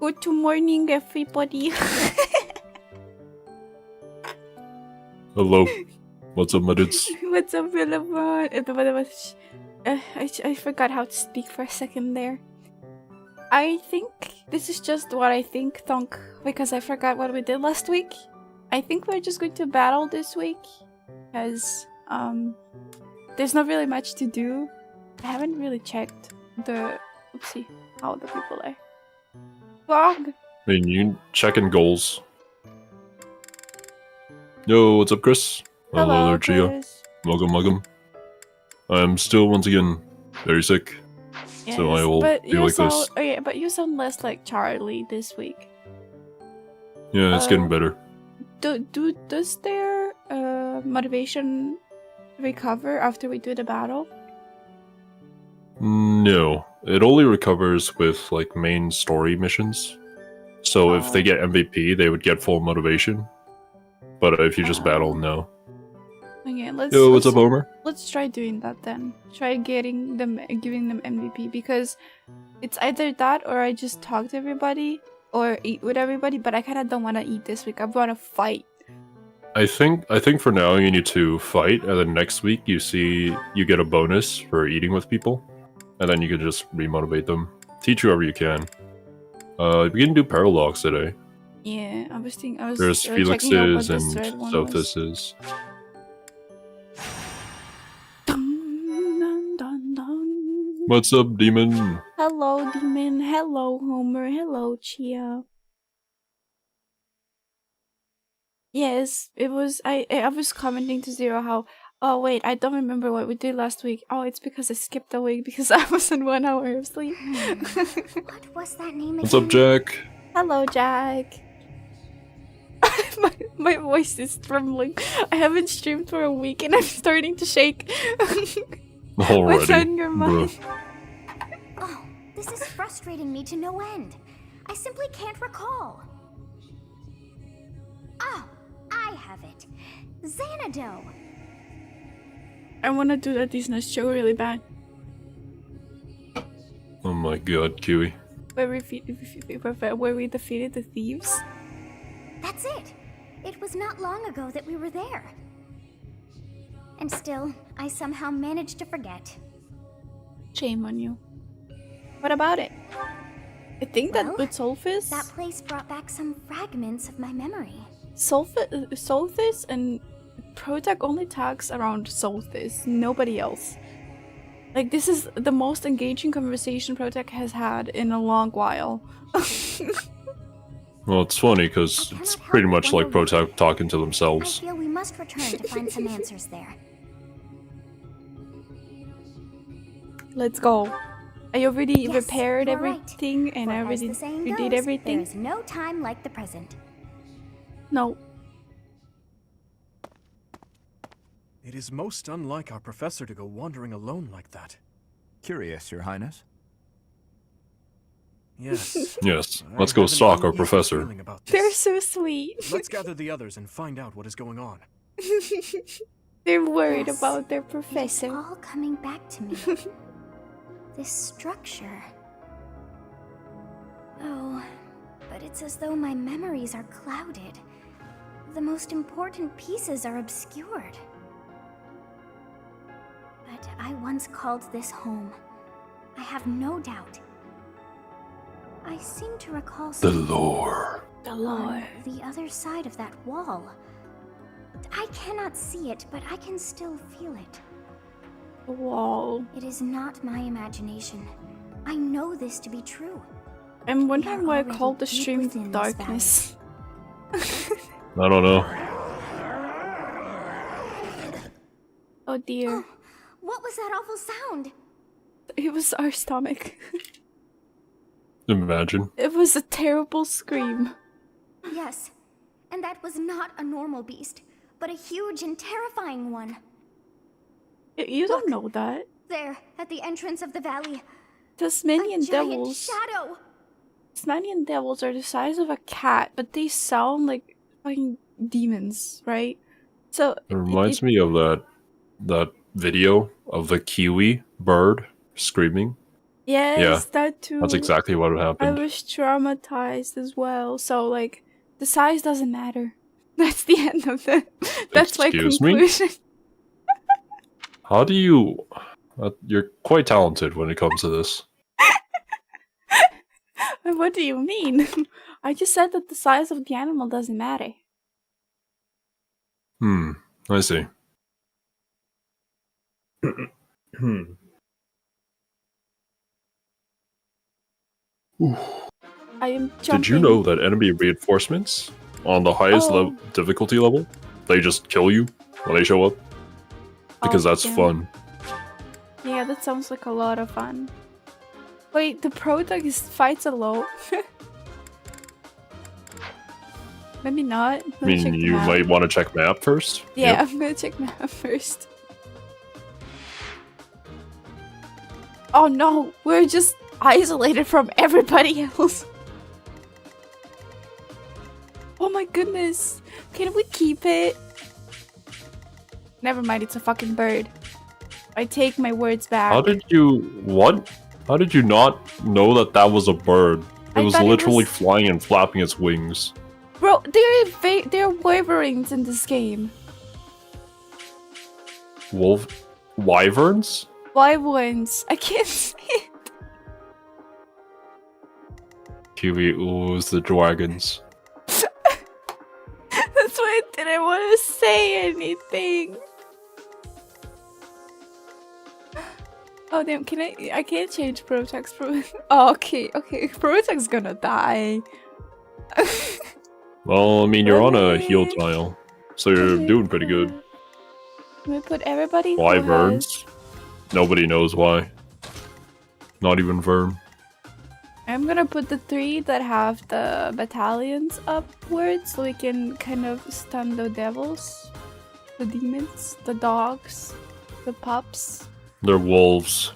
Good morning, everybody. Hello. What's up, my dudes? What's up, Philemon? I forgot how to speak for a second there. I think this is just what I think, Thonk, because I forgot what we did last week. I think we're just going to battle this week, because there's not really much to do. I haven't really checked the how the people are. Frog. I mean, you checking goals. Yo, what's up, Chris? Hello there, Chia. Chris. Welcome. I'm still once again very sick, Yes, so I will be like this. Oh yeah, but you sound less like Charlie this week. Yeah, it's getting better. Does their motivation recover after we do the battle? No, it only recovers with like main story missions. So if they get MVP, they would get full motivation. But if you just battle, no. Okay, what's up, Homer? Let's try doing that then. Try giving them MVP, because it's either that or I just talk to everybody or eat with everybody. But I kind of don't want to eat this week. I want to fight. I think for now you need to fight, and then next week you get a bonus for eating with people, and then you can just remotivate them. Teach whoever you can. We can do Paradox today. Yeah, I was thinking. There's Felix's and Sothis's. What's up, Demon? Hello, Demon. Hello, Homer. Hello, Chia. Yes, it was. I was commenting to Xero how. Oh wait, I don't remember what we did last week. Oh, it's because I skipped a week because I was in 1 hour of sleep. What was that name again? What's up, Jack? Hello, Jack. my voice is trembling. I haven't streamed for a week and I'm starting to shake. Already, what's on your mind? Oh, this is frustrating me to no end. I simply can't recall. Oh, I have it. Xanadu. I want to do that Disney show really bad. Oh my god, Kiwi. Where we defeated the thieves? That's it. It was not long ago that we were there. And still, I somehow managed to forget. Shame on you. What about it? I think that with Solthis... That place brought back some fragments of my memory. Solthis and Protag only talks around Solthis, nobody else. Like, this is the most engaging conversation Protag has had in a long while. Well, it's funny because it's pretty much like Protag talking to themselves. I feel we must return to find some answers there. Let's go. I already repaired everything, right. And I already did everything. There's no time like the present. No. It is most unlike our professor to go wandering alone like that. Curious, Your Highness. Yes. Yes. Let's go stalk our professor. They're so sweet. Let's gather the others and find out what is going on. They're worried about their professor. It's all coming back to me. This structure. Oh, but it's as though my memories are clouded. The most important pieces are obscured. But I once called this home. I have no doubt. I seem to recall the lore. The lore. The other side of that wall. I cannot see it, but I can still feel it. The wall. It is not my imagination. I know this to be true. I'm wondering why I called the stream Darkness. I don't know. Oh dear. Oh, what was that awful sound? It was our stomach. Imagine. It was a terrible scream. Yes, and that was not a normal beast, but a huge and terrifying one. You don't know that. There, at the entrance of the valley. Tasmanian devils. Shadow. Tasmanian devils are the size of a cat, but they sound like fucking demons, right? So it reminds me of that video of the kiwi bird screaming. Yes, that too. That's exactly what I happened. was traumatized as well. So like, the size doesn't matter. That's the end of it. That's my Excuse me? conclusion. How do you... you're quite talented when it comes to this. What do you mean? I just said that the size of the animal doesn't matter. I see. I am jumping. Did you know that enemy reinforcements on the highest difficulty level, they just kill you when they show up? Because that's damn. fun. Yeah, that sounds like a lot of fun. Wait, the protagonist fights alone? Maybe not. I mean, you might want to check map first. Yeah, Yep. I'm gonna check map first. Oh no, we're just isolated from everybody else. Oh my goodness. Can we keep it? Never mind, it's a fucking bird. I take my words back. How did you... what? How did you not know that that was a bird? It I was thought it literally was- flying and flapping its wings. Bro, they're wyverns in this game. Wyverns? Wyverns. I can't say it. Kiwi oohs the dragons. That's why I didn't want to say anything. Oh damn, can I can't change Protex. Oh, okay. Protex's gonna die. Well, I mean, you're on a heal tile, so you're doing pretty good. Can we put everybody who Wyverns? Nobody knows why. Not even Vern. I'm gonna put the 3 that have the battalions upwards so we can kind of stun the devils, the demons, the dogs, the pups. They're wolves.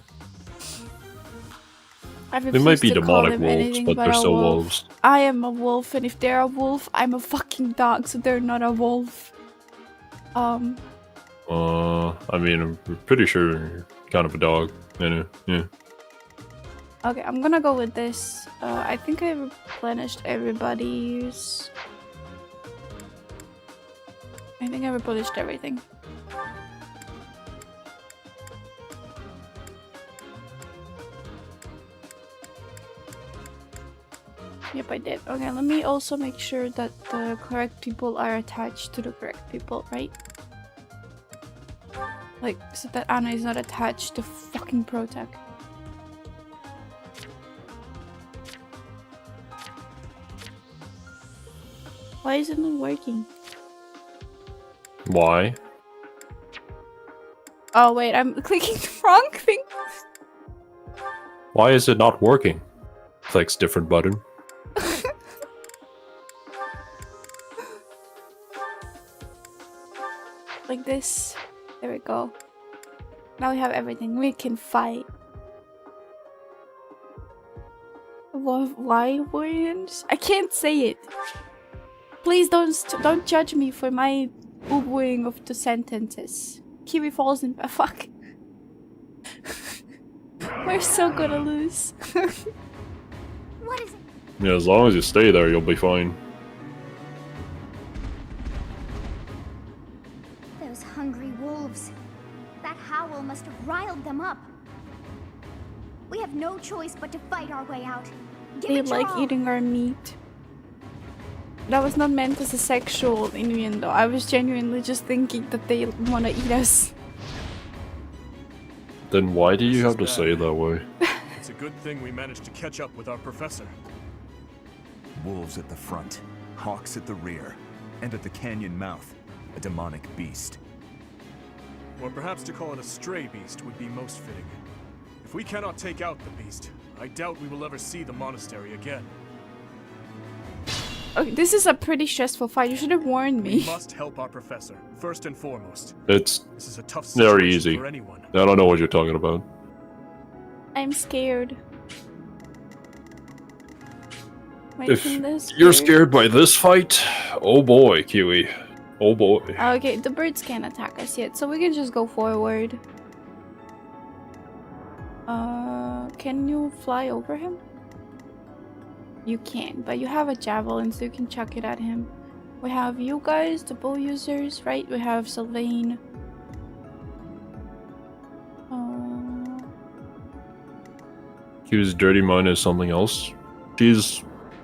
I They might be refuse to call demonic them wolves, anything but they're a still wolf. wolves. I am a wolf, and if they're a wolf, I'm a fucking dog, so they're not a wolf. I mean, I'm pretty sure you're kind of a dog. Yeah. Okay, I'm gonna go with this. I think I replenished everybody's. I think I replenished everything. Yep, I did. Okay, let me also make sure that the correct people are attached to the correct people, right? Like, so that Anna is not attached to fucking Protec. Why is it not working? Why? Oh wait, I'm clicking the wrong thing. Why is it not working? Clicks different button. Like this. There we go. Now we have everything. We can fight. Why Wyverns? I can't say it. Please don't judge me for my oogling of the sentences. Kiwi falls in. Fuck. We're so gonna lose. What is it? Yeah, as long as you stay there, you'll be fine. Those hungry wolves. That howl must have riled them up. We have no choice but to fight our way out. Give They it your like all. eating our meat. That was not meant as a sexual innuendo. I was genuinely just thinking that they want to eat us. Then why do you have to say it that way? It's a good thing we managed to catch up with our professor. Wolves at the front, hawks at the rear, and at the canyon mouth, a demonic beast. Or perhaps to call it a stray beast would be most fitting. If we cannot take out the beast, I doubt we will ever see the monastery again. Okay, this is a pretty stressful fight. You should have warned We me. must help our professor, first and foremost. It's This is a tough very situation easy. for anyone. I don't know what you're talking about. I'm scared. Wait, If can this you're bird- scared by this fight, oh boy, Kiwi. Oh boy. Okay, the birds can't attack us yet, so we can just go forward. Can you fly over him? You can, but you have a javelin, so you can chuck it at him. We have you guys, the bow users, right? We have Sylvain. Q's dirty mind is something else. She's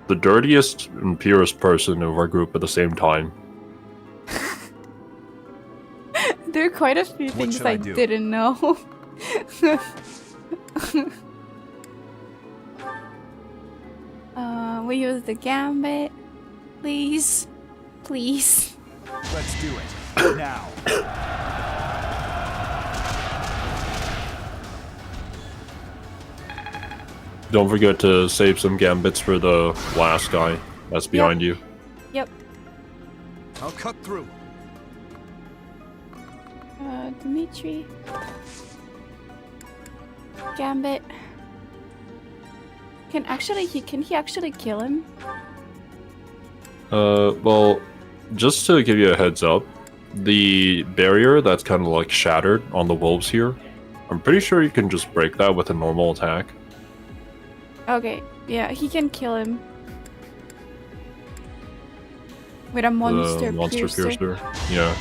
the dirtiest and purest person of our group at the same time. There are quite a few What things should I I do? didn't know. We use the gambit. Please. Please. Let's do it. Now. Don't forget to save some gambits for the last guy that's behind you. Yep. I'll cut through. Dimitri. Gambit. Can he actually kill him? Well, just to give you a heads up, the barrier that's kind of like shattered on the wolves here, I'm pretty sure you can just break that with a normal attack. Okay, yeah, he can kill him. With a monster piercer. Yeah.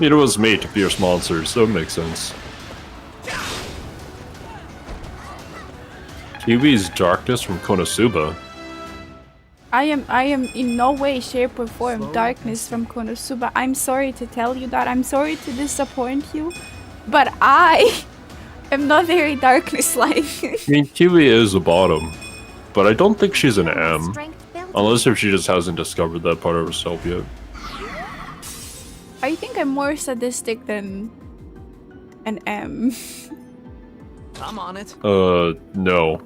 It was made to pierce monsters, so it makes sense. Kiwi's darkness from Konosuba. I am in no way, shape, or form darkness from Konosuba. I'm sorry to tell you that. I'm sorry to disappoint you, but I am not very darkness-like. I mean, Kiwi is a bottom, but I don't think she's an M. Strength building. Unless if she just hasn't discovered that part of herself yet. I think I'm more sadistic than an M. I'm on it. No.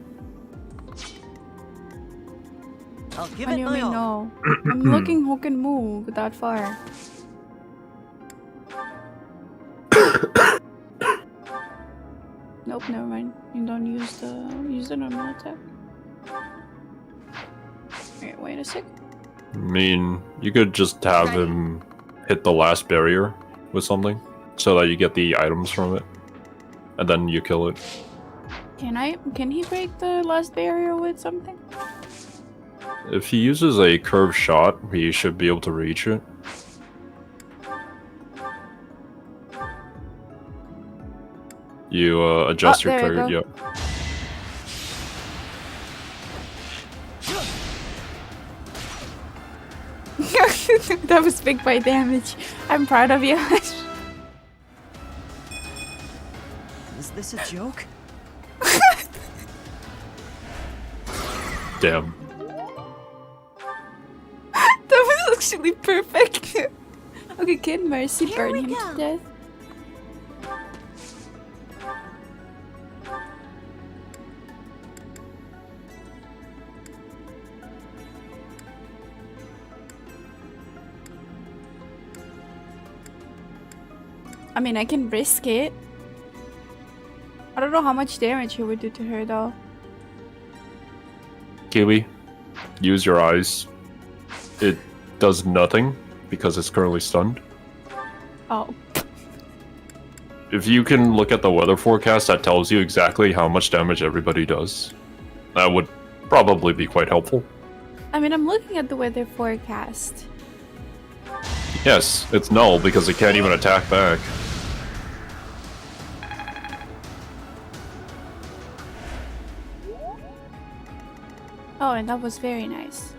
I'll give What do it you my mean all. no? I'm looking who can move that far. Nope, never mind. You don't use the normal attack. Okay, wait a sec. I mean, you could just have him hit the last barrier with something, so that you get the items from it, and then you kill it. Can he break the last barrier with something? If he uses a curved shot, he should be able to reach it. You adjust your there you target, go. yeah. That was big by damage. I'm proud of you. Is this a joke? Damn. That was actually perfect. Okay, Kid Mercy, Here burn we him go. to death. I mean, I can risk it. I don't know how much damage he would do to her, though. Kiwi, use your eyes. It does nothing because it's currently stunned. Oh. If you can look at the weather forecast, that tells you exactly how much damage everybody does. That would probably be quite helpful. I mean, I'm looking at the weather forecast. Yes, it's null because it can't even attack back. Oh, and that was very nice.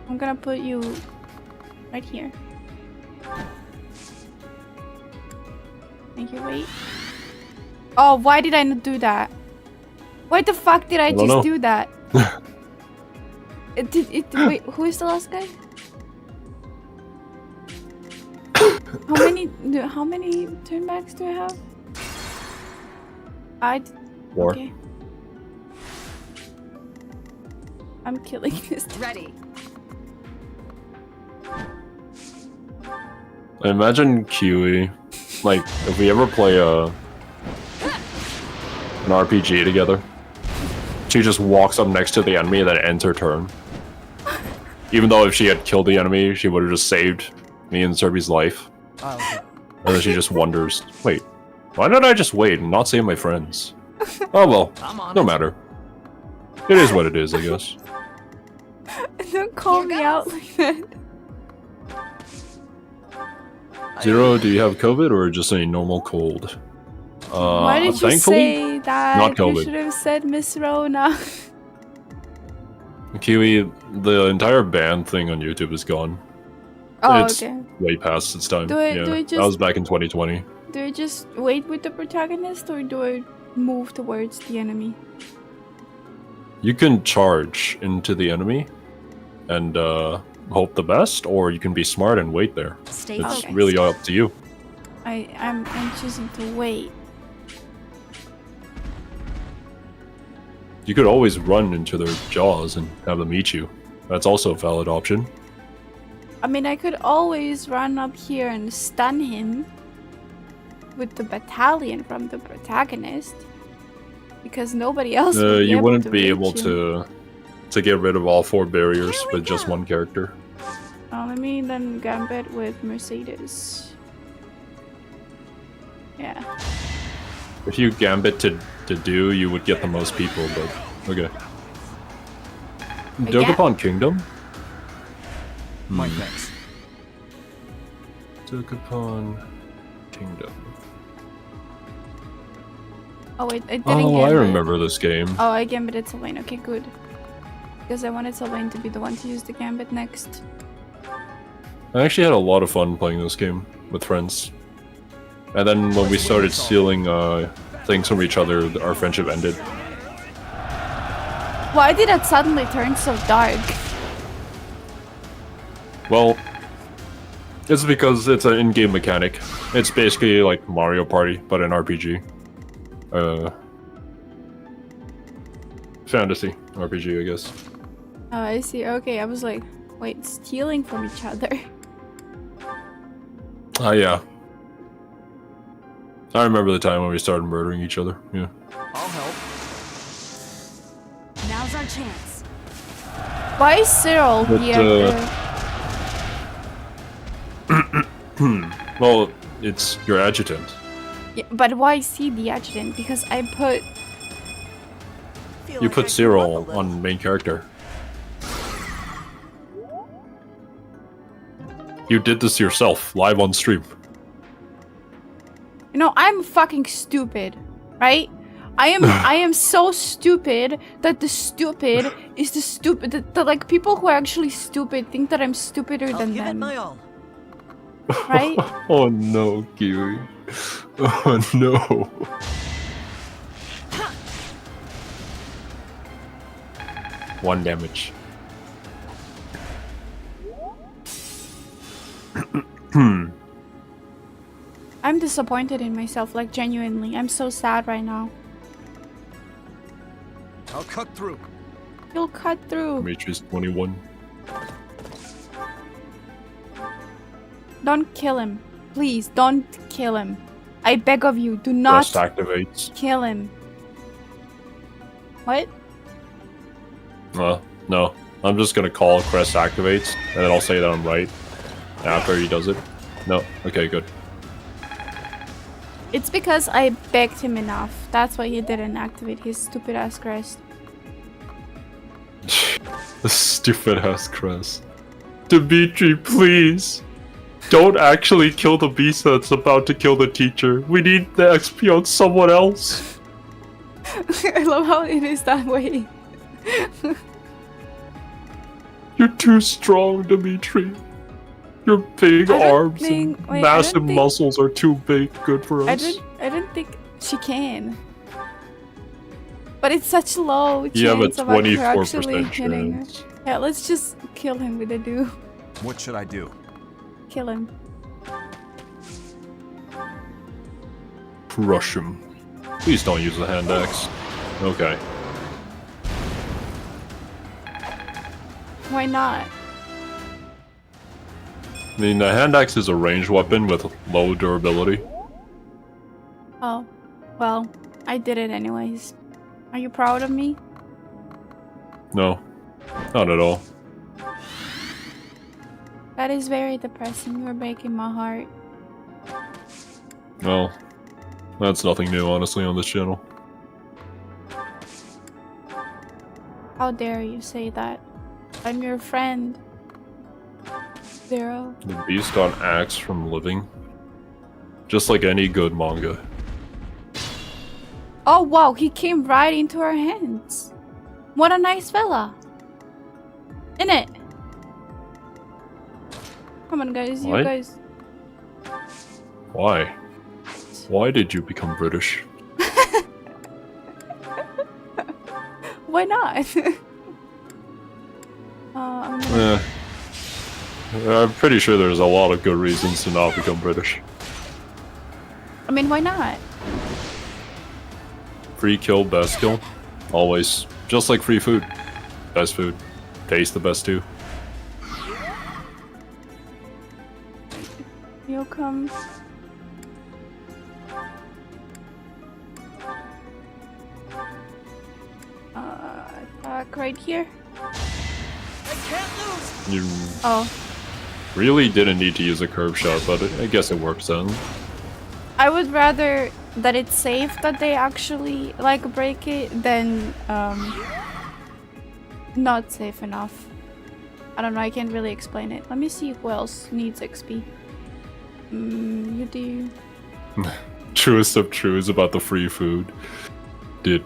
I'm gonna put you right here. Thank you, wait. Oh, why did I not do that? Why the fuck did I don't just know. do that? Wait, who is the last guy? How many turnbacks do I have? Four. Okay. I'm killing this. Ready. Imagine Kiwi, like, if we ever play an RPG together, she just walks up next to the enemy and then ends her turn. Even though if she had killed the enemy, she would have just saved me and Serby's life. I'll go. And then she just wonders, wait, why did I just wait and not save my friends? Oh well, I'm on no it. matter. It is what it is, I guess. Don't call Here me goes. out like that. Xero, do you have COVID or just a normal cold? Why did you Thankfully, say that? not You COVID. should have said Miss Rona. Kiwi, the entire ban thing on YouTube is gone. Oh, It's okay. way past its time. Do I- yeah, do I that was just- back in 2020. Do I just wait with the protagonist or do I move towards the enemy? You can charge into the enemy and hope the best, or you can be smart and wait there. Stay It's focused. really up to you. I'm choosing to wait. You could always run into their jaws and have them eat you. That's also a valid option. I mean, I could always run up here and stun him with the battalion from the protagonist, because nobody else would be You able wouldn't to be reach able him. to get rid of all 4 barriers Here we with just go. one character. Let me then gambit with Mercedes. Yeah. If you gambit to do, you would get the most people, but okay. Yeah. Dokapon Kingdom? My thanks. Dokapon Kingdom. Oh wait, I didn't Oh, I gambit. remember this game. Oh, I gambited Sylvain. Okay, good. Because I wanted Sylvain to be the one to use the gambit next. I actually had a lot of fun playing this game with friends. And then when we started stealing things from each other, our friendship ended. Why did it suddenly turn so dark? Well, it's because it's an in-game mechanic. It's basically like Mario Party, but an RPG. Fantasy RPG, I guess. Oh, I see. Okay, I was like, wait, stealing from each other. Ah, yeah. I remember the time when we started murdering each other. Yeah. I'll help. Now's our chance. Why is Cyril But, here? Well, it's your adjutant. Yeah, but why is he the adjutant? Because I put... Feel You like put I grew up a Cyril little. on main character. You did this yourself, live on stream. You know, I'm fucking stupid, right? I am so stupid that the stupid is the stupid. The like people who are actually stupid think that I'm stupider I'll than give it them, my all. right? Oh no, Kiwi. Oh no. One damage. I'm disappointed in myself, like genuinely. I'm so sad right now. I'll cut through. You'll cut through. Dimitri's 21. Don't kill him. Please, don't kill him. I beg of you, do not Rest activates. kill him. What? No. I'm just gonna call Crest activates, and then I'll say that I'm right after he does it. No. Okay, good. It's because I begged him enough. That's why he didn't activate his stupid ass crest. The stupid ass Crest. Dimitri, please! Don't actually kill the beast that's about to kill the teacher. We need the XP on someone else. I love how it is that way. You're too strong, Dimitri. Your big I don't arms think- and wait, I massive don't think- muscles are too big. Good for I us. didn't think she can. But it's such low chance You have a of her 24% actually hitting her. chance. Yeah, let's just kill him with a do. What should I do? Kill him. Crush him. Please don't use the hand axe. Okay. Why not? I mean, the hand axe is a ranged weapon with low durability. Oh, well, I did it anyways. Are you proud of me? No, not at all. That is very depressing. You're breaking my heart. Well, that's nothing new, honestly, on this channel. How dare you say that? I'm your friend. Xero. The beast got axed from living. Just like any good manga. Oh wow, he came right into our hands. What a nice fella. Innit? Come on guys, you What? guys. Why? Why did you become British? Why not? I'm gonna- I'm pretty sure there's a lot of good reasons to not become British. I mean, why not? Free kill, best kill. Always. Just like free food. Best food. Tastes the best too. You'll come. Attack right here. You Oh, really didn't need to use a curve shot, but I guess it works then. I would rather that it's safe that they actually like break it than not safe enough. I don't know, I can't really explain it. Let me see who else needs XP. You do. Truest of truths about the free food. Dude,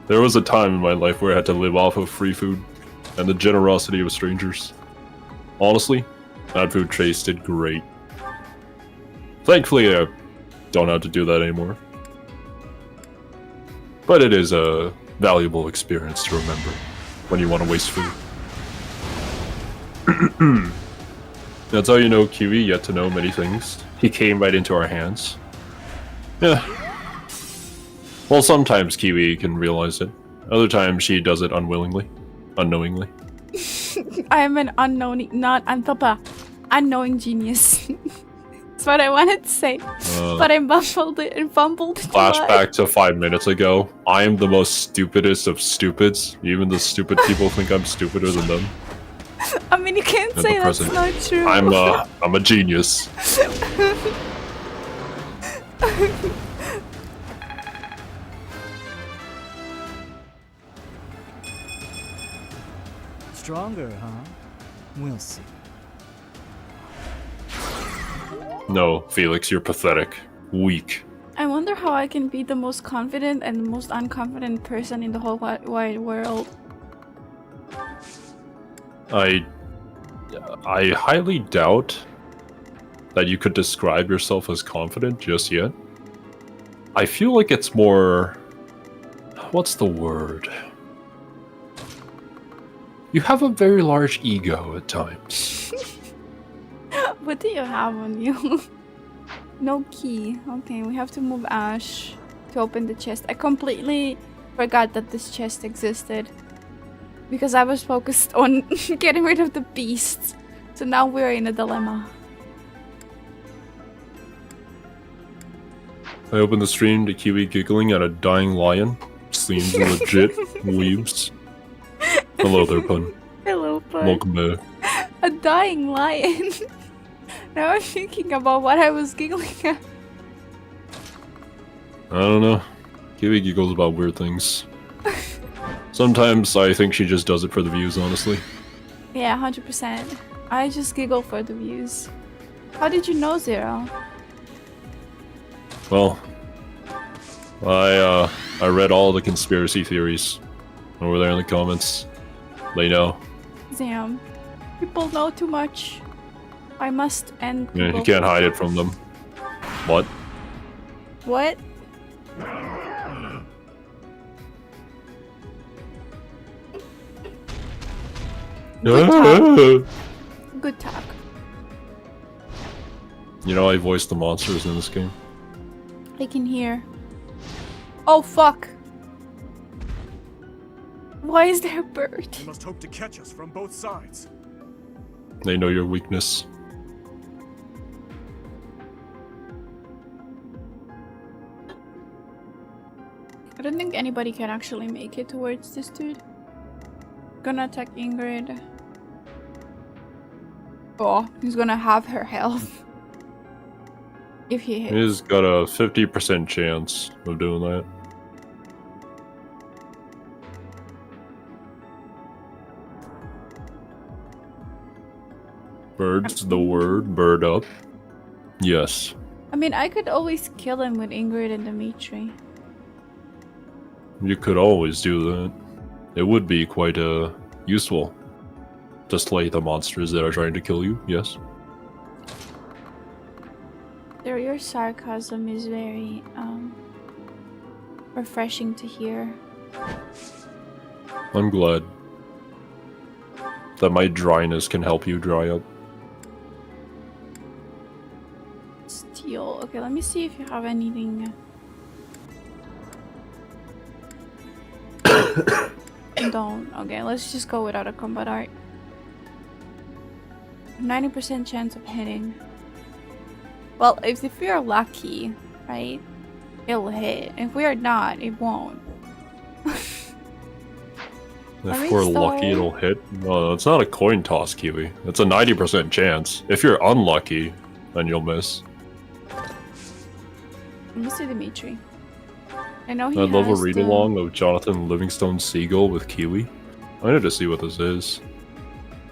there was a time in my life where I had to live off of free food and the generosity of strangers. Honestly, that food tasted great. Thankfully, I don't have to do that anymore. But it is a valuable experience to remember when you want to waste food. That's how you know Kiwi yet to know many things. He came right into our hands. Yeah. Well, sometimes Kiwi can realize it. Other times she does it unwillingly. Unknowingly. I am an unknowing genius. That's what I wanted to say. But I mumbled it and fumbled. Flashback to 5 minutes ago. I am the most stupidest of stupids. Even the stupid people think I'm stupider than them. I mean, you can't At say the that's present. not true. I'm a genius. Stronger, huh? We'll see. No, Felix, you're pathetic. Weak. I wonder how I can be the most confident and the most unconfident person in the whole wide world. I highly doubt that you could describe yourself as confident just yet. I feel like it's more... What's the word? You have a very large ego at times. What do you have on you? No key. Okay, we have to move Ash to open the chest. I completely forgot that this chest existed. Because I was focused on getting rid of the beasts. So now we're in a dilemma. I opened the stream to Kiwi giggling at a dying lion. Seems legit. Weebs. Hello there, Pun. Hello, bud. Welcome back. A dying lion. Now I'm thinking about what I was giggling at. I don't know. Kiwi giggles about weird things. Sometimes I think she just does it for the views, honestly. Yeah, 100%. I just giggle for the views. How did you know, Xero? Well, I read all the conspiracy theories over there in the comments. They know. Damn. People know too much. I must end Yeah, people. you can't hide it from them. What? What? Good talk. You know, I voiced the monsters in this game. I can hear. Oh, fuck. Why is there a bird? They must hope to catch us from both sides. They know your weakness. I don't think anybody can actually make it towards this dude. Gonna attack Ingrid. Oh, he's gonna have her health. If he hits. He's got a 50% chance of doing that. Bird's the word. Bird up. Yes. I mean, I could always kill him with Ingrid and Dimitri. You could always do that. It would be quite useful to slay the monsters that are trying to kill you, yes? Your sarcasm is very refreshing to hear. I'm glad that my dryness can help you dry up. Steel. Okay, let me see if you have anything. Don't. Okay, let's just go without a combat art. 90% chance of hitting. Well, if we are lucky, right, it'll hit. If we are not, it won't. If we're lucky, it'll hit. No, it's not a coin toss, Kiwi. It's a 90% chance. If you're unlucky, then you'll miss. Let me see Dimitri. I know he I'd love a has read along of Jonathan Livingstone's Seagull with Kiwi. I need to see what this is.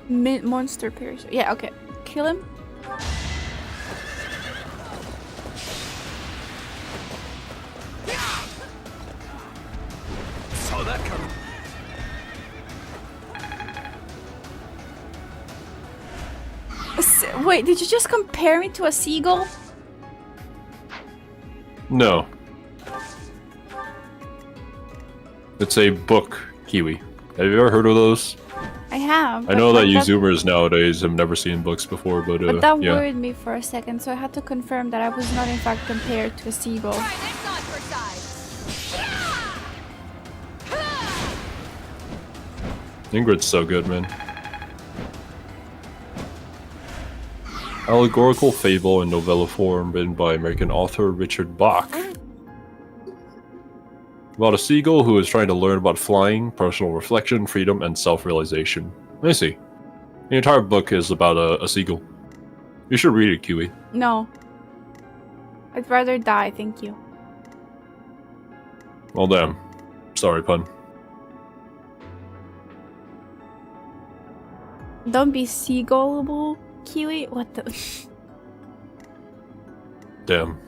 Monster Piercer. Yeah, okay. Kill him. Saw that coming. Wait, did you just compare me to a seagull? No. It's a book, Kiwi. Have you ever heard of those? I have. I know that you Zoomers nowadays have never seen books before, but that yeah. worried me for a second, so I had to confirm that I was not in fact compared to a seagull. Ingrid's so good, man. Allegorical fable in novella form written by American author Richard Bach. About a seagull who is trying to learn about flying, personal reflection, freedom, and self-realization. I see. The entire book is about a seagull. You should read it, Kiwi. No. I'd rather die, thank you. Well, damn. Sorry, pun. Don't be seagullable, Kiwi. What the? Damn.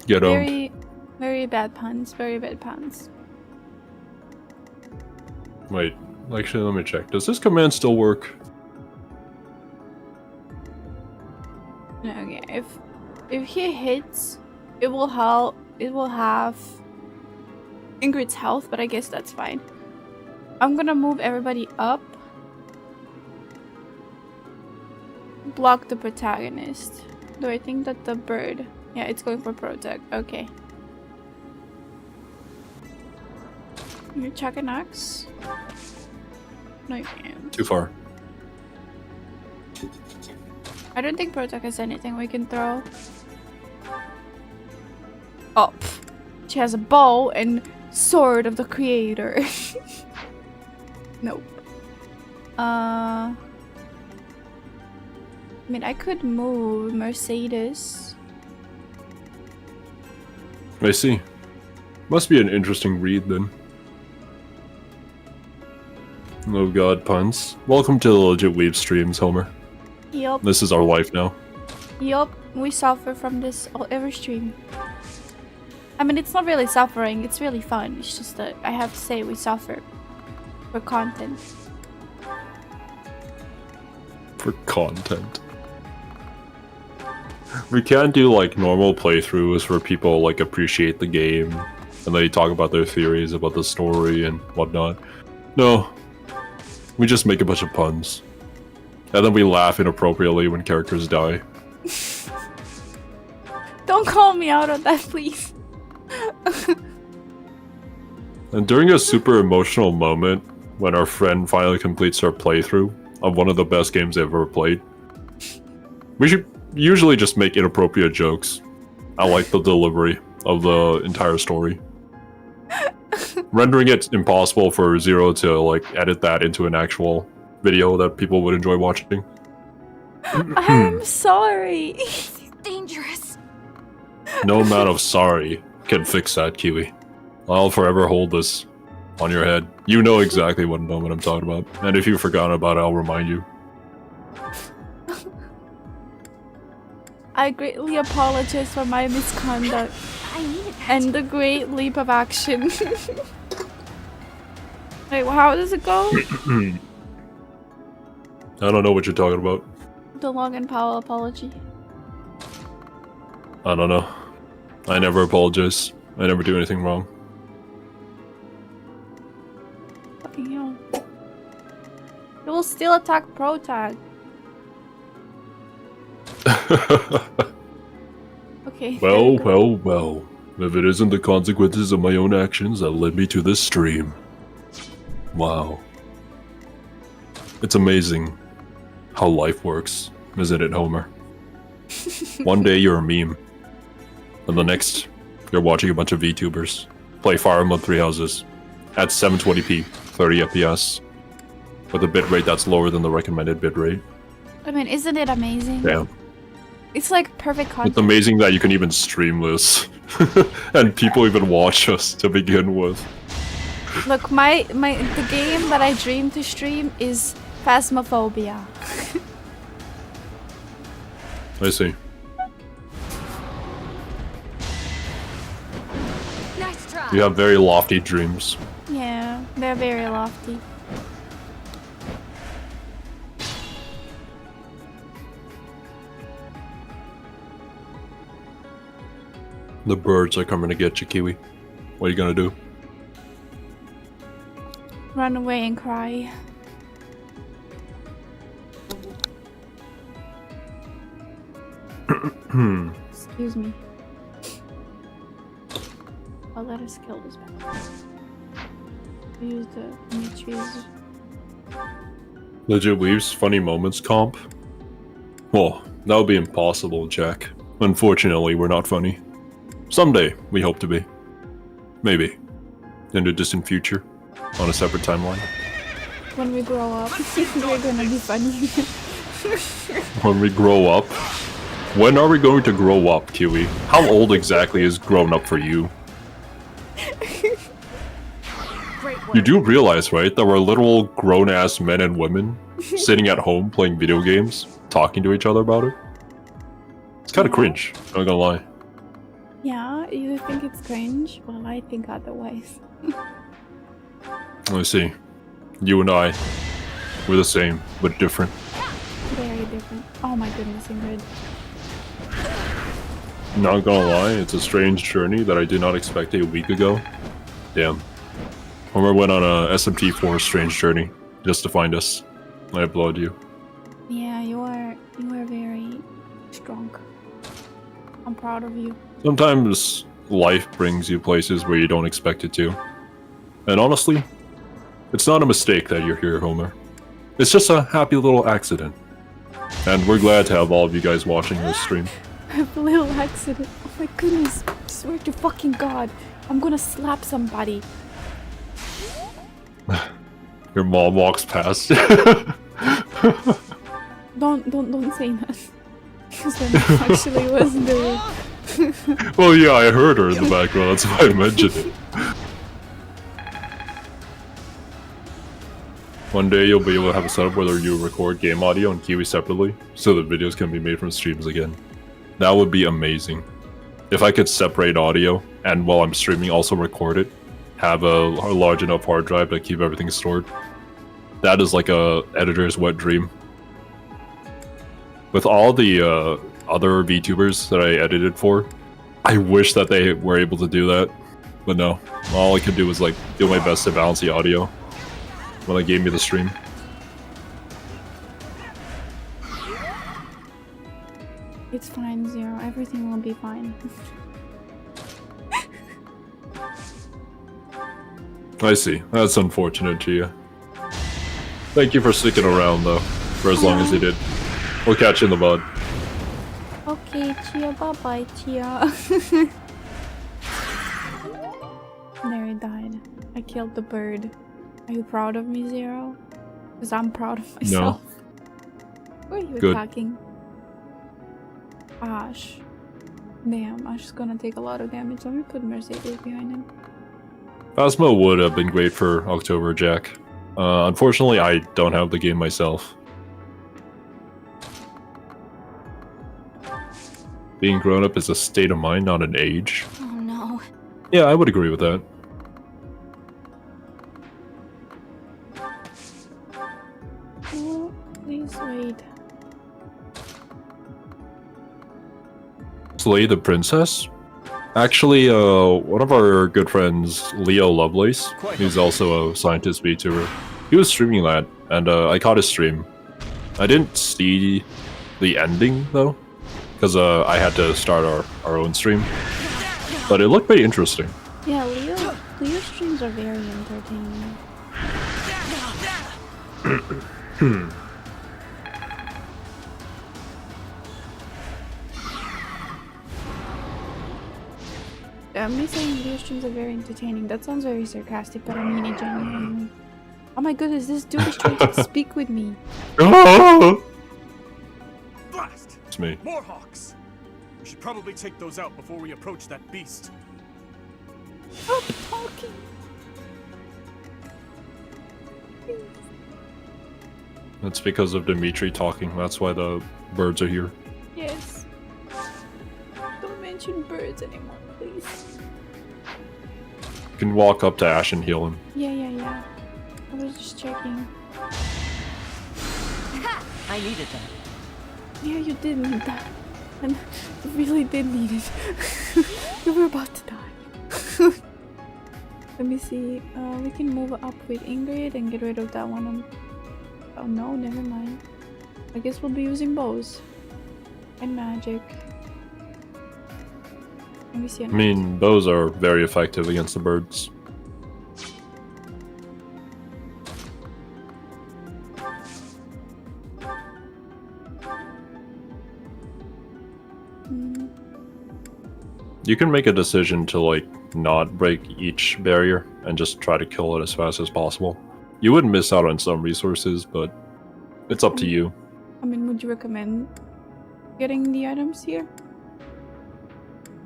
Get owned. Very, very bad puns. Very bad puns. Wait, actually, let me check. Does this command still work? Okay, if he hits, it will have Ingrid's health, but I guess that's fine. I'm gonna move everybody up. Block the protagonist. Do I think that the bird? Yeah, it's going for protect. Okay. You chuck an axe? No, you can't. Too far. I don't think protect has anything we can throw. Oh, she has a bow and sword of the creator. Nope. I mean, I could move Mercedes. I see. Must be an interesting read then. Oh god, puns. Welcome to the Legit Weeb streams, Homer. Yup. This is our life now. Yup. We suffer from this every stream. I mean, it's not really suffering. It's really fun. It's just that I have to say we suffer for content. For content. We can't do like normal playthroughs where people like appreciate the game and they talk about their theories about the story and whatnot. No. We just make a bunch of puns. And then we laugh inappropriately when characters die. Don't call me out on that, please. And during a super emotional moment, when our friend finally completes her playthrough of one of the best games they've ever played, we should usually just make inappropriate jokes. I like the delivery of the entire story. Rendering it impossible for Xero to like edit that into an actual video that people would enjoy watching. I'm sorry. It's dangerous. No amount of sorry can fix that, Kiwi. I'll forever hold this on your head. You know exactly what moment I'm talking about. And if you've forgotten about it, I'll remind you. I greatly apologize for my misconduct I needed that. and the great leap of action. Wait, how does it go? I don't know what you're talking about. The Logan Powell apology. I don't know. I never apologize. I never do anything wrong. Fucking hell. It will still attack Pro Tag. Okay. Well, well, well. If it isn't the consequences of my own actions that led me to this stream. Wow. It's amazing how life works, isn't it, Homer? One day you're a meme, and the next you're watching a bunch of VTubers play Fire Emblem Three Houses at 720p, 30 FPS, with a bitrate that's lower than the recommended bitrate. I mean, isn't it amazing? Damn. It's like perfect content. It's amazing that you can even stream this, and people even watch us to begin with. Look, the game that I dream to stream is Phasmophobia. I see. Nice try. You have very lofty dreams. Yeah, they're very lofty. The birds are coming to get you, Kiwi. What are you gonna do? Run away and cry. Excuse me. I'll let us kill this man. Use the Dimitri's. Legit Weebs funny moments comp? Well, that would be impossible, Jack. Unfortunately, we're not funny. Someday, we hope to be. Maybe. In the distant future. On a separate timeline. When we grow up, we're gonna be funny. When we grow up? When are we going to grow up, Kiwi? How old exactly is grown up for you? Great work. You do realize, right, that we're literal grown-ass men and women sitting at home playing video games, talking to each other about it? It's kind of cringe, not gonna lie. Yeah, you think it's cringe? Well, I think otherwise. Let me see. You and I, we're the same, but different. Very different. Oh my goodness, Ingrid. Not gonna lie, it's a strange journey that I did not expect a week ago. Damn. Homer went on a SMT4 strange journey just to find us. I applaud you. Yeah, you are very strong. I'm proud of you. Sometimes life brings you places where you don't expect it to. And honestly, it's not a mistake that you're here, Homer. It's just a happy little accident. And we're glad to have all of you guys watching this stream. I have a little accident. Oh my goodness. I swear to fucking God. I'm gonna slap somebody. Your mom walks past. Don't say that. Because that actually wasn't the Well, yeah, I heard her in the background, that's why I mentioned it. One day you'll be able to have a setup whether you record game audio and Kiwi separately, so that videos can be made from streams again. That would be amazing. If I could separate audio, and while I'm streaming also record it, have a large enough hard drive to keep everything stored. That is like a editor's wet dream. With all the other VTubers that I edited for, I wish that they were able to do that. But no, all I could do was like do my best to balance the audio when they gave me the stream. It's fine, Zero. Everything will be fine. I see. That's unfortunate, Chia. Thank you for sticking around, though, for as long as you did. We'll catch you in the bud. Okay, Chia. Bye-bye, Chia. There, he died. I killed the bird. Are you proud of me, Zero? Because I'm proud of myself. Who are you Good. attacking? Ash. Damn, Ash is gonna take a lot of damage. Let me put Mercedes behind him. Phasmo would have been great for October, Jack. Unfortunately, I don't have the game myself. being grown up is a state of mind, not an age. Oh no. Yeah, I would agree with that. Oh, please wait. Slay the Princess? Actually, one of our good friends, Leo Lovelace, who's also a scientist VTuber, he was streaming that, and I caught his stream. I didn't see the ending, though, because I had to start our own stream. But it looked pretty interesting. Yeah, Leo streams are very entertaining. Me saying video streams are very entertaining. That sounds very sarcastic, but I mean it genuinely. Oh my goodness, this dude is trying to speak with me. Blast! It's me. More hawks! We should probably take those out before we approach that beast. Stop talking. That's because of Dimitri talking. That's why the birds are here. Yes. Don't mention birds anymore, please. You can walk up to Ash and heal him. Yeah. I was just checking. I needed that. Yeah, you did need that. And you really did need it. You were about to die. Let me see. We can move up with Ingrid and get rid of that one. Oh no, never mind. I guess we'll be using bows. And magic. Let me see. I mean, bows are very effective against the birds. You can make a decision to, like, not break each barrier and just try to kill it as fast as possible. You would miss out on some resources, but it's up to you. I mean, would you recommend getting the items here?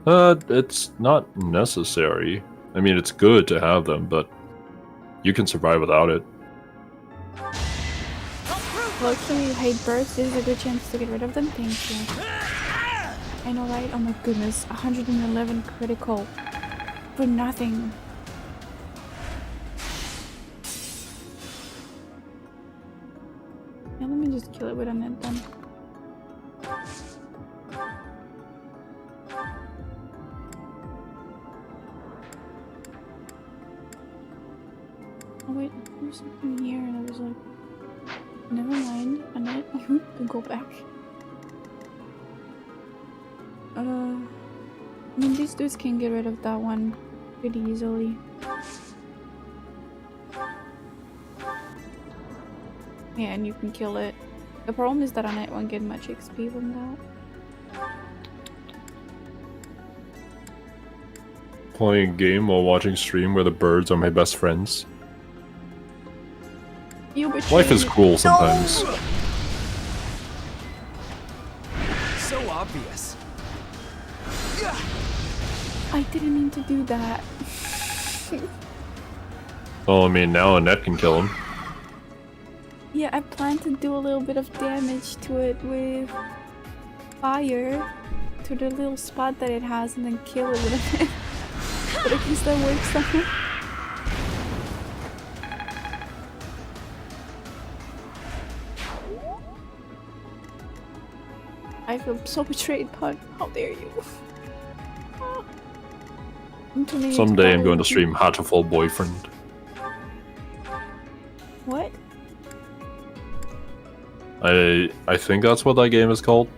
It's not necessary. I mean, it's good to have them, but you can survive without it. Well, actually, you hate birds. This is a good chance to get rid of them. Thank you. I know, right? Oh my goodness. 111 critical. For nothing. Yeah, let me just kill it with a net then. Oh wait, there's something here and I was like, never mind, Annette, you can go back. I mean, these dudes can get rid of that one pretty easily. Yeah, and you can kill it. The problem is that Annette won't get much XP from that. Playing a game while watching stream where the birds are my best friends. You betrayed Life is me. cruel sometimes. So obvious. I didn't mean to do that. Oh, I mean, now Annette can kill him. Yeah, I plan to do a little bit of damage to it with fire to the little spot that it has and then kill it with a net. But I guess that works somehow. I feel so betrayed, Pug. How dare you? Someday I'm going to stream Hatchful Boyfriend. What? I think that's what that game is called.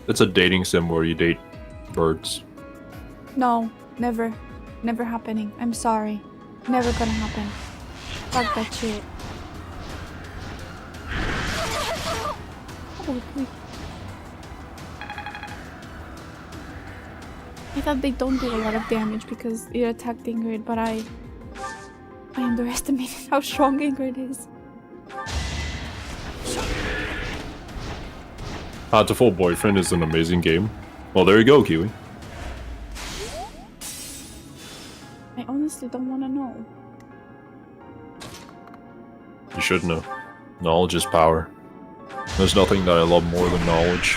It's a dating sim where you date birds. No, never. Never happening. I'm sorry. Never gonna happen. Fuck that shit. Oh, wait. I thought they don't do a lot of damage because it attacked Ingrid, but I underestimated how strong Ingrid is. Hatchful Boyfriend is an amazing game. Well, there you go, Kiwi. I honestly don't want to know. You should know. Knowledge is power. There's nothing that I love more than knowledge.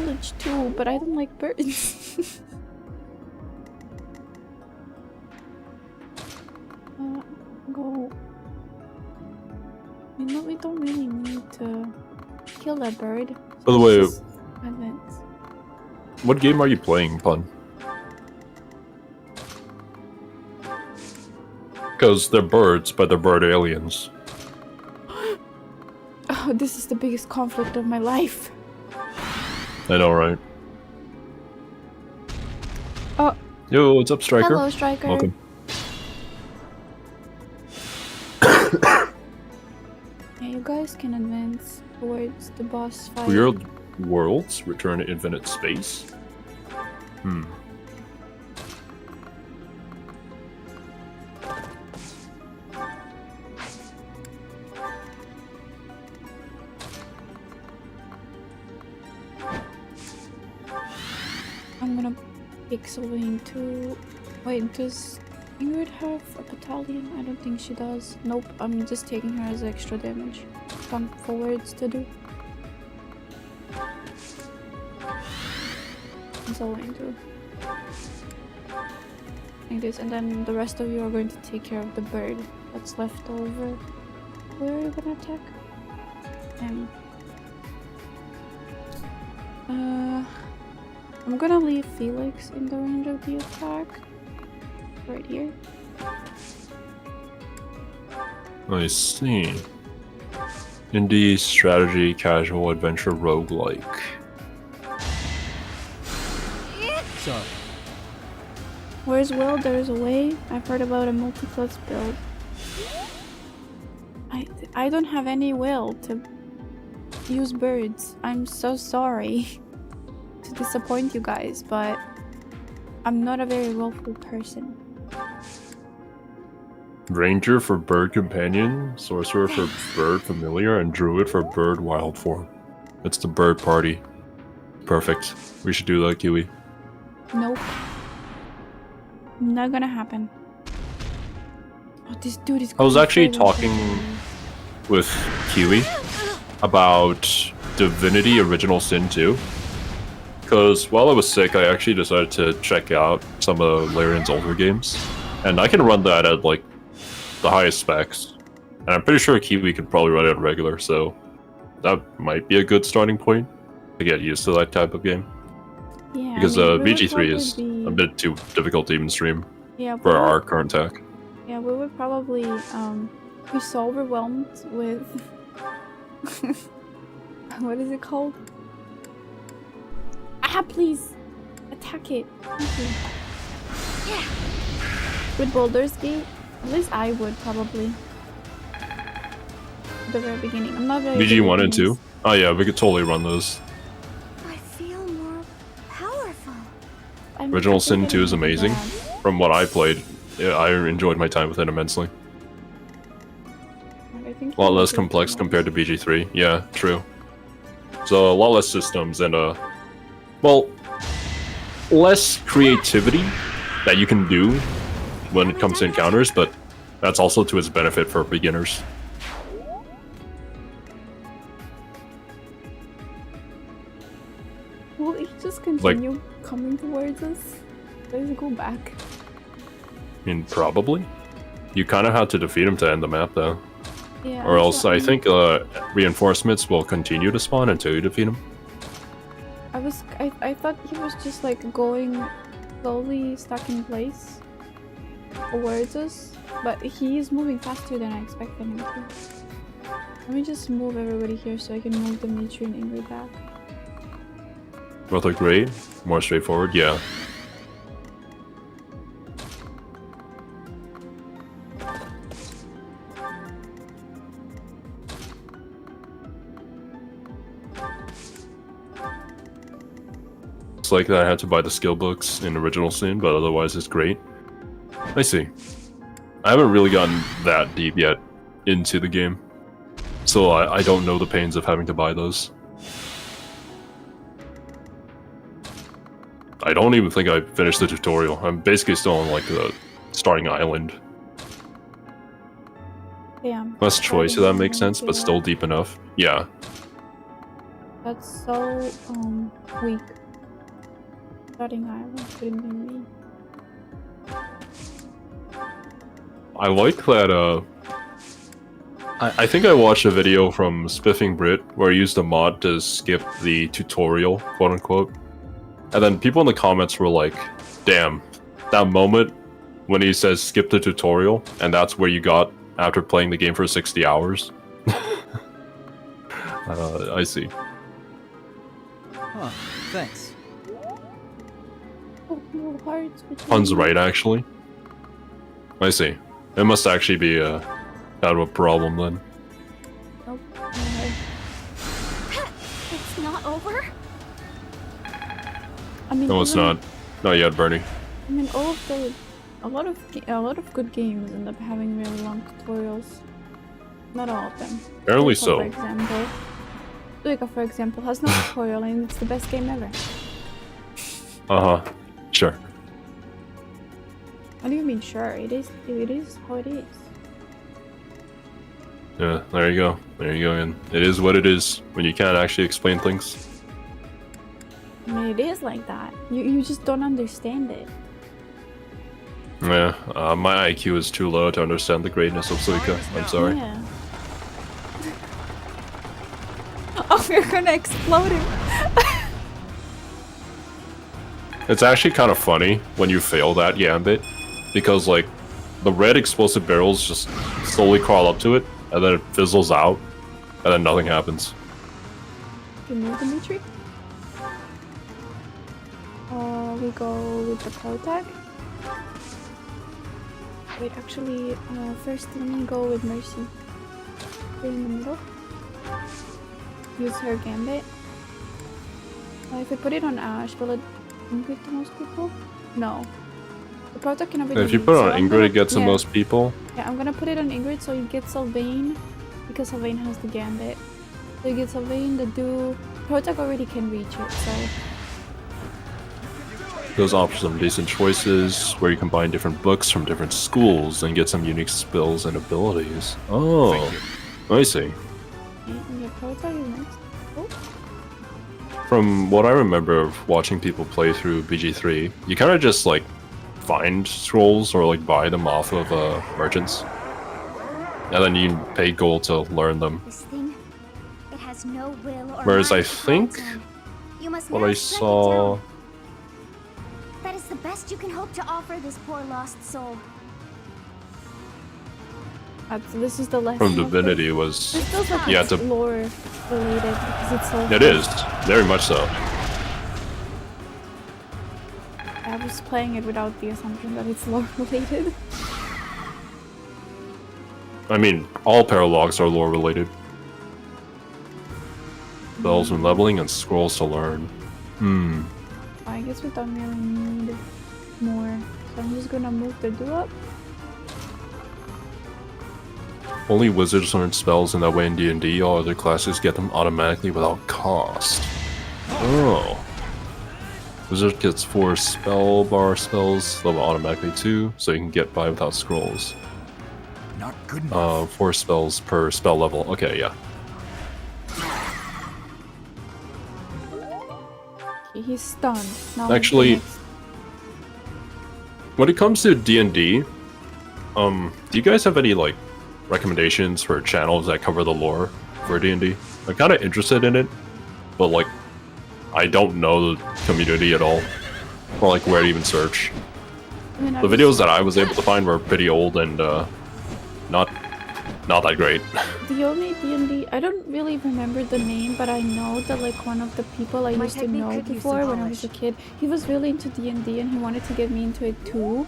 village too, but I don't like birds. Go. You know, we don't really need to kill a bird. By the way, Just advance. what game are you playing, Pun? Because they're birds, but they're bird aliens. Oh, this is the biggest conflict of my life. I know, right? Oh, Yo, what's up, Striker? hello, Striker. Welcome. Yeah, you guys can advance towards the boss fight. Weird worlds return to infinite space. Hmm. I'm gonna pick Sylvain to... Wait, does Ingrid have a battalion? I don't think she does. Nope, I'm just taking her as extra damage. Come forwards to do. And Sylvain too. Like this, and then the rest of you are going to take care of the bird that's left over. Where are you gonna attack? I'm gonna leave Felix in the range of the attack. Right here. I see. Indie, strategy, casual, adventure, roguelike. Sorry. Where's Will? There's a way. I've heard about a multi-class build. I don't have any will to use birds. I'm so sorry to disappoint you guys, but I'm not a very willful person. Ranger for bird companion, sorcerer for bird familiar, and druid for bird wild form. It's the bird party. Perfect. We should do that, Kiwi. Nope. Not gonna happen. Oh, this dude is. I was going actually further talking than- with Kiwi about Divinity Original Sin 2. Because while I was sick, I actually decided to check out some of Larian's older games. And I can run that at, like, the highest specs. And I'm pretty sure Kiwi could probably run it at regular, so that might be a good starting point to get used to that type of game. Yeah, Because I mean, we would BG3 is probably a bit too difficult to even stream yeah, for we would- our current tech. Yeah, we would probably be so overwhelmed with what is it called? Ah, please attack it. Thank you. With Baldur's Gate, at least I would probably. At the very beginning, I'm not very. good BG at 1 and games. 2? Oh yeah, we could totally run those. I feel more powerful. I'm Original not Sin good 2 is at amazing. that. From what I played, yeah, I enjoyed my time with it immensely. I think A lot you less would complex do compared to BG3. Yeah, true. So a lot less systems and well, less creativity that you can do when it comes to encounters, but that's also to its benefit for beginners. Will he just continue coming towards us? Let's go back. I mean, probably. You kind of have to defeat him to end the map, though. Yeah. Or else so I think reinforcements will continue to spawn until you defeat him. I thought he was just like going slowly stuck in place towards us, but he is moving faster than I expected him to. Let me just move everybody here so I can move Dimitri and Ingrid back. Both are great. More straightforward, yeah. It's like that I had to buy the skill books in Original Sin, but otherwise it's great. I see. I haven't really gotten that deep yet into the game, so I don't know the pains of having to buy those. I don't even think I finished the tutorial. I'm basically still on like the starting island. Damn. Less choice, if that makes sense, but still deep enough. Yeah. That's so weak. Starting Ireland couldn't be me. I like that, I think I watched a video from Spiffing Brit where he used a mod to skip the tutorial, quote unquote. And then people in the comments were like, damn, that moment when he says skip the tutorial, and that's where you got after playing the game for 60 hours. I see. Huh, thanks. Oh, no hearts. Pun's right, actually. I see. It must actually be kind of a problem then. Nope. It's not over? I mean, No, it's not. Not yet, Bernie. I mean, a lot of good games end up having really long tutorials. Not all of them. Apparently Suica, so. For example, Suica, for example, has no tutorial and it's the best game ever. Sure. What do you mean, sure? It is how it is. Yeah, there you go. There you go, and it is what it is when you can't actually explain things. I mean, it is like that. You just don't understand it. Yeah, my IQ is too low to understand the greatness of Suica. I'm sorry. Yeah. Oh, you're gonna explode him. It's actually kind of funny when you fail that Gambit, because like the red explosive barrels just slowly crawl up to it, and then it fizzles out, and then nothing happens. Can you move, Dimitri? We go with the pro tag. Wait, actually, first let me go with Mercy. Stay in the middle. Use her Gambit. If we put it on Ash, will it increase the most people? No. The pro tag cannot be If you deleted, put it so on I'm Ingrid, gonna- it gets the yeah. most people. Yeah, I'm gonna put it on Ingrid so you get Sylvain, because Sylvain has the Gambit. So you get Sylvain, the do. Protag already can reach it, so. Those offer some decent choices where you combine different books from different schools and get some unique spells and abilities. Oh, I see. Okay, and your Protag is next. Oh, From what I remember of watching people play through BG3, you kind of just like find scrolls or like buy them off of merchants, and then you pay gold to learn them. This thing, it has no will or Whereas mind I to hold think on. You must what now I strike it saw. down. That is the best you can hope to offer this poor lost soul. this is the lesson. From of the- Divinity was This feels like Yeah, it's it's a- lore related because it's so. it is very much so. I was playing it without the assumption that it's lore related. I mean, all paralogs are lore related. Spells and leveling and scrolls to learn. I guess we don't really need more, so I'm just gonna move the do up. Only wizards learn spells in that way in D&D, all other classes get them automatically without cost. Oh. Wizard gets 4 spell bar spells, level automatically too, so you can get by without scrolls. Not good enough. 4 spells per spell level. Okay, yeah. Okay, he's stunned. Now Actually- the next- When it comes to D&D, do you guys have any like recommendations for channels that cover the lore for D&D? I'm kind of interested in it, but like I don't know the community at all, or like where to even search. I mean, The videos that I was able to find were pretty old and not that great. The only D&D, I don't really remember the name, but I know that like one of the people I My used to technique know could use before some when I was a polish. kid, he was really into D&D and he wanted to get me into it too.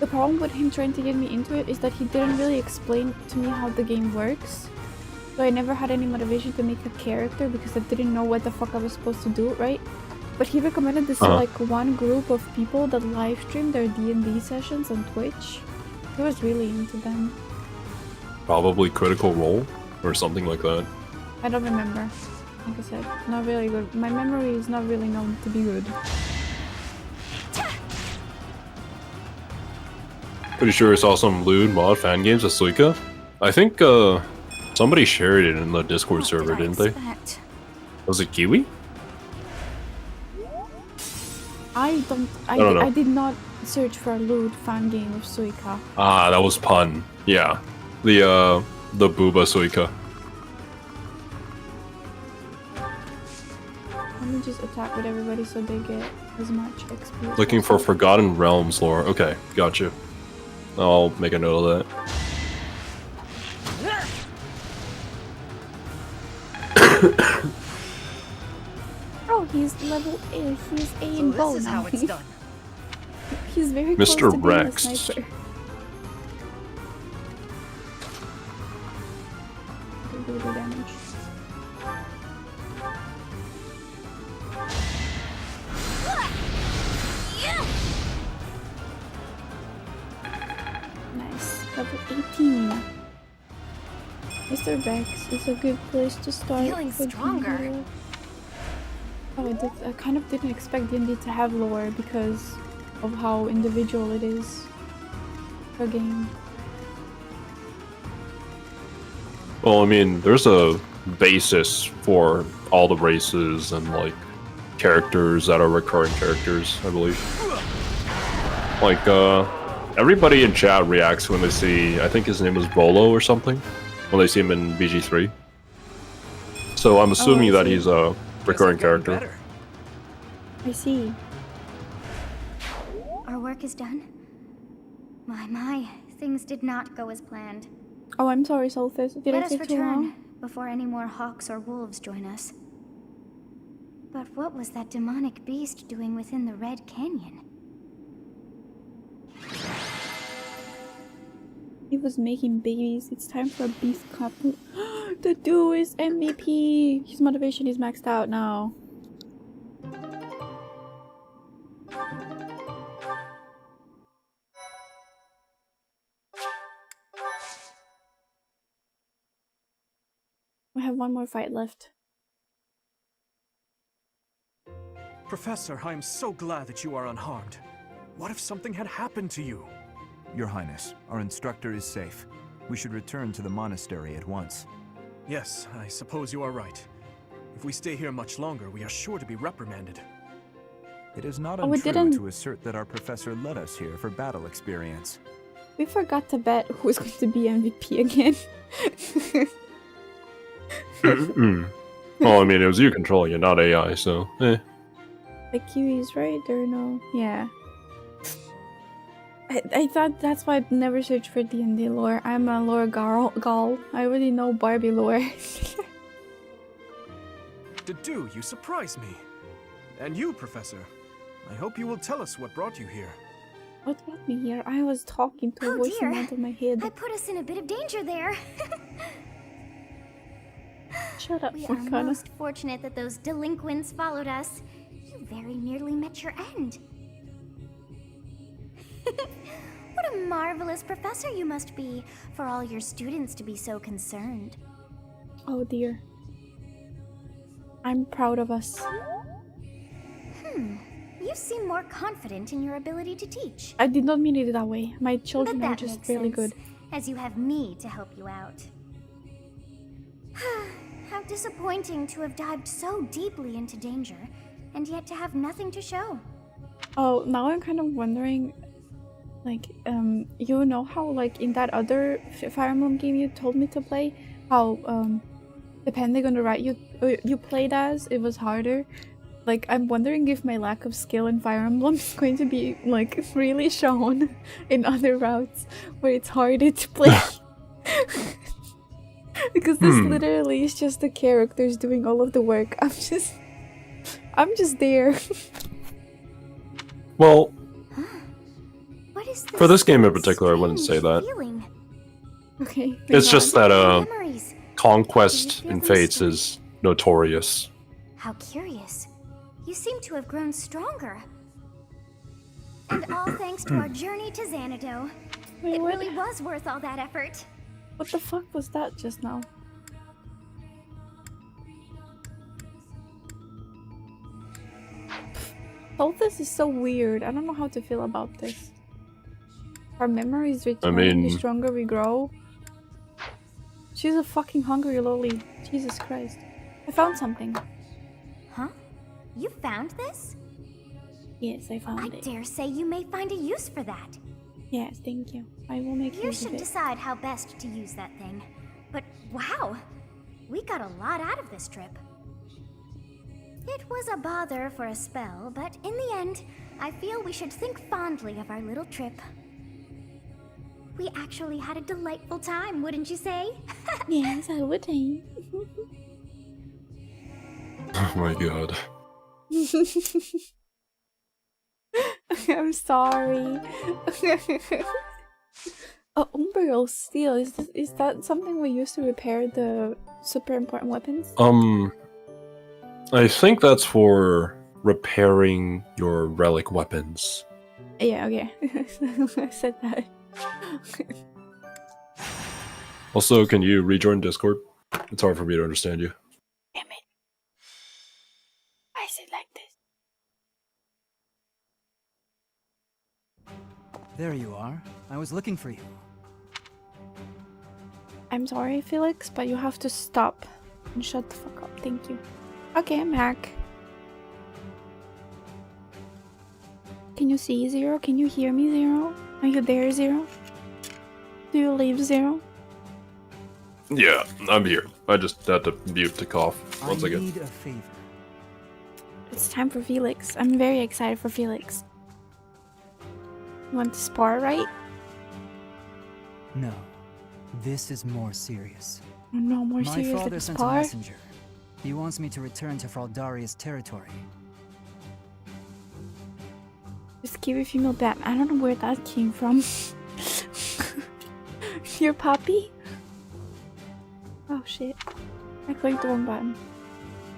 The problem with him trying to get me into it is that he didn't really explain to me how the game works. So I never had any motivation to make a character because I didn't know what the fuck I was supposed to do, right? But he recommended this to like one group of people that live stream their D&D sessions on Twitch. He was really into them. Probably Critical Role or something like that. I don't remember. Like I said, not really good. My memory is not really known to be good. Pretty sure I saw some lewd mod fan games of Suica. I think somebody shared it in the Discord What server, did I didn't they? expect? Was it Kiwi? I don't know. I did not search for a lewd fan game of Suika. Ah, that was pun. Yeah. The Booba Suika. Let me just attack with everybody so they get as much XP as Looking for possible. Forgotten Realms lore. Okay, gotcha. I'll make a note of that. Oh, he's level A. He's A So in this bow is now. how it's done. He's very close Mr. to being Rex. a sniper. Do the damage. Nice. Level 18. Mr. Rex is a good place to start. Feeling for stronger. D&D. Oh, I kind of didn't expect D&D to have lore because of how individual it is per game. Well, I mean, there's a basis for all the races and like characters that are recurring characters, I believe. Like, everybody in chat reacts when they see, I think his name is Bolo or something, when they see him in BG3. So I'm assuming that see. he's a recurring Guess I've gotten character. better. I see. Our work is done. My, things did not go as planned. Oh, I'm sorry, Solthis. Did Let I us take too long? return before any more hawks or wolves join us. But what was that demonic beast doing within the Red Canyon? He was making babies. It's time for a beast couple. The dude is MVP. His motivation is maxed out now. We have one more fight left. Professor, I am so glad that you are unharmed. What if something had happened to you? Your Highness, our instructor is safe. We should return to the monastery at once. Yes, I suppose you are right. If we stay here much longer, we are sure to be reprimanded. It is not Oh, we untrue didn't- to assert that our professor led us here for battle experience. We forgot to bet who's going to be MVP again. Well, I mean, it was you controlling it, not AI, so eh. The Kiwis, right? Or no? Yeah. I thought that's why I'd never searched for D&D lore. I'm a lore gall. I already know Barbie lore. Dedu, you surprise me. And you, Professor. I hope you will tell us what brought you here. What brought me here? I was talking to a Oh, voice dear. out of my head. I put us in a bit of danger there. Shut up, We are Morgana. most fortunate that those delinquents followed us. You very nearly met your end. What a marvelous professor you must be for all your students to be so concerned. Oh dear. I'm proud of us. You seem more confident in your ability to teach. I did not mean it that way. My But children are that just makes really sense, good. as you have me to help you out. How disappointing to have dived so deeply into danger, and yet to have nothing to show. Oh, now I'm kind of wondering, like, you know how, like, in that other Fire Emblem game you told me to play, how, depending on the route you played as, it was harder. Like, I'm wondering if my lack of skill in Fire Emblem is going to be, like, really shown in other routes where it's harder to play. Because this literally is just the characters doing all of the work. I'm just there. Well, What is for this game in particular, I wouldn't say strange that. feeling? Okay. It's just that Memories. Conquest in Fates is notorious. How curious. You seem to have grown stronger. And all thanks to our journey to Xanadu. Wait, It what? really was worth all that effort. What the fuck was that just now? All this is so weird. I don't know how to feel about this. Our memories return the mean- stronger we grow. She's a fucking hungry lolly. Jesus Christ. I found something. You found this? Yes, I I found it. dare say you may find a use for that. Yes, thank you. I will make You use of should it. decide how best to use that thing. But wow, we got a lot out of this trip. It was a bother for a spell, but in the end, I feel we should think fondly of our little trip. We actually had a delightful time, wouldn't you say? Yes, I would. Oh my god. I'm sorry. Oh, Umbral Steel. Is that something we use to repair the super important weapons? I think that's for repairing your relic weapons. Yeah, okay. I said that. Also, can you rejoin Discord? It's hard for me to understand you. Damn it. I said like this. There you are. I was looking for you. I'm sorry, Felix, but you have to stop and shut the fuck up. Thank you. Okay, I'm back. Can you see Xero? Can you hear me, Xero? Are you there, Xero? Do you leave, Xero? Yeah, I'm here. I just had to mute to cough. One I second. need a favor. It's time for Felix. I'm very excited for Felix. You want to spar, right? No. This is more serious. Oh, no, more My serious father than sent a spar? messenger. He wants me to return to Fraldaria's territory. This Kiwi female bat. I don't know where that came from. Your puppy? Oh shit. I clicked the wrong button.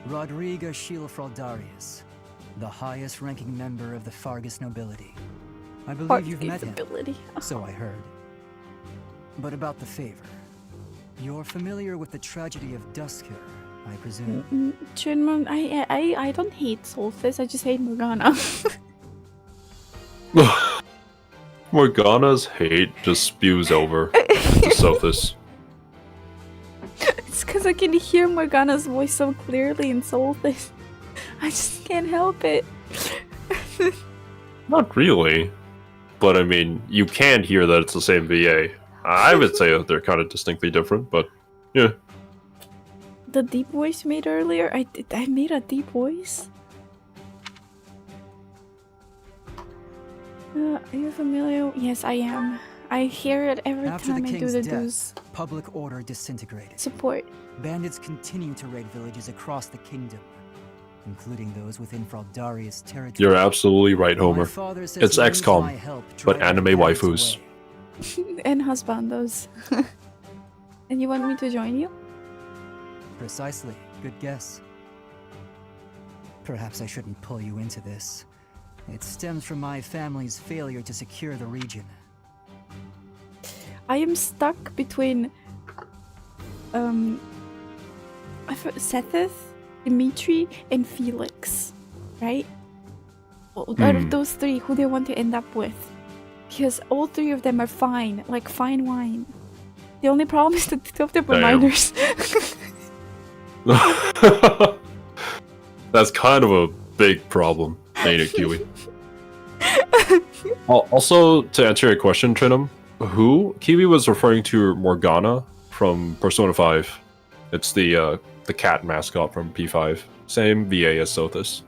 Rodriga Sheila Fraldarius, the highest ranking member of the Fargus nobility. I believe you've met him, ability. so I heard. But about the favor. You're familiar with the tragedy of Dusker, I presume? Chunmon, I don't hate Solstice, I just hate Morgana. Morgana's hate just spews over to Sothis. It's because I can hear Morgana's voice so clearly in Solstice. I just can't help it. Not really. But I mean, you can hear that it's the same VA. I would say that they're kind of distinctly different, but yeah. The deep voice you made earlier? I made a deep voice? Are you familiar? Yes, I am. I hear it every After the time I do king's the death, dues. public order disintegrated. Support. Bandits continue to raid villages across the kingdom, including those within Fraldaria's territory. You're absolutely right, Homer. My father says It's he needs XCOM, my help but driving anime bandits waifus. away. And husbandos. And you want me to join you? Precisely. Good guess. Perhaps I shouldn't pull you into this. It stems from my family's failure to secure the region. I am stuck between Sethith, Dimitri, and Felix, right? Well, out of those three, who do you want to end up with? Because all three of them are fine, like fine wine. The only problem is that two of them are Damn. minors. That's kind of a big problem, ain't it, Kiwi? Also, to answer your question, Trinum, who Kiwi was referring to Morgana from Persona 5. It's the cat mascot from P5. Same VA as Sothis.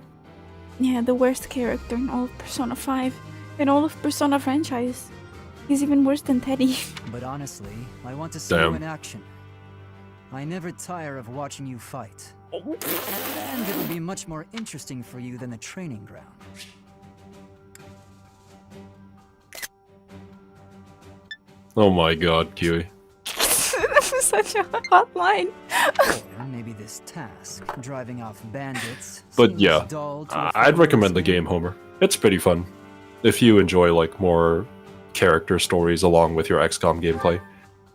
Yeah, the worst character in all of Persona 5. In all of Persona franchise. He's even worse than Teddy. But honestly, I want to see Damn. you in action. I never tire of watching you fight. And it will be much more interesting for you than the training ground. Oh my god, Kiwi. Such a hot line. Or maybe this task, driving off bandits. But seems yeah, dull to a I'd recommend the foreigner's game, man. Homer. It's pretty fun. If you enjoy like more character stories along with your XCOM gameplay.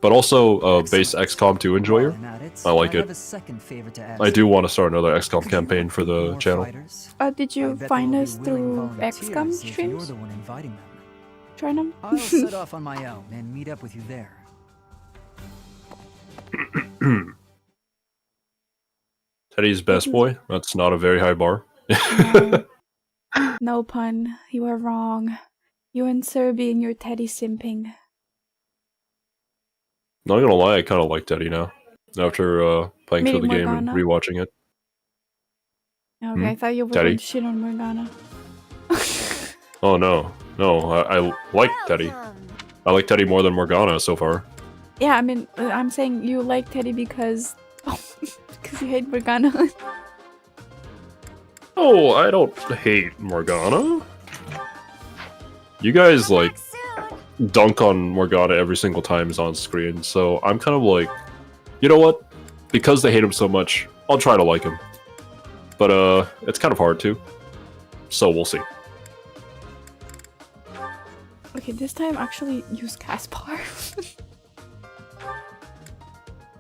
But also base XCOM 2 enjoyer. While I'm at it, I like have it. a second favor to ask I do you. want to start another XCOM Could you campaign for recruit the more channel. fighters? Did I you bet there find will be us willing through volunteers XCOM if streams? You're the one inviting them. Try them. I'll set off on my own and meet up with you there. Teddy's best boy? That's not a very high bar. No. No pun. You are wrong. You and Serbian, you're Teddy simping. Not gonna lie, I kind of like Teddy now. After playing Me, through the game and Morgana? rewatching it. Okay, I thought you were Teddy? going to shit on Morgana. Oh no. No, I like Teddy. Welcome. I like Teddy more than Morgana so far. Yeah, I mean, I'm saying you like Teddy because... because you hate Morgana. Oh, I don't hate Morgana. You guys, like, Soon. dunk on Morgana every single time he's on screen, so I'm kind of like, you know what? Because they hate him so much, I'll try to like him. But, it's kind of hard to. So we'll see. Okay, this time actually use Caspar.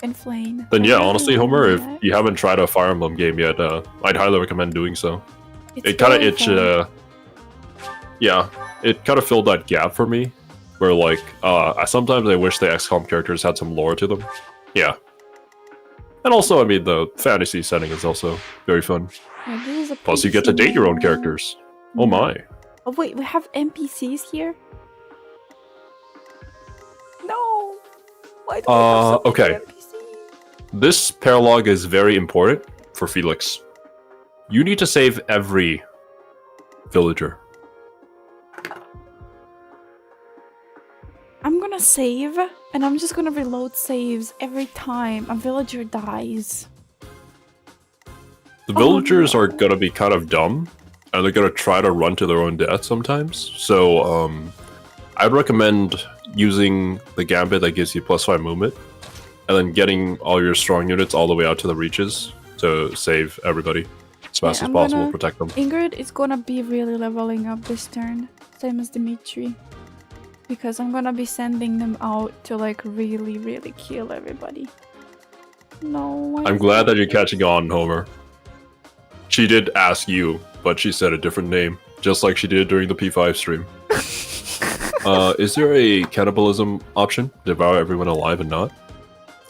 And Flame. Then yeah, I really honestly, wanna Homer, do if that. you haven't tried a Fire Emblem game yet, I'd highly recommend doing so. It's It kind of very fun. yeah, it kind of filled that gap for me, where like, sometimes I wish the XCOM characters had some lore to them. Yeah. And also, I mean, the fantasy setting is also very fun. Yeah, this is a Plus, you get to PC date your own mode. characters. Oh my. Oh wait, we have NPCs here? No! Why do we have so many Okay. NPCs? This paralogue is very important for Felix. You need to save every villager. I'm gonna save, and I'm just gonna reload saves every time a villager dies. The Oh, villagers no. are gonna be kind of dumb, and they're gonna try to run to their own death sometimes. So, I'd recommend using the gambit that gives you +5 movement, and then getting all your strong units all the way out to the reaches to save everybody as fast Yeah, as I'm possible, gonna- protect them. Ingrid is gonna be really leveling up this turn, same as Dimitri. Because I'm gonna be sending them out to like really, really kill everybody. No, I'm glad that you're catching on, Homer. She did ask you, but she said a different name, just like she did during the P5 stream. Is there a cannibalism option? Devour everyone alive and not?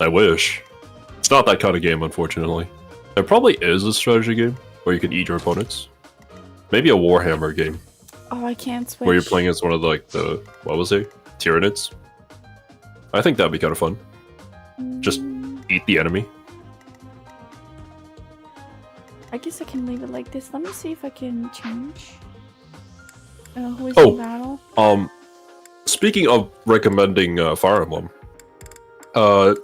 I wish. It's not that kind of game, unfortunately. There probably is a strategy game where you can eat your opponents. Maybe a Warhammer game Oh, I can't switch. where you're playing as one of what was it? Tyranids? I think that'd be kind of fun. Just eat the enemy. I guess I can leave it like this. Let me see if I can change. Who is Oh. in battle? Speaking of recommending Fire Emblem,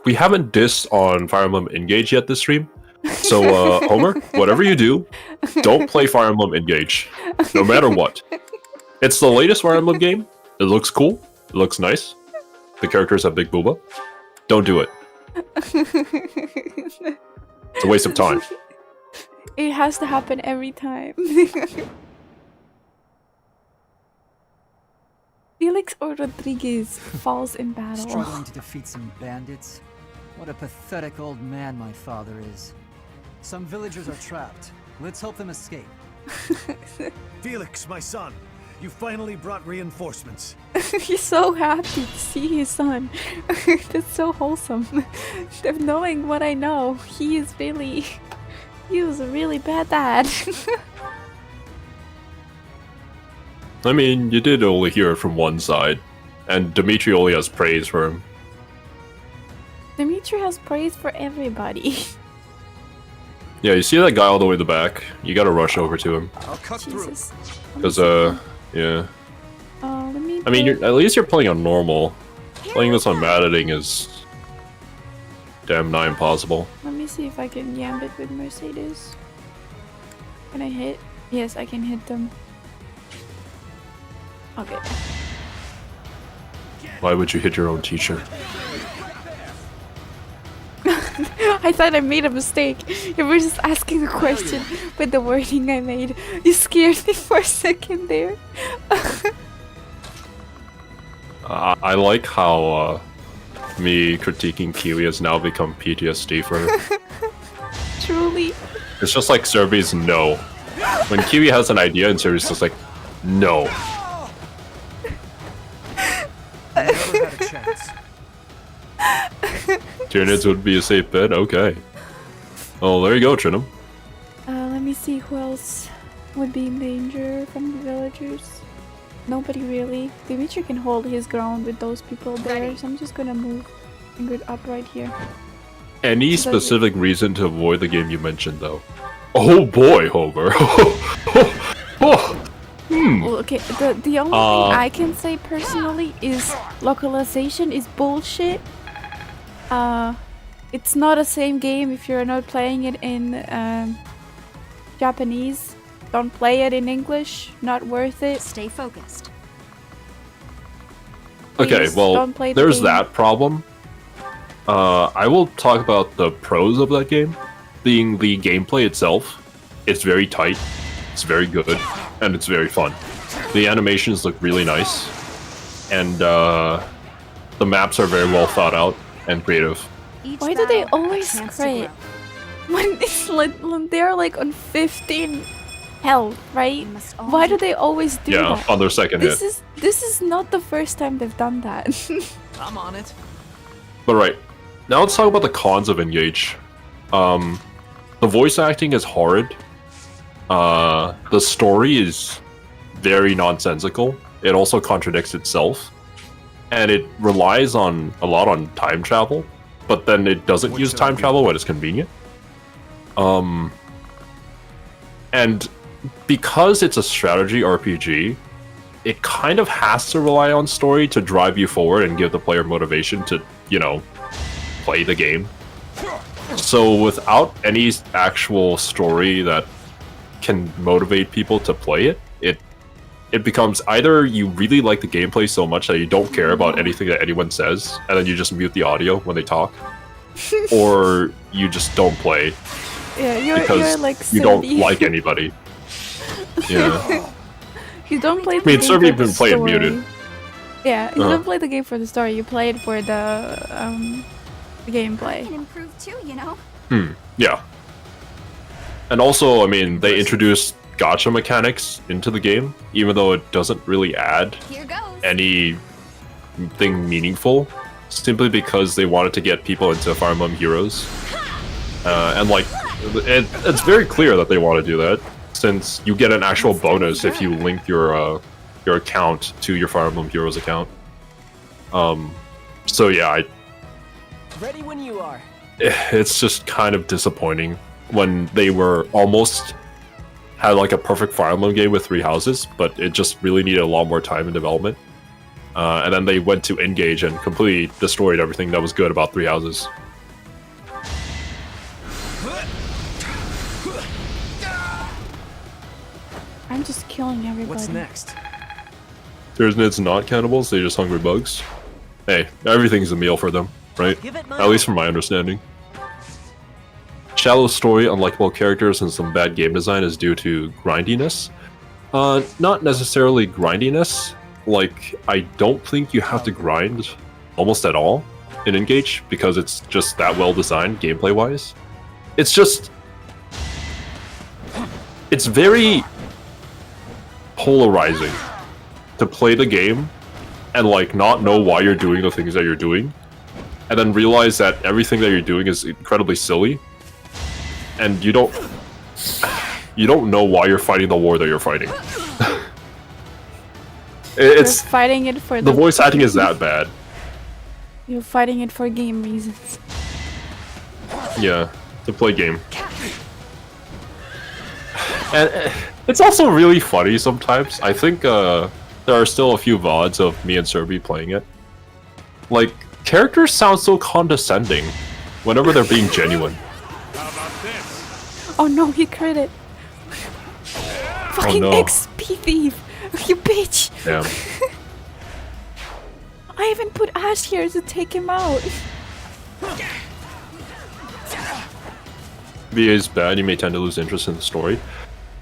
we haven't dissed on Fire Emblem Engage yet this stream. So, Homer, whatever you do, don't play Fire Emblem Engage, no matter what. It's the latest Fire Emblem game. It looks cool. It looks nice. The characters have big booba. Don't do it. It's a waste of time. It has to happen every time. Felix or Rodriguez falls in battle. Struggling to defeat some bandits? What a pathetic old man my father is. Some villagers are trapped. Let's help them escape. Felix, my son, you finally brought reinforcements. He's so happy to see his son. That's so wholesome. Knowing what I know, he was a really bad dad. I mean, you did only hear it from one side, and Dimitri only has praise for him. Dimitri has praise for everybody. Yeah, you see that guy all the way in the back? You gotta rush over to him. I'll cut Jesus. Because, yeah. Let me. I mean, put- at least you're playing on normal. Playing this on mad editing is damn nigh impossible. Let me see if I can yam it with Mercedes. Can I hit? Yes, I can hit them. Okay. Why would you hit your own teacher? I thought I made a mistake. You were just asking a question with the wording I made. You scared me for a second there. I like how me critiquing Kiwi has now become PTSD for her. Truly. It's just like Serbi's no. When Kiwi has an idea and Serbi's just like, no. Never had a chance. Tyranids would be a safe bet? Okay. Oh, there you go, Trinum. Let me see who else would be in danger from the villagers? Nobody really. Dimitri can hold his ground with those people there, so I'm just gonna move and get up right here. Any So specific reason to avoid the game you mentioned, though? Oh boy, Homer. Well, okay, the only thing I can say personally is localization is bullshit. It's not the same game if you're not playing it in Japanese. Don't play it in English. Not worth it. Stay focused. Okay, Please well, don't play the there's game. that problem. I will talk about the pros of that game. Being the gameplay itself, it's very tight, it's very good, and it's very fun. The animations look really nice, and the maps are very well thought out and creative. Each Why do they battle, a always chance to crit? grow. When it's like when they're like on 15 health, right? We must Why do always- they always do Yeah, that? on their second hit. This is not the first time they've done that. I'm on it. But right, now let's talk about the cons of Engage. The voice acting is horrid. The story is very nonsensical. It also contradicts itself. And it relies on a lot on time travel, but then it doesn't What use should I time do? travel when it's convenient. And because it's a strategy RPG, it kind of has to rely on story to drive you forward and give the player motivation to, you know, play the game. So without any actual story that can motivate people to play it, it becomes either you really like the gameplay so much that you don't care about anything that anyone says, and then you just mute the audio when they talk, or you just don't play Yeah, you're because like you don't Serbi. like anybody. Yeah. You don't play the I mean, game Serbi for the been playing story. muted. Yeah, you Uh. don't play the game for the story. You play it for the gameplay. Can improve too, you know. Yeah. And also, I mean, they introduced gacha mechanics into the game, even though it doesn't really add Here goes. anything meaningful, simply because they wanted to get people into Fire Emblem Heroes. And like, it's very clear that they want to do that, since you get an actual bonus if you link your account to your Fire Emblem Heroes account. So yeah, Ready when you are. it's just kind of disappointing when they were almost had like a perfect Fire Emblem game with 3 houses, but it just really needed a lot more time in development. And then they went to Engage and completely destroyed everything that was good about 3 houses. I'm just killing everybody. What's next? Tyranids not cannibals, they're just hungry bugs. Hey, everything's a meal for them, right? Give it my At least from my understanding. Shallow story, unlikable characters, and some bad game design is due to grindiness. Not necessarily grindiness. Like, I don't think you have to grind almost at all in Engage, because it's just that well designed gameplay-wise. It's just... It's very polarizing to play the game and like not know why you're doing the things that you're doing, and then realize that everything that you're doing is incredibly silly, and you don't know why you're fighting the war that you're fighting. It's You're fighting it for the voice acting is that bad. You're fighting it for game reasons. Yeah, to play game. And it's also really funny sometimes. I think there are still a few VODs of me and Serbi playing it. Like, characters sound so condescending whenever they're being genuine. How about this? Oh no, he crit it. Fucking no. XP thief! You bitch! Damn. I even put Ash here to take him out. VA is bad, you may tend to lose interest in the story.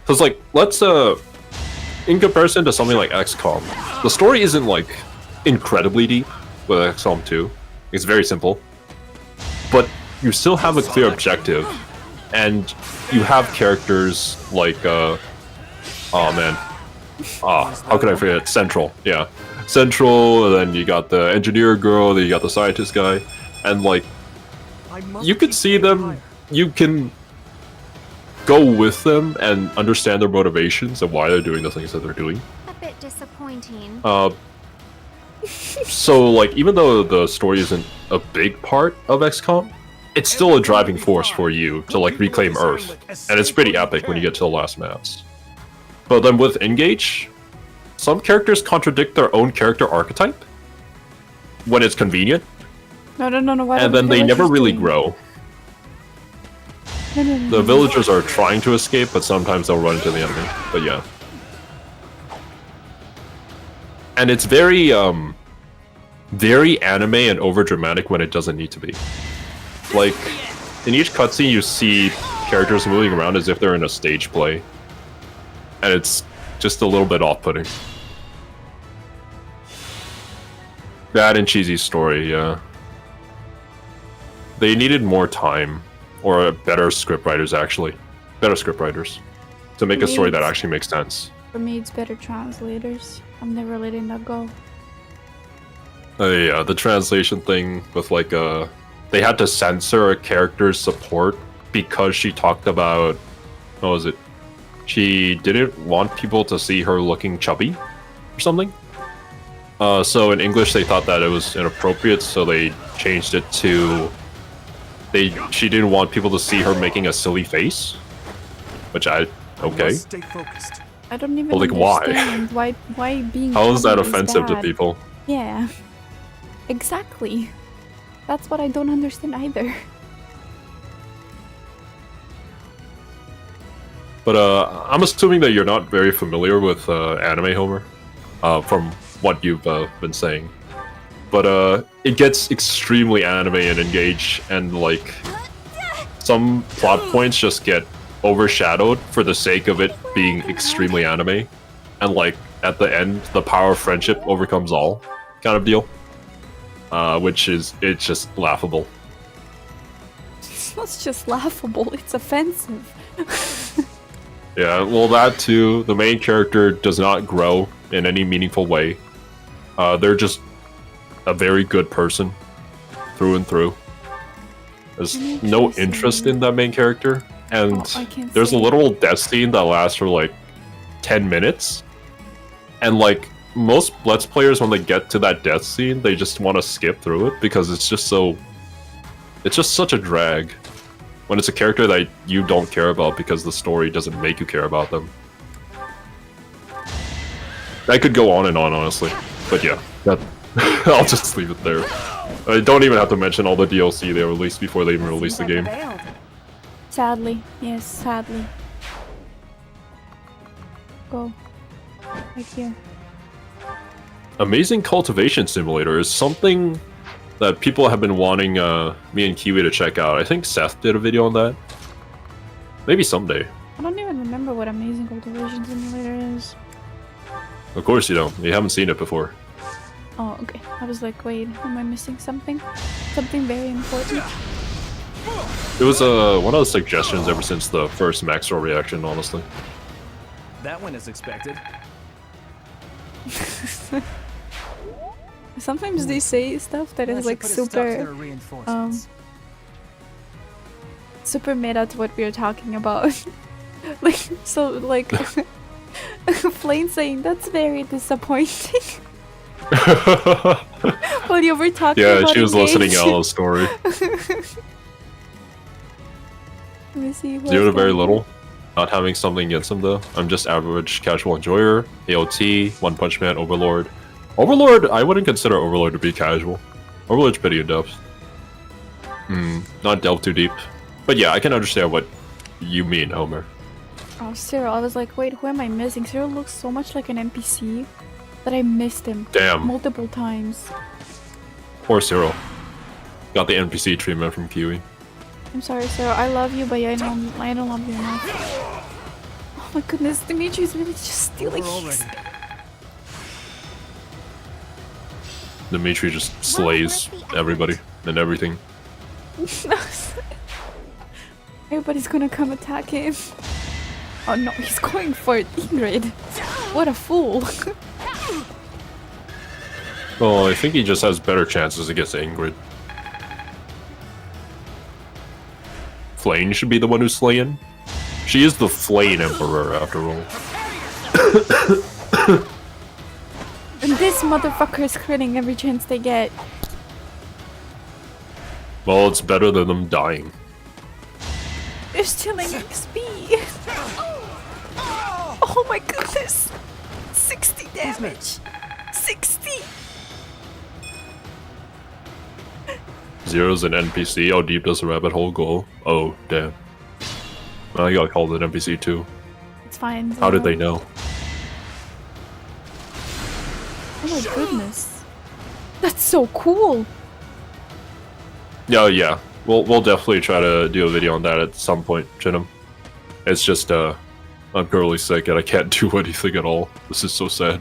Because, like, let's, in comparison to something like XCOM, the story isn't, like, incredibly deep with XCOM 2. It's very simple. But you still have a clear objective, and you have characters like, oh man. How could I forget? Central, yeah. Central, and then you got the engineer girl, then you got the scientist guy, and, like, I must you can keep see going them, higher. you can go with them and understand their motivations and why they're doing the things that they're doing. A bit disappointing. So like, even though the story isn't a big part of XCOM, it's still a driving force for you to like reclaim Earth, and it's pretty epic when you get to the last maps. But then with Engage, some characters contradict their own character archetype when it's convenient, No. and then they never really grow. No. The villagers are trying to escape, but sometimes they'll run into the enemy. But yeah. And it's very, very anime and overdramatic when it doesn't need to be. Like, in each cutscene you see characters moving around as if they're in a stage play. And it's just a little bit off-putting. Bad and cheesy story, yeah. They needed more time. Or better scriptwriters, actually. Better scriptwriters. To make a story that actually makes sense. For me, it's better translators. I'm never letting that go. Yeah, the translation thing with like they had to censor a character's support because she talked about, what was it? She didn't want people to see her looking chubby or something. So in English they thought that it was inappropriate, so they changed it to she didn't want people to see her making a silly face, which okay. Stay focused. I don't even Well, like, why? understand why being How is that chubby offensive to bad. people? Yeah, exactly. That's what I don't understand either. But I'm assuming that you're not very familiar with anime, Homer, from what you've been saying. But it gets extremely anime and Engage, and like some plot points just get overshadowed for the sake of it being extremely anime, and like at the end the power of friendship overcomes all kind of deal, which is, it's just laughable. It's not just laughable, it's offensive. Yeah, well, that too. The main character does not grow in any meaningful way. They're just a very good person through and through. There's no interest in that main character, and there's a little death scene that lasts for like 10 minutes, and like most Let's Players, when they get to that death scene, they just want to skip through it because it's just such a drag when it's a character that you don't care about because the story doesn't make you care about them. I could go on and on, honestly, but yeah, I'll just leave it there. I don't even have to mention all the DLC they released before they even released the game. Sadly, yes, sadly. Go. Right here. Amazing Cultivation Simulator is something that people have been wanting me and Kiwi to check out. I think Seth did a video on that. Maybe someday. I don't even remember what Amazing Cultivation Simulator is. Of course you don't. You haven't seen it before. Oh, okay. I was like, wait, am I missing something? Something very important? It was one of the suggestions ever since the first Maxwell reaction, honestly. That went as expected. Sometimes they say stuff that is like super, super meta to what we are talking about. Like, so like, Flame saying that's very disappointing. While you were talking about yeah, she was listening to Engage. Ella's story. Let me see. Zero to very little. Not having something against him though. I'm just average casual enjoyer. AOT, One Punch Man, Overlord. Overlord, I wouldn't consider Overlord to be casual. Overlord's pretty in depth. Not delve too deep. But yeah, I can understand what you mean, Homer. Oh, Cyril, I was like, wait, who am I missing? Cyril looks so much like an NPC that I missed him. Damn. Multiple times. Poor Cyril. Got the NPC treatment from Kiwi. I'm sorry, Cyril. I love you, but I don't love you enough. Oh my goodness, Dimitri's really just stealing these. Dimitri just slays everybody and everything. Everybody's gonna come attack him. Oh no, he's going for Ingrid. What a fool. Well, I think he just has better chances against Ingrid. Flame should be the one who's slaying. She is the Flame Emperor, after all. And this motherfucker is critting every chance they get. Well, it's better than them dying. They're stealing XP. Oh my goodness. 60 damage. 60. Zero's an NPC. How deep does the rabbit hole go? Oh, damn. I got called an NPC too. It's fine. How did they know? Oh my goodness. That's so cool. Yeah. We'll definitely try to do a video on that at some point, Jinum. It's just, I'm currently sick and I can't do anything at all. This is so sad.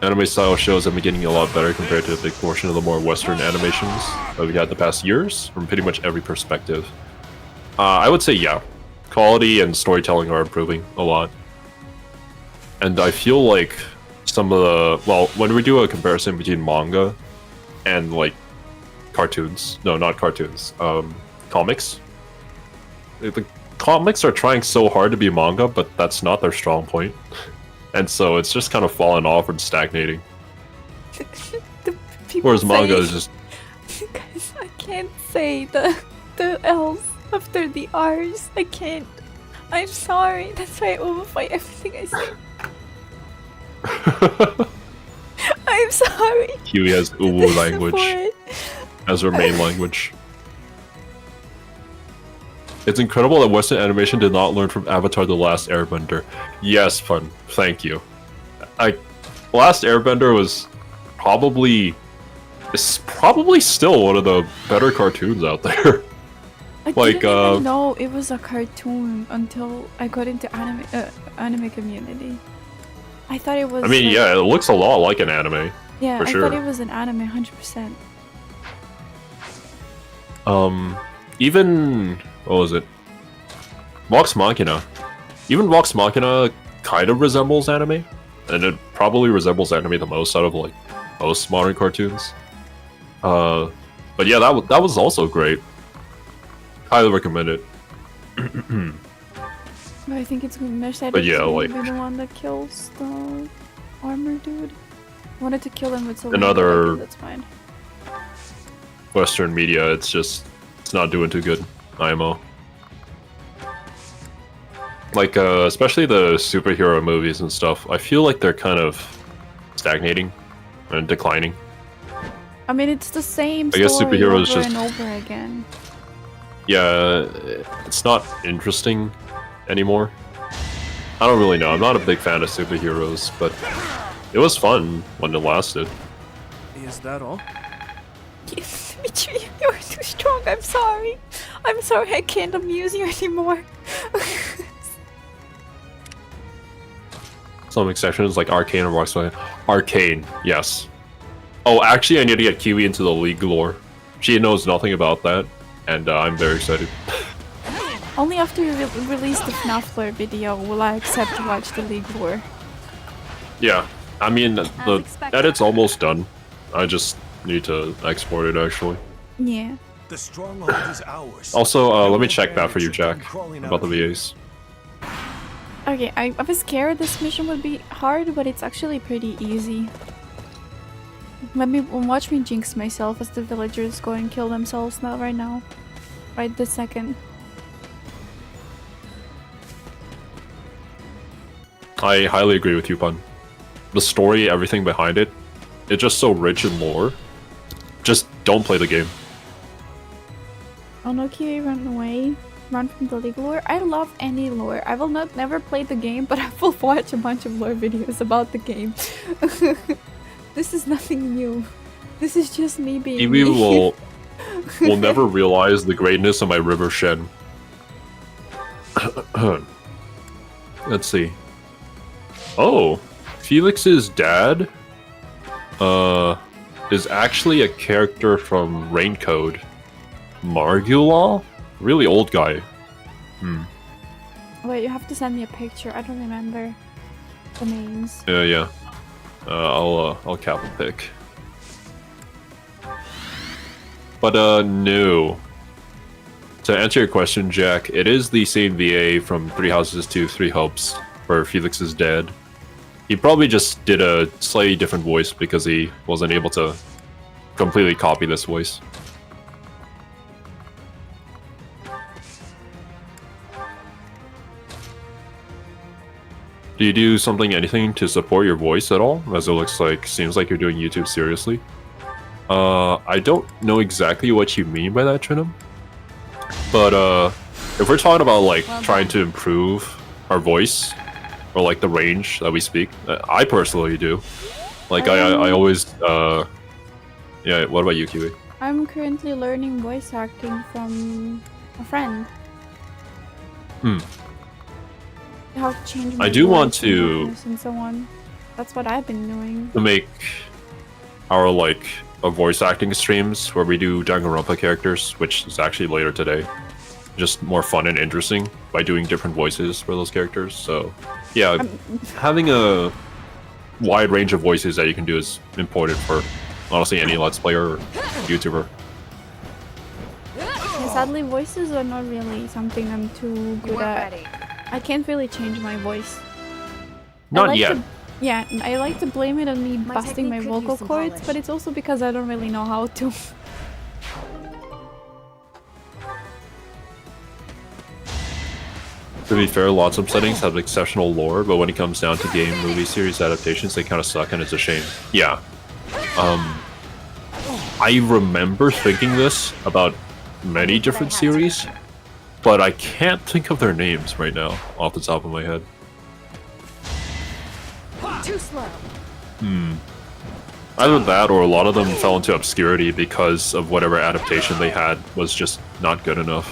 Anime style shows have been getting a lot better compared to a big portion of the more Western animations that we've had the past years, from pretty much every perspective. I would say yeah. Quality and storytelling are improving a lot. And I feel like some of the... Well, when we do a comparison between manga and, like, cartoons... No, not cartoons. Comics. The comics are trying so hard to be manga, but that's not their strong point. And so it's just kind of falling off and stagnating. Whereas manga is just... Guys, I can't say the L's after the R's. I can't. I'm sorry. That's why I overfight everything I say. I'm sorry. Kiwi has Uwu language as her main language. It's incredible that Western animation did not learn from Avatar: The Last Airbender. Yes, Fun. Thank you. Last Airbender was probably still one of the better cartoons out there. I didn't even know it was a cartoon until I got into anime community. I thought it was. I mean, yeah, it looks a lot like an anime. Yeah, for sure. I thought it was an anime, 100%. Even what was it? Vox Machina. Even Vox Machina kind of resembles anime, and it probably resembles anime the most out of like most modern cartoons. But yeah, that was also great. Highly recommend it. But I think it's Mercedes But yeah, like be the one that kills the armor dude. I wanted to kill him with so another that's fine. Western media, it's not doing too good. IMO. Like especially the superhero movies and stuff, I feel like they're kind of stagnating and declining. I mean, it's the same I guess story superheroes over just... and over again. Yeah, it's not interesting anymore. I don't really know. I'm not a big fan of superheroes, but it was fun when it lasted. Is that all? Yes, Dimitri, you're too strong. I'm sorry. I'm sorry I can't amuse you anymore. Some exceptions like Arcane and Rockstar. Arcane, yes. Oh, actually, I need to get Kiwi into the League lore. She knows nothing about that, and I'm very excited. Only after you release the FNAF lore video will I accept to watch the League lore. Yeah, I mean, the edit's almost done. I just need to export it, actually. Yeah. The stronghold is ours. Also, let me check that for you, Jack, about the VAs. Okay, I was scared this mission would be hard, but it's actually pretty easy. Watch me jinx myself as the villagers go and kill themselves now, right now. Right this second. I highly agree with you, Pun. The story, everything behind it, it's just so rich in lore. Just don't play the game. Oh no, Kiwi, run away. Run from the League lore. I love any lore. I will never play the game, but I will watch a bunch of lore videos about the game. This is nothing new. This is just me being Kiwi me. will never realize the greatness of my River Shen. Let's see. Oh, Felix's dad is actually a character from Raincode. Margula? Really old guy. Wait, you have to send me a picture. I don't remember the names. Yeah. I'll cap a pic. But no. To answer your question, Jack, it is the same VA from 3 Houses to 3 Hopes, where Felix's dad. He probably just did a slightly different voice because he wasn't able to completely copy this voice. Do you do anything to support your voice at all? As it seems like you're doing YouTube seriously. I don't know exactly what you mean by that, Trinum. But if we're talking about trying to improve our voice or the range that we speak, I personally do. I always yeah. What about you, Kiwi? I'm currently learning voice acting from a friend. How to change my I do voice want to and so on. That's what I've been doing. to make our voice acting streams where we do Danganronpa characters, which is actually later today. Just more fun and interesting by doing different voices for those characters. So yeah, having a wide range of voices that you can do is important for honestly any Let's Player or YouTuber. Yeah, sadly, voices are not really something I'm too good at. I can't really change my voice. Not yet. Yeah, I like to blame it on me busting my technique could vocal use some cords, polish. but it's also because I don't really know how to. To be fair, lots of settings have exceptional lore, but when it comes down to game, movie, series adaptations, they kind of suck, and it's a shame. Yeah. I remember thinking this about many different series, but I can't think of their names right now off the top of my head. Too slow. Either that or a lot of them fell into obscurity because of whatever adaptation they had was just not good enough.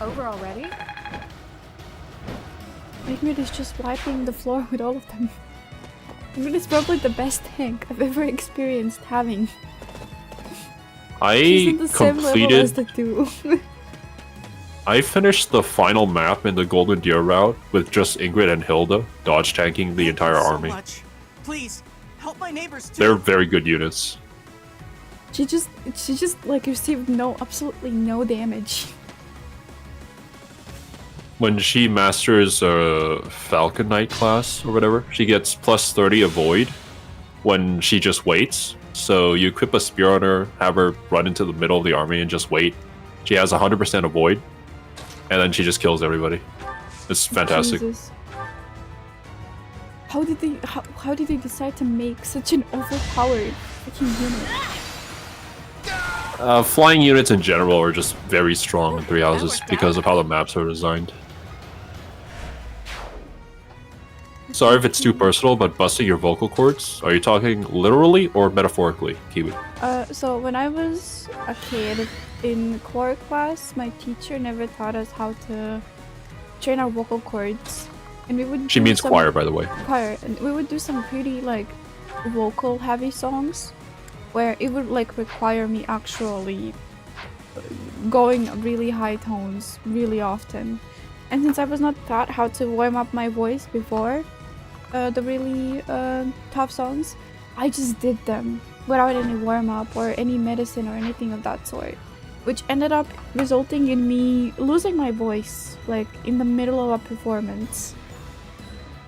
Over already? Ingrid is just wiping the floor with all of them. Ingrid is probably the best tank I've ever experienced having. She's I on the same level as the two. I finished the final map in the Golden Deer route with just Ingrid and Hilda dodge tanking the entire army. Please help my neighbors too. They're very good units. She just received absolutely no damage. When she masters a Falcon Knight class or whatever, she gets plus 30 avoid when she just waits. So you equip a spear on her, have her run into the middle of the army and just wait. She has 100% avoid, and then she just kills everybody. It's fantastic. Jesus. How did they decide to make such an overpowered freaking unit? Flying units in general are just very strong in 3 Houses because of how the maps are designed. Sorry if it's too personal, but busting your vocal cords, are you talking literally or metaphorically, Kiwi? So when I was a kid in core class, my teacher never taught us how to train our vocal cords. And we would She means choir, by the way. Choir, and we would do some pretty vocal heavy songs where it would require me actually going really high tones really often. And since I was not taught how to warm up my voice before the really tough songs, I just did them without any warm up or any medicine or anything of that sort, which ended up resulting in me losing my voice in the middle of a performance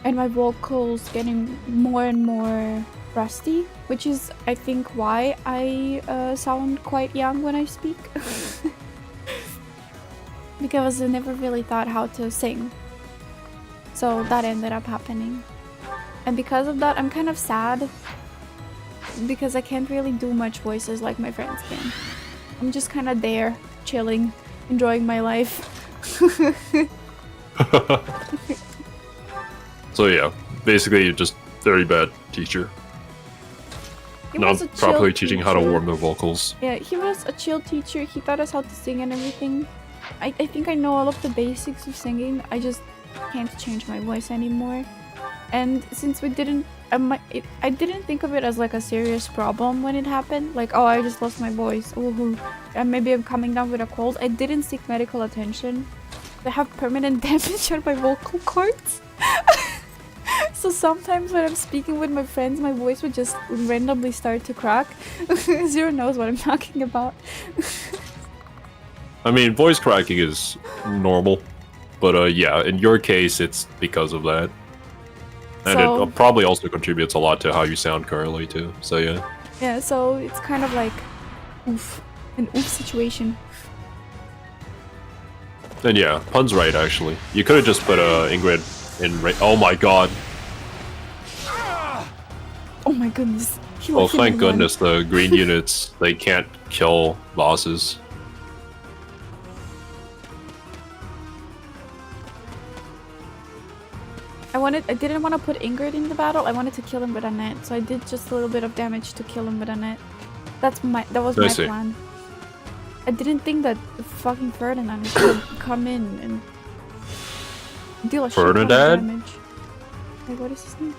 and my vocals getting more and more rusty, which is I think why I sound quite young when I speak. Because I never really thought how to sing, so that ended up happening. And because of that, I'm kind of sad because I can't really do much voices like my friends can. I'm just kind of there, chilling, enjoying my life. So yeah, basically you're just very bad teacher. He Not was a properly chill teaching how to teacher. warm their vocals. Yeah, he was a chill teacher. He taught us how to sing and everything. I think I know all of the basics of singing. I just can't change my voice anymore. And since we didn't, I didn't think of it as a serious problem when it happened. Oh, I just lost my voice. Ooh, and maybe I'm coming down with a cold. I didn't seek medical attention. I have permanent damage on my vocal cords. So sometimes when I'm speaking with my friends, my voice would just randomly start to crack. Xero knows what I'm talking about. I mean, voice cracking is normal, but yeah, in your case, it's because of that. And So- it probably also contributes a lot to how you sound currently, too. So yeah. Yeah, so it's kind of like oof, an oof situation. And yeah, Pun's right, actually. You could have just put Ingrid in oh my god. Oh my goodness. He Well, was hitting thank me one. goodness the green units, they can't kill bosses. I didn't want to put Ingrid in the battle. I wanted to kill him with a net, so I did just a little bit of damage to kill him with a net. That was I my see. plan. I didn't think that fucking Ferdinand was gonna come in and deal a shit ton of Ferdinand? damage. Wait, what is his name?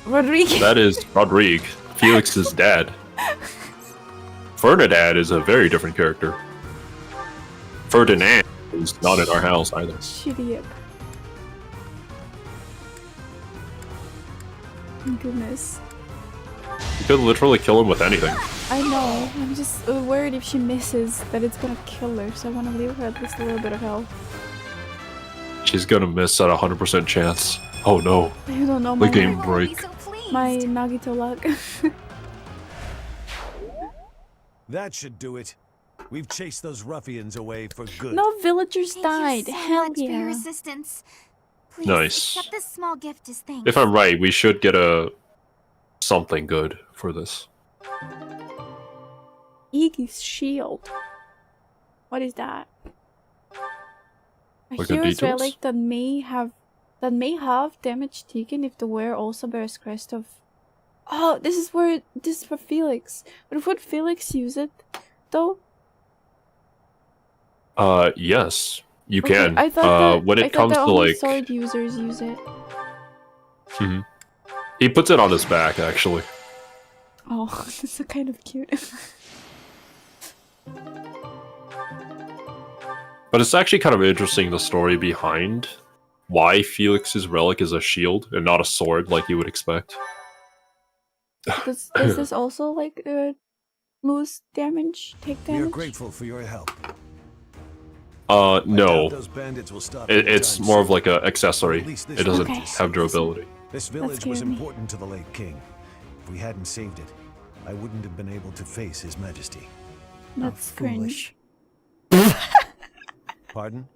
Rodriguez. That is Rodrigue, Felix's dad. Ferdinand is a very different character. Ferdinand is not in our house either. Shitty up. Goodness. You could literally kill him with anything. I know. I'm just worried if she misses that it's gonna kill her, so I want to leave her at least a little bit of health. She's gonna miss at 100% chance. Oh no. I don't know The my game I won't break. be so pleased. my Nagito luck. That should do it. We've chased those ruffians away for good. No villagers Thank died. you so Hell much for your yeah. assistance. Please Nice. accept this small gift as thanks. If I'm right, we should get something good for this. Iggy's shield. What is that? A Like a hero's details? relic that may have damage taken if the wearer also bears crest of. Oh, this is for Felix. But would Felix use it though? Yes, you Okay, can. I thought that, when I it thought comes that to only like, sword users use it. he puts it on his back actually. Oh, that's so kind of cute. But it's actually kind of interesting the story behind why Felix's relic is a shield and not a sword like you would expect. Does this also like lose damage, take We are damage? grateful for your help. No. I doubt those bandits will stop It's anytime more of soon. like an accessory. At least this It doesn't Okay. have durability. This village was scared me. important to the late king. If we hadn't saved it, I wouldn't have been able to face his majesty. That's cringe. Pardon?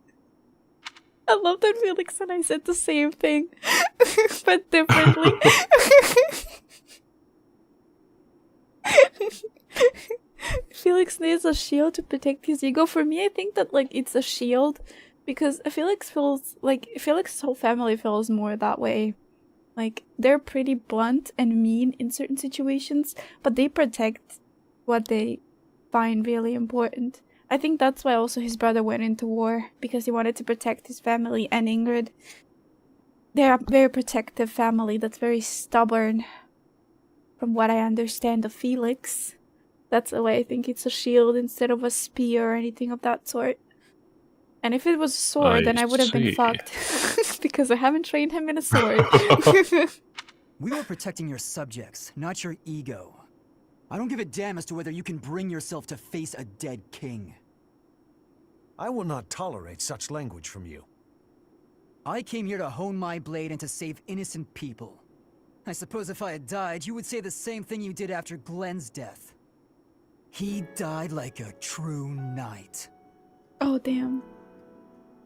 I love that Felix and I said the same thing, but differently. Felix needs a shield to protect his ego. For me, I think that like it's a shield because Felix feels like Felix's whole family feels more that way. Like they're pretty blunt and mean in certain situations, but they protect what they find really important. I think that's why also his brother went into war, because he wanted to protect his family and Ingrid. They're a very protective family that's very stubborn, from what I understand of Felix. That's the way I think it's a shield instead of a spear or anything of that sort. And if it was a sword, then I would have been see. fucked, because I haven't trained him in a sword. We are protecting your subjects, not your ego. I don't give a damn as to whether you can bring yourself to face a dead king. I will not tolerate such language from you. I came here to hone my blade and to save innocent people. I suppose if I had died, you would say the same thing you did after Glenn's death. He died like a true knight. Oh, damn.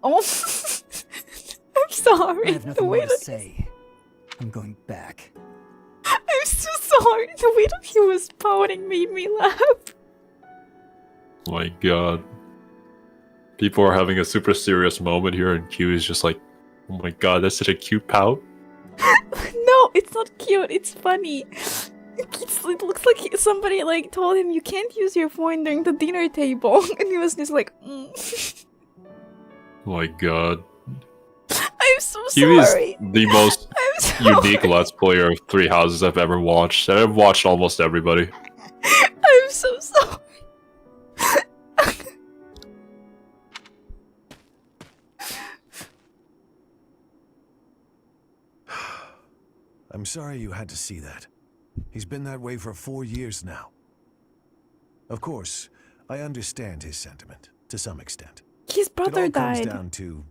Oh, I'm sorry. I have The nothing way more to that say. I'm going back. I'm so sorry. The way that he was pouting made me laugh. My god. People are having a super serious moment here, and Q is just like, oh my god, that's such a cute pout. No, it's not cute. It's funny. It looks like somebody like told him you can't use your phone during the dinner table, and he was just like, mm. Oh my god. I'm so Q is sorry. the most I'm so unique sorry. Let's Player of Three Houses I've ever watched. I've watched almost everybody. I'm so sorry. I'm sorry you had to see that. He's been that way for 4 years now. Of course, I understand his sentiment. to some extent. His brother It all comes died. down to,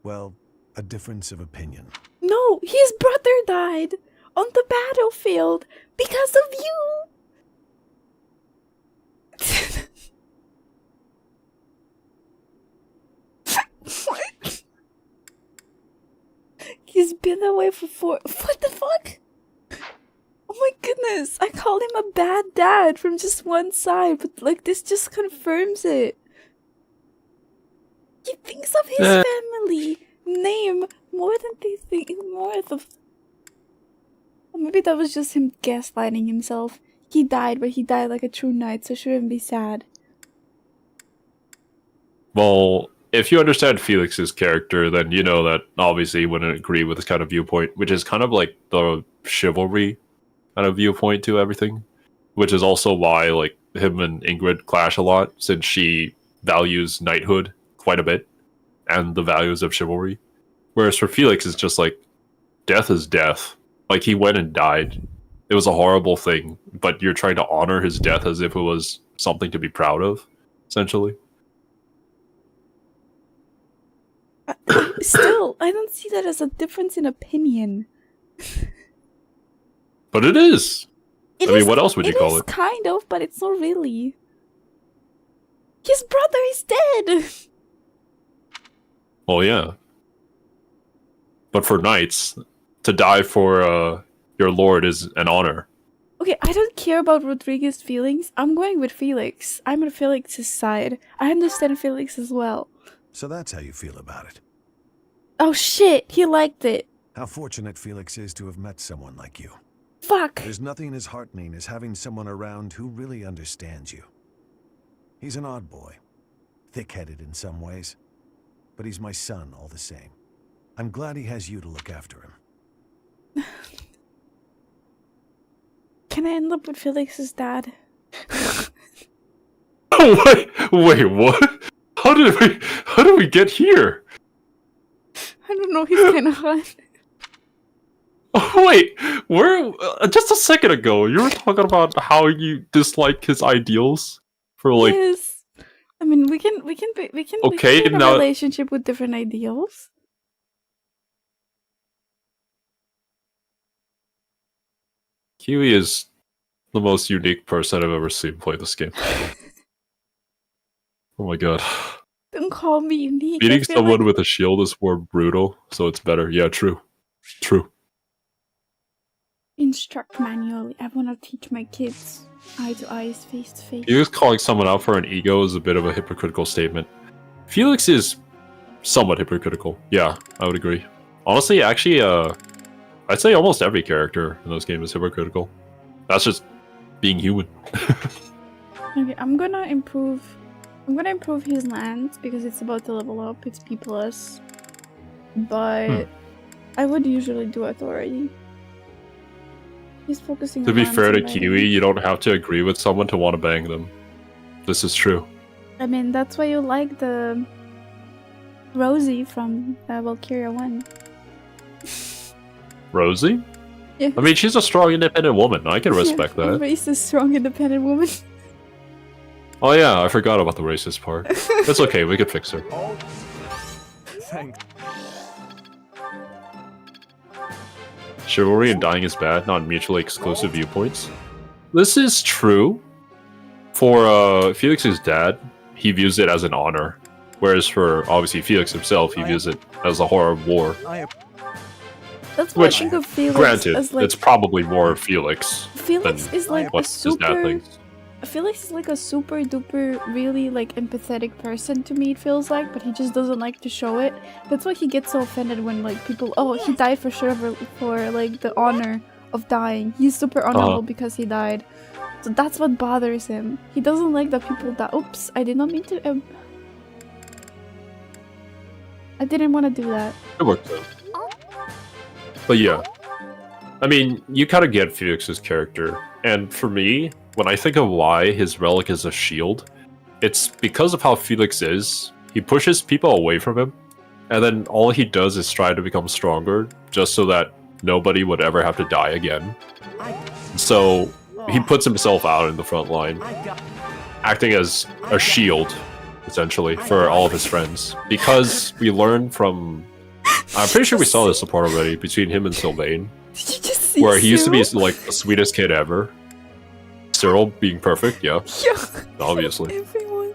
well, a difference of opinion. No, his brother died on the battlefield because of you. What? He's been away for 4. What the fuck? Oh my goodness! I called him a bad dad from just one side, but like this just confirms it. He thinks of his family name more than they think more of. Or maybe that was just him gaslighting himself. He died, but he died like a true knight, so shouldn't be sad. Well, if you understand Felix's character, then you know that obviously he wouldn't agree with this kind of viewpoint, which is kind of like the chivalry kind of viewpoint to everything. Which is also why like him and Ingrid clash a lot, since she values knighthood quite a bit and the values of chivalry. Whereas for Felix, it's just like death is death. Like he went and died. It was a horrible thing, but you're trying to honor his death as if it was something to be proud of, essentially. Still, I don't see that as a difference in opinion. But it is. It I mean, is- what else would you call it? Kind of, but it's not really. His brother is dead! Well, yeah. But for knights, to die for your lord is an honor. Okay, I don't care about Rodriguez's feelings. I'm going with Felix. I'm on Felix's side. I understand Felix as well. So that's how you feel about it. Oh shit, he liked it. How fortunate Felix is to have met someone like you. Fuck. There's nothing as heartening as having someone around who really understands you. He's an odd boy, thick-headed in some ways, but he's my son all the same. I'm glad he has you to look after him. Can I end up with Felix's dad? Oh, wait, what? How did we get here? I don't know, he's kinda hot. Oh, wait, where? Just a second ago, you were talking about how you dislike his ideals for like. Yes. I mean, we can Okay, we can have now- a relationship with different ideals. Kiwi is the most unique person I've ever seen play this game. Oh my god. Don't call me unique. Beating I feel someone like with a shield is more brutal, so it's better. Yeah, true. True. instruct manually. I want to teach my kids eye to eyes, face to face. Felix calling someone out for an ego is a bit of a hypocritical statement. Felix is somewhat hypocritical. Yeah, I would agree. Honestly, actually, I'd say almost every character in this game is hypocritical. That's just being human. Okay, I'm gonna improve his lands because it's about to level up. It's P+. But I would usually do authority. He's focusing To on be lands fair to and Kiwi, mining. you don't have to agree with someone to want to bang them. This is true. I mean, that's why you like the Rosie from Valkyria 1. Rosie? Yeah. I mean, she's a strong, independent woman. I can respect Yeah, that. racist, strong, independent woman. Oh yeah, I forgot about the racist part. It's okay, we could fix her. Thanks. Chivalry and dying is bad, not mutually exclusive viewpoints. This is true. For Felix's dad, he views it as an honor. Whereas for, obviously, Felix himself, he views it as a horror of war. That's why Which, I think of Felix granted, as like it's probably more Felix Felix than is like a what his dad super. thinks. Felix is like a super duper, really like empathetic person to me. It feels like, but he just doesn't like to show it. That's why he gets so offended when like people, oh, he died for sure for like the honor of dying. He's super honorable because he died. So that's what bothers him. He doesn't like that people die. Oops, I did not mean to. I didn't want to do that. It worked out. But yeah. I mean, you kind of get Felix's character. And for me, when I think of why his relic is a shield, it's because of how Felix is. He pushes people away from him, and then all he does is try to become stronger, just so that nobody would ever have to die again. So he puts himself out in the front line, acting as a shield essentially, for all of his friends. Because we learned from... I'm pretty sure we saw this support already between him and Sylvain. Did you just see Where he used to be Cyril? like the sweetest kid ever. Cyril being perfect, yeah. Yeah. Obviously. Everyone.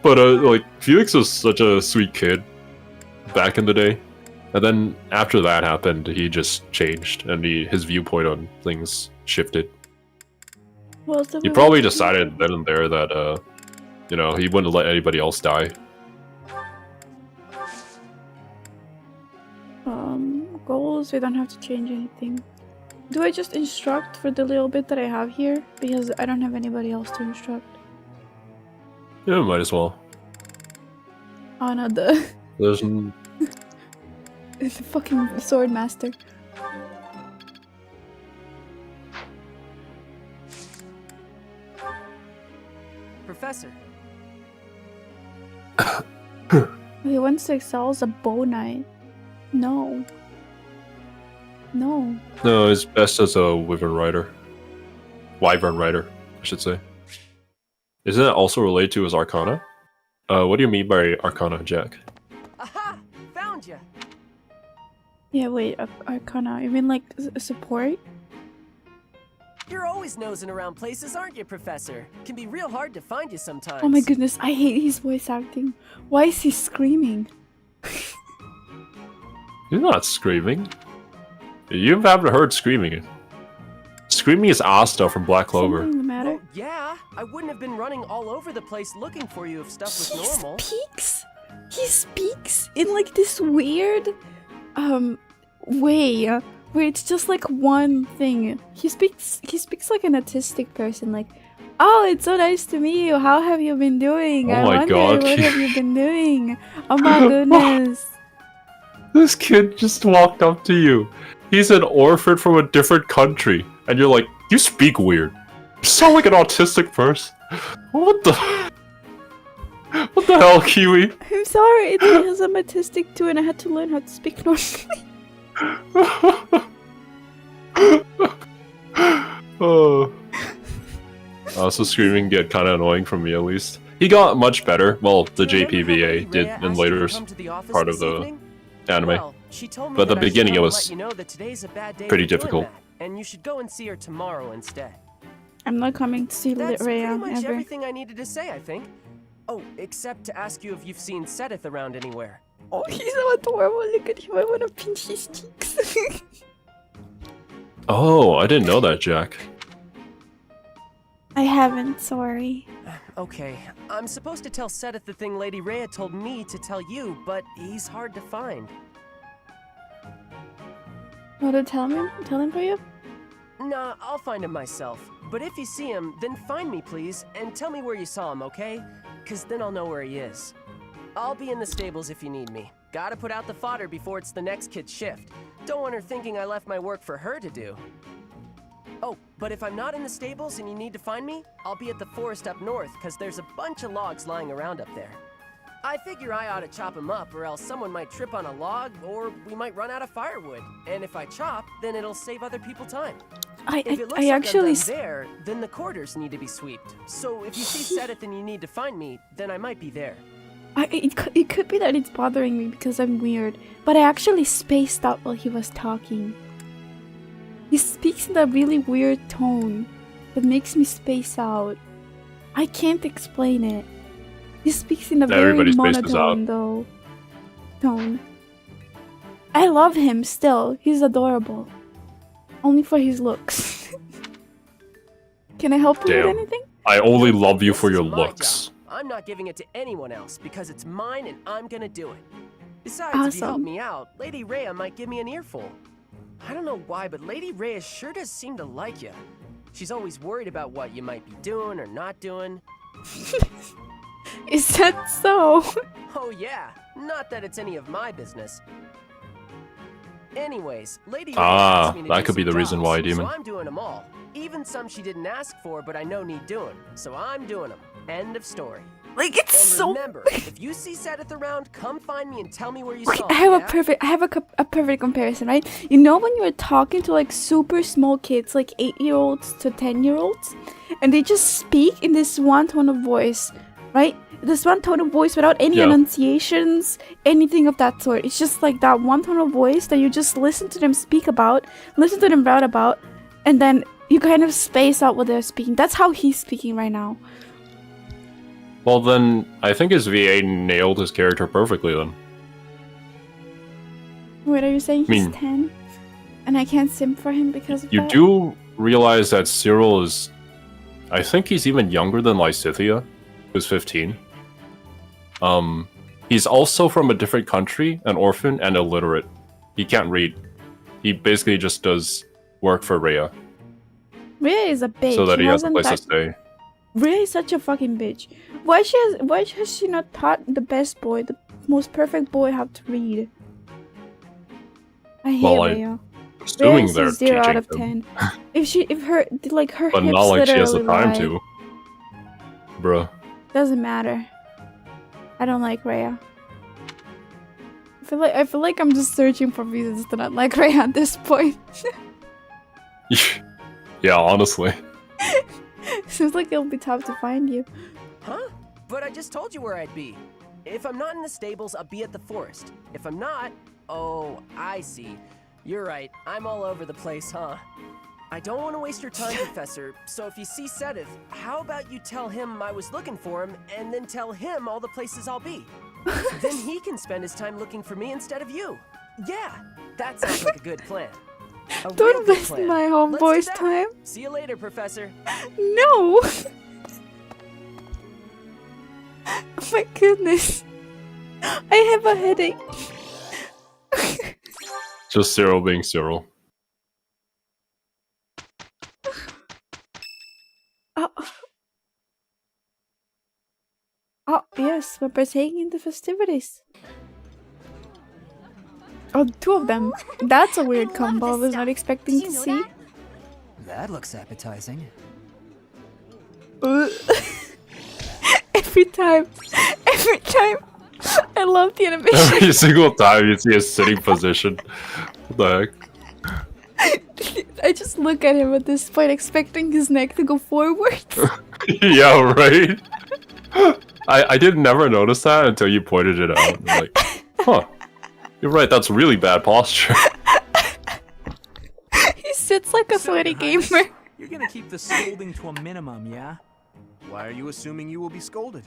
But like Felix was such a sweet kid back in the day. And then after that happened, he just changed and his viewpoint on things shifted. Well, so He we probably went to- decided then and there that you know, he wouldn't let anybody else die. Goals, we don't have to change anything. Do I just instruct for the little bit that I have here? Because I don't have anybody else to instruct. Yeah, might as well. Oh no, the There's the fucking sword master. Professor. He wants to excel as a bow knight. No. No. no, he's best as a wyvern rider. Wyvern rider, I should say. Isn't that also related to his arcana? What do you mean by arcana, Jack? Aha! Found ya! Yeah, wait, Arcana. You mean like support? You're always nosing around places, aren't you, Professor? Can be real hard to find you sometimes. Oh my goodness, I hate his voice acting. Why is he screaming? He's not screaming. You haven't heard screaming. Screaming is Asta from Black Clover. Something the matter? Well, yeah, I wouldn't have been running all over the place looking for you if stuff was He normal. speaks. He speaks in like this weird, way where it's just like one thing. He speaks like an autistic person. Like, oh, it's so nice to meet you. How have you been doing? Oh I my wonder God. what have you been doing? Oh my goodness. This kid just walked up to you. He's an orphan from a different country. And you're like, you speak weird. You sound like an autistic person. What the... What the hell, Kiwi? I'm sorry, it's because I'm autistic too, and I had to learn how to speak normally. Oh. So screaming get kind of annoying from me, at least. He got much better. Well, the Do you remember how JPVA Lady did Rhea in asked you later to come to the office part this of the evening? anime. Well, she told me But the that I should beginning, it come was let you know that today's a bad day pretty for doing difficult. that, and you should go and see her tomorrow instead. I'm not coming to see That's Rhea pretty much ever. everything I needed to say, I think. Oh, except to ask you if you've seen Sedith around anywhere. Oh, he's so adorable. Look at him. I want to pinch his cheeks. Oh, I didn't know that, Jack. I haven't, sorry. Okay, I'm supposed to tell Sedith the thing Lady Rhea told me to tell you, but he's hard to find. Want to tell him for you? Nah, I'll find him myself. But if you see him, then find me, please, and tell me where you saw him, okay? 'Cause then I'll know where he is. I'll be in the stables if you need me. Gotta put out the fodder before it's the next kid's shift. Don't want her thinking I left my work for her to do. Oh, but if I'm not in the stables and you need to find me, I'll be at the forest up north, 'cause there's a bunch of logs lying around up there. I figure I ought to chop them up, or else someone might trip on a log, or we might run out of firewood. And if I chop, then it'll save other people time. If it looks I like actually I'm done there, then the quarters need to be swept. So if you see Sedith and you need to find me, then I might be there. it could be that it's bothering me because I'm weird, but I actually spaced out while he was talking. He speaks in a really weird tone that makes me space out. I can't explain it. He speaks in a very Everybody spaces monotone tone. I love him still. He's adorable. Only for his looks. Can I help you with Damn. anything? I only love you This for is your my looks. job. I'm not giving it to anyone else because it's mine and I'm gonna do it. Besides, if you help Awesome. me out, Lady Rhea might give me an earful. I don't know why, but Lady Rhea sure does seem to like you. She's always worried about what you might be doing or not doing. Is that so? Oh yeah, not that it's any of my business. Anyways, Lady Rhea Ah, asked me to that do could be some the reason jobs, why, Demon. So I'm doing them all. Even some she didn't ask for, but I know need doing. So I'm doing them. End of story. Like, it's And so. remember, if you see Sedith around, come find me and tell me where you Okay, saw I him, have yeah? a perfect comparison, right? You know when you're talking to like super small kids, like 8-year-olds to 10-year-olds, and they just speak in this one tone of voice, right? This one tone of voice without any Yeah. enunciations, anything of that sort. It's just like that one tone of voice that you just listen to them speak about, listen to them write about, and then you kind of space out what they're speaking. That's how he's speaking right now. Well, then I think his VA nailed his character perfectly. Then Wait, are you saying he's mean- 10? And I can't simp for him because of you that? do realize that Cyril is, I think he's even younger than Lysithia, who's 15. He's also from a different country, an orphan, and illiterate. He can't read. He basically just does work for Rhea, Rhea is a bitch. so that he has a hasn't place to that- stay. Rhea is such a fucking bitch. Why has she not taught the best boy, the most perfect boy, how to read? I hate Well, Rhea. Assuming Rhea's they're a 0 out teaching of him, 10. If her but hips not like she has the literally time lie. to. Bruh. Doesn't matter. I don't like Rhea. I feel like I'm just searching for reasons to not like Rhea at this point. Yeah, honestly. Seems like it'll be tough to find you. Huh? But I just told you where I'd be. If I'm not in the stables, I'll be at the forest. If I'm not... Oh, I see. You're right. I'm all over the place, huh? I don't want to waste your time, Professor, so if you see Sedith, how about you tell him I was looking for him, and then tell him all the places I'll be? Then he can spend his time looking for me instead of you. Yeah, that sounds like a good plan. A real Don't good waste plan. my Let's do homeboy's that. time. See you later, Professor. No! Oh my goodness. I have a headache. Just Cyril being Cyril. Oh. Oh, yes, we're partaking in the festivities. Oh, 2 of them. That's a weird love combo I this was stuff. not expecting Did to you know see. that? That looks appetizing. Every time. I love the animation. Every single time you see a sitting position. What the heck? I just look at him at this point, expecting his neck to go forward. Yeah, right? I did never notice that until you pointed it out. I'm like, huh. You're right, that's really bad posture. He sits like a So, sweaty Your Highness, gamer. You're gonna keep the scolding to a minimum, yeah? Why are you assuming you will be scolded?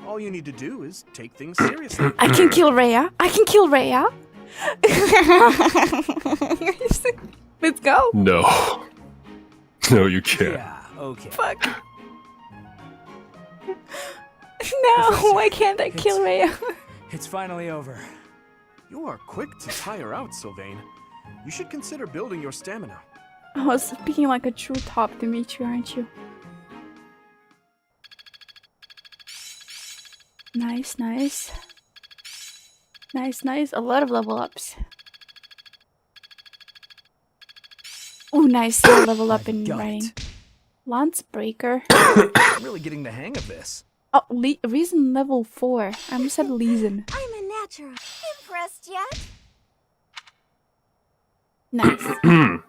All you need to do is take things seriously. I can kill Rhea. I can kill Rhea. Let's go. No. No, you can't. Yeah, okay. Fuck. No, why can't I kill Rhea? It's finally over. You are quick to tire out, Sylvain. You should consider building your stamina. Oh, speaking like a true top Dimitri, aren't you? Nice, nice. Nice, nice. A lot of level ups. Oh, nice. Level up in got writing. it. Lance Breaker. I'm really getting the hang of this. Oh, reason level 4. I almost said Leeson. I'm a natural. Impressed yet? Nice.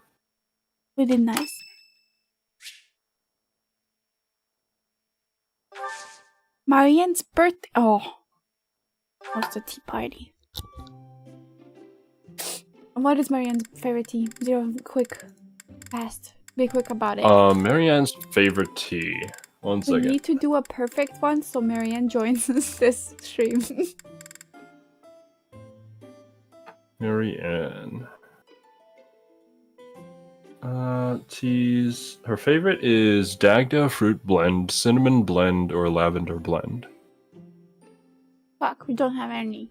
We did nice. Marianne's birthday. Oh. What's the tea party? What is Marianne's favorite tea? Zero, quick. Fast. Be quick about it. Marianne's favorite tea. One We second. need to do a perfect one so Marianne joins us this stream. Marianne. Teas. Her favorite is Dagda fruit blend, cinnamon blend, or lavender blend. Fuck, we don't have any.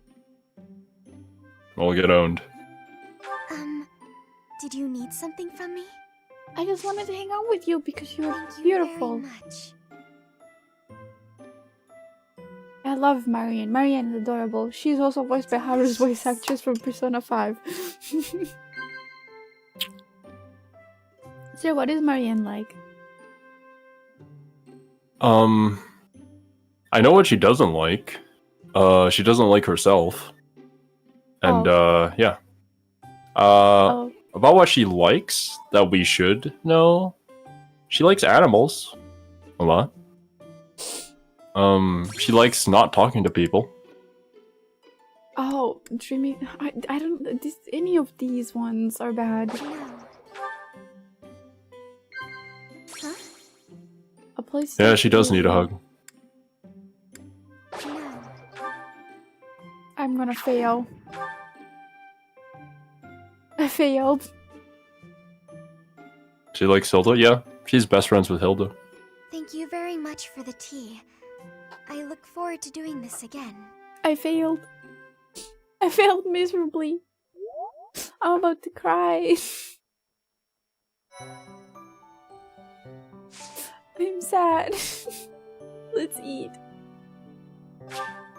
I'll get owned. Did you need something from me? I just wanted to hang out with you because you're Thank you beautiful. very much. I love Marianne. Marianne is adorable. She's also voiced by Haru's voice actress from Persona 5. So what is Marianne like? I know what she doesn't like. She doesn't like herself. And, yeah. Oh, About what she likes, that we should know. She likes animals. A lot. She likes not talking to people. Oh, dreaming. I don't. Any of these ones are bad. Huh? A place. Yeah, to she does be. need a hug. I'm gonna fail. I failed. She likes Hilda? Yeah, she's best friends with Hilda. Thank you very much for the tea. I look forward to doing this again. I failed. I failed miserably. I'm about to cry. I'm sad. Let's eat.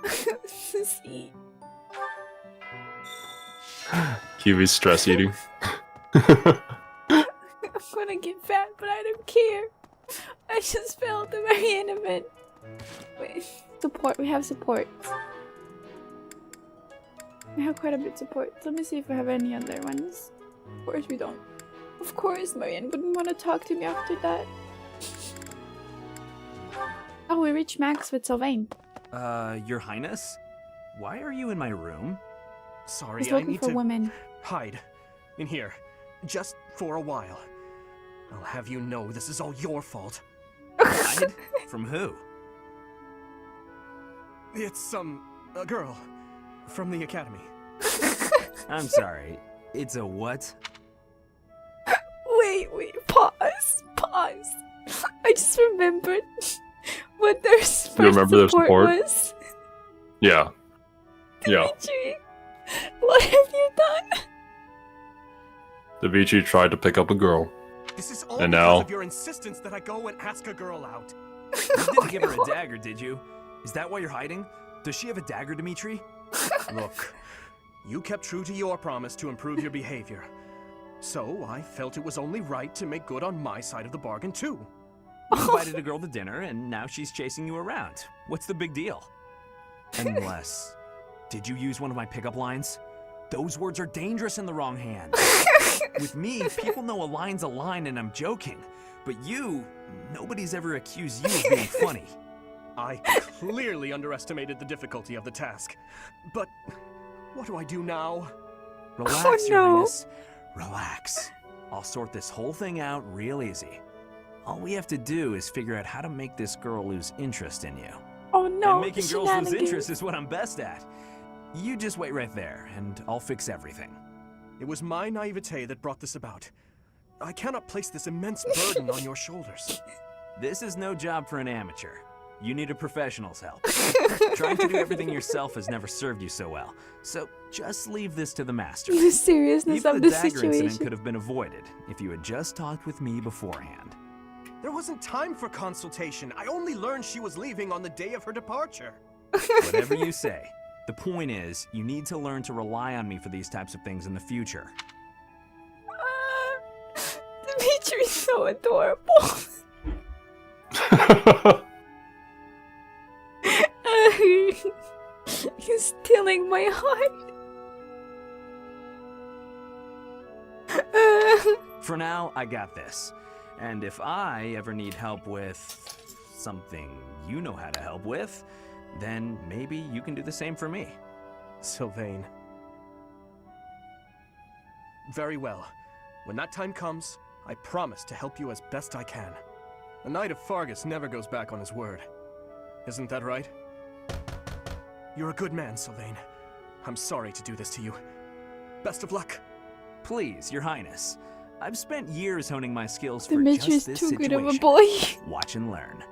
Let's eat. Kiwi's stress eating. I'm gonna get fat, but I don't care. I just felt very intimate. Wait, support. We have support. We have quite a bit of support. Let me see if we have any other ones. Of course we don't. Of course Marianne wouldn't want to talk to me after that. Oh, we reached max with Sylvain. Your Highness? Why are you in my room? Sorry, He's I looking need for to women. hide in here, just for a while. I'll have you know this is all your fault. Hide? From who? It's a girl from the academy. I'm sorry. It's a what? Wait, pause. I just remembered what their first remember their support? was. Yeah. Yeah. Dimitri, what have you done? Dimitri tried to pick up a girl. This is all And because now- of your insistence that I go and ask a girl out. You didn't give her a dagger, did you? Is that why you're hiding? Does she have a dagger, Dimitri? Look, you kept true to your promise to improve your behavior. So I felt it was only right to make good on my side of the bargain too. You invited a girl to dinner, and now she's chasing you around. What's the big deal? Unless... Did you use one of my pickup lines? Those words are dangerous in the wrong hands. With me, people know a line's a line and I'm joking. But you, nobody's ever accused you of being funny. I clearly underestimated the difficulty of the task. But what do I do now? Relax, Oh, Your no. Highness. Relax. I'll sort this whole thing out real easy. All we have to do is figure out how to make this girl lose interest in you. Oh no, And making girls lose shenanigans. interest is what I'm best at. You just wait right there, and I'll fix everything. It was my naivete that brought this about. I cannot place this immense burden on your shoulders. This is no job for an amateur. You need a professional's help. Trying to do everything yourself has never served you so well. So just leave this to the master. The seriousness Even of the the dagger incident situation. could have been avoided if you had just talked with me beforehand. There wasn't time for consultation. I only learned she was leaving on the day of her departure. Whatever you say. The point is, you need to learn to rely on me for these types of things in the future. Dimitri's so adorable. He's stealing my heart. For now, I got this. And if I ever need help with something you know how to help with, then maybe you can do the same for me. Sylvain. Very well. When that time comes, I promise to help you as best I can. A knight of Fargus never goes back on his word. Isn't that right? You're a good man, Sylvain. I'm sorry to do this to you. Best of luck. Please, Your Highness. I've spent years honing my skills for Dimitri's just this too situation. good of a boy. Watch and learn.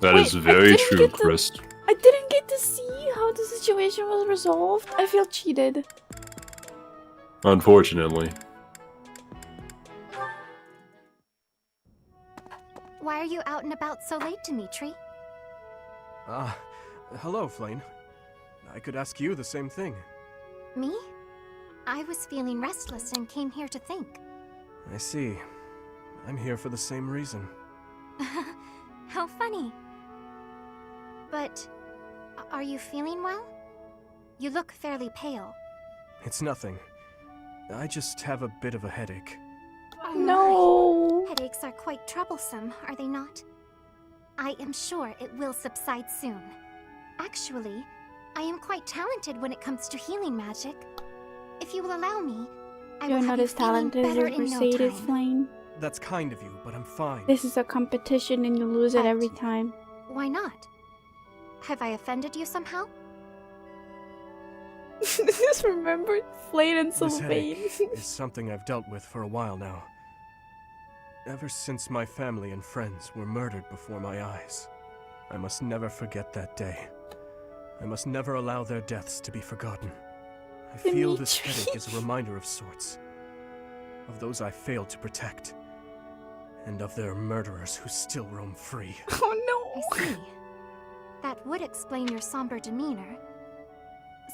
That Wait, is I very didn't true, get to- Chris. I didn't get to see how the situation was resolved. I feel cheated. Unfortunately. Why are you out and about so late, Dimitri? Hello, Flame. I could ask you the same thing. Me? I was feeling restless and came here to think. I see. I'm here for the same reason. How funny. But, are you feeling well? You look fairly pale. It's nothing. I just have a bit of a headache. Oh No. my. Headaches are quite troublesome, are they not? I am sure it will subside soon. Actually, I am quite talented when it comes to healing magic. If you will allow me, I You're will not have you as talented feeling as better your in no Mercedes time. Flame. That's kind of you, but I'm fine. This is a competition and you lose it But- every time. Why not? Have I offended you somehow? Just remembered Flame and This Sylvain. headache is something I've dealt with for a while now. Ever since my family and friends were murdered before my eyes. I must never forget that day. I must never allow their deaths to be forgotten. I feel this Dimitri. headache is a reminder of sorts. Of those I failed to protect. And of their murderers who still roam free. Oh I no. see. That would explain your somber demeanor.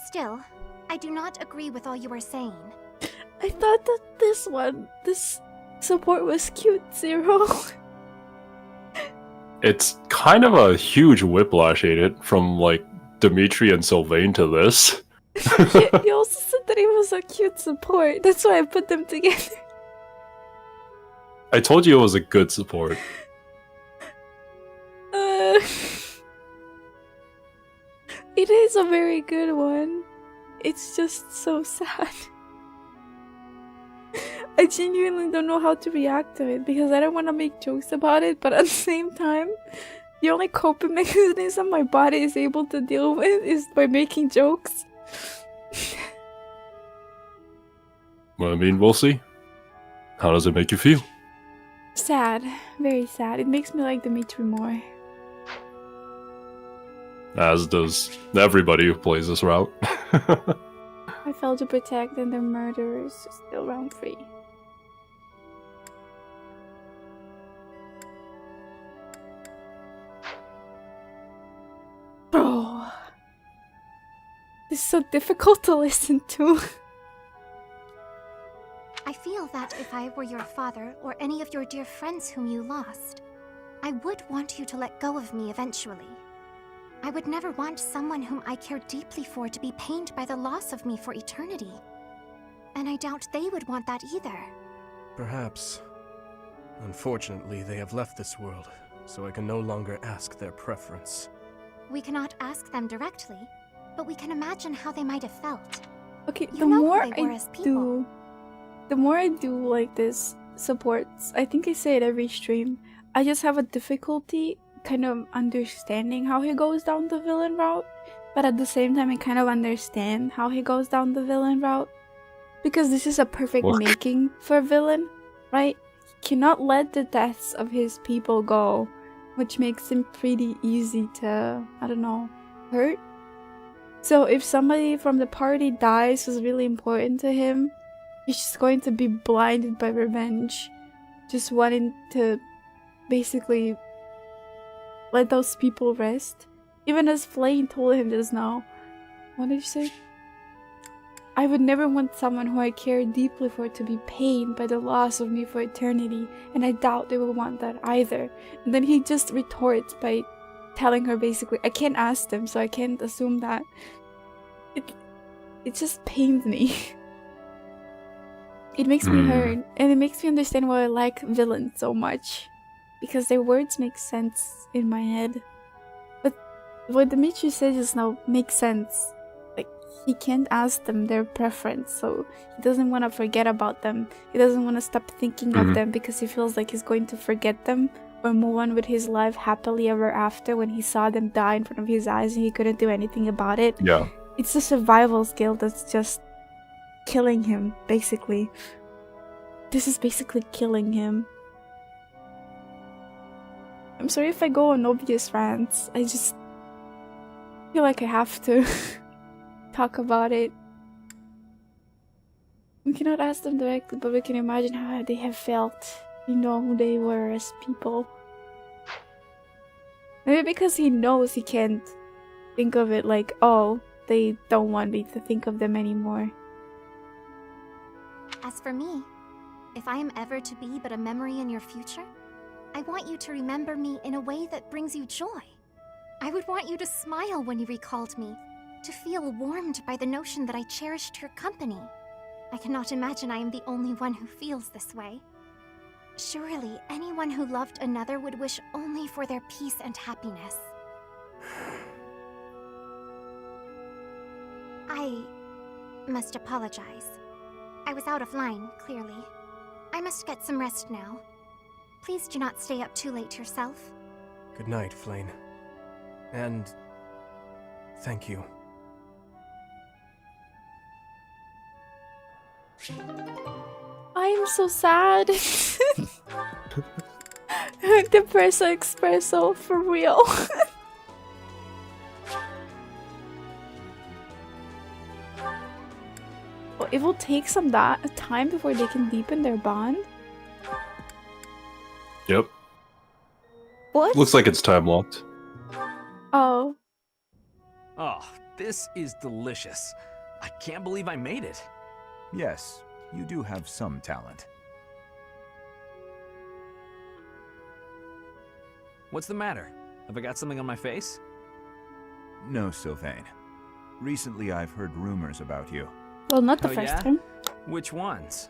Still, I do not agree with all you are saying. I thought that this support was cute, Xero. It's kind of a huge whiplash, ain't it? From like Dimitri and Sylvain to this. You also said that he was a cute support. That's why I put them together. I told you it was a good support. It is a very good one. It's just so sad. I genuinely don't know how to react to it because I don't want to make jokes about it, but at the same time, the only coping mechanism my body is able to deal with is by making jokes. Well, I mean, we'll see. How does it make you feel? Sad. Very sad. It makes me like Dimitri more. As does everybody who plays this route. I failed to protect and their murderers still roam free. Bro. This is so difficult to listen to. I feel that if I were your father or any of your dear friends whom you lost, I would want you to let go of me eventually. I would never want someone whom I care deeply for to be pained by the loss of me for eternity. And I doubt they would want that either. Perhaps. Unfortunately, they have left this world, so I can no longer ask their preference. We cannot ask them directly, but we can imagine how they might have felt. Okay, You the know who more they were I as people. do like this supports, I think I say it every stream, I just have a difficulty kind of understanding how he goes down the villain route, but at the same time I kind of understand how he goes down the villain route, because this is a perfect Well- making for a villain, right? He cannot let the deaths of his people go, which makes him pretty easy to, I don't know, hurt. So if somebody from the party dies who's really important to him, he's just going to be blinded by revenge, just wanting to basically let those people rest. Even as Flame told him just now. What did you say? I would never want someone who I care deeply for to be pained by the loss of me for eternity, and I doubt they will want that either. And then he just retorts by telling her basically, I can't ask them, so I can't assume that. It just pains me. It makes me hurt, and it makes me understand why I like villains so much. Because their words make sense in my head. But what Dimitri said just now makes sense. Like, he can't ask them their preference, so he doesn't want to forget about them. He doesn't want to stop thinking of them because he feels like he's going to forget them or move on with his life happily ever after when he saw them die in front of his eyes and he couldn't do anything about it. Yeah. It's the survival skill that's just killing him, basically. This is basically killing him. I'm sorry if I go on obvious rants. I just feel like I have to talk about it. We cannot ask them directly, but we can imagine how they have felt. We know who they were as people. Maybe because he knows he can't think of it like, oh, they don't want me to think of them anymore. As for me, if I am ever to be but a memory in your future, I want you to remember me in a way that brings you joy. I would want you to smile when you recalled me, to feel warmed by the notion that I cherished your company. I cannot imagine I am the only one who feels this way. Surely, anyone who loved another would wish only for their peace and happiness. I must apologize. I was out of line, clearly. I must get some rest now. Please do not stay up too late yourself. Good night, Flane. And thank you. I am so sad. Depresso espresso for real. Oh, it will take some time before they can deepen their bond. Yep. What? Looks like it's time locked. Oh. Oh, this is delicious. I can't believe I made it. Yes, you do have some talent. What's the matter? Have I got something on my face? No, Sylvain. Recently I've heard rumors about you. Well, not the Oh, first yeah? time. Which ones?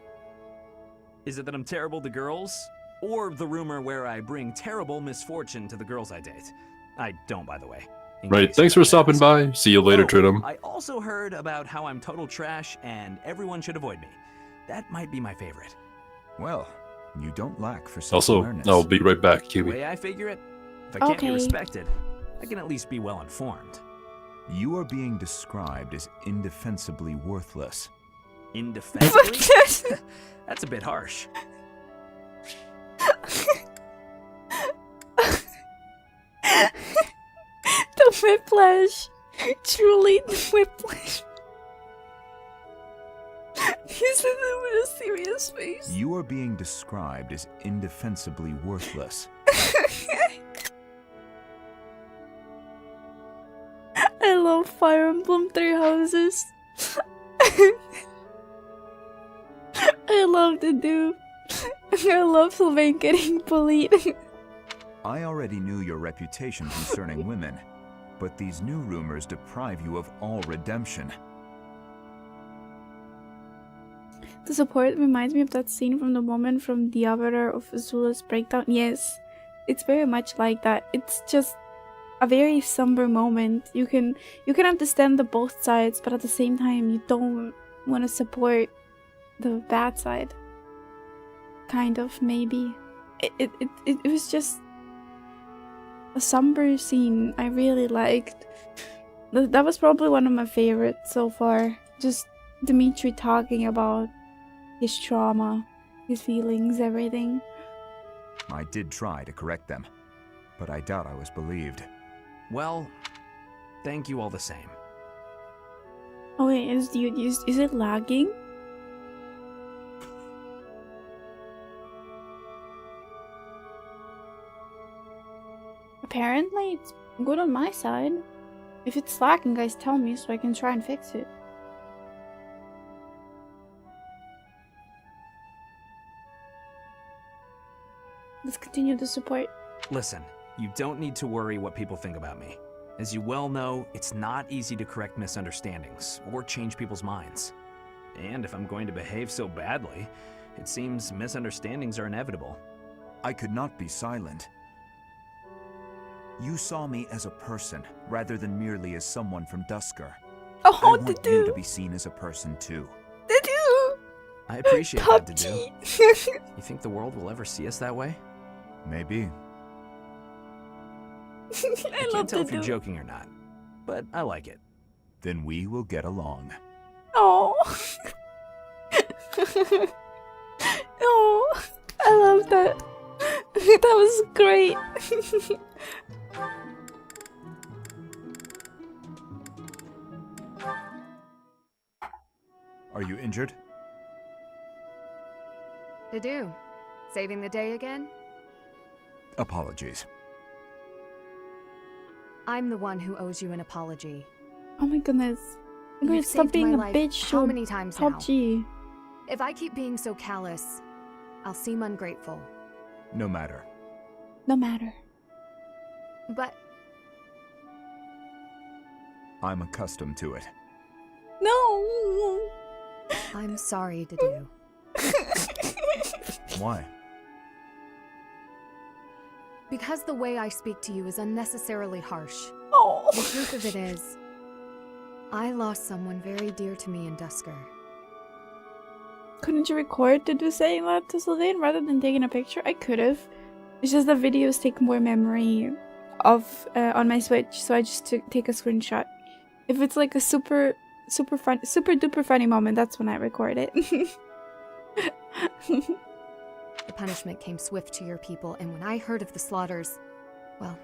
Is it that I'm terrible to girls? Or the rumor where I bring terrible misfortune to the girls I date? I don't, by the way. in Right, case thanks you're for stopping curious. by. See you later, Oh, Trinum. I also heard about how I'm total trash and everyone should avoid me. That might be my favorite. Well, you don't lack for Also, self-awareness. I'll be right back, The Kiwi. way I figure it, if I can't be Okay. respected, I can at least be well informed. You are being described as indefensibly worthless. Indefensibly? That's a bit harsh. The whiplash. Truly the whiplash. He said it with a serious face. You are being described as indefensibly worthless. I love Fire Emblem Three Houses. I love the dude. I love Sylvain getting bullied. I already knew your reputation concerning women, but these new rumors deprive you of all redemption. The support reminds me of that scene from the woman from the avatar of Azula's breakdown. Yes, it's very much like that. It's just a very somber moment. You can understand the both sides, but at the same time you don't want to support the bad side. Kind of, maybe. It was just a somber scene I really liked. That was probably one of my favorites so far. Just Dimitri talking about his trauma, his feelings, everything. I did try to correct them, but I doubt I was believed. Well, thank you all the same. Oh wait, is it lagging? Apparently it's good on my side. If it's lagging, guys, tell me so I can try and fix it. Let's continue the support. Listen, you don't need to worry what people think about me. As you well know, it's not easy to correct misunderstandings or change people's minds. And if I'm going to behave so badly, it seems misunderstandings are inevitable. I could not be silent. You saw me as a person, rather than merely as someone from Dusker. I Oh, want the you to dude! be seen as a person too. The dude! I appreciate that, Dedu. Puppy! You think the world will ever see us that way? Maybe. I I love can't tell the if you're dude. joking or not, but I like it. Then we will get along. Oh. Oh, I love that. That was great. Are you injured? Dedu, saving the day again? Apologies. I'm the one who owes you an apology. Oh my goodness. I'm gonna You've stop saved being my a life bitch how to many times now? PUBG. If I keep being so callous, I'll seem ungrateful. No matter. No matter. But I'm accustomed to it. No. I'm sorry to do. Why? Because the way I speak to you is unnecessarily harsh. Oh. The truth of it is, I lost someone very dear to me in Dusker. Couldn't you record to do saying that to Sylvain rather than taking a picture? I could have. It's just the videos take more memory of on my Switch, so I just take a screenshot. If it's like a super duper funny moment, that's when I record it. The punishment came swift to your people, and when I heard of the slaughters, well,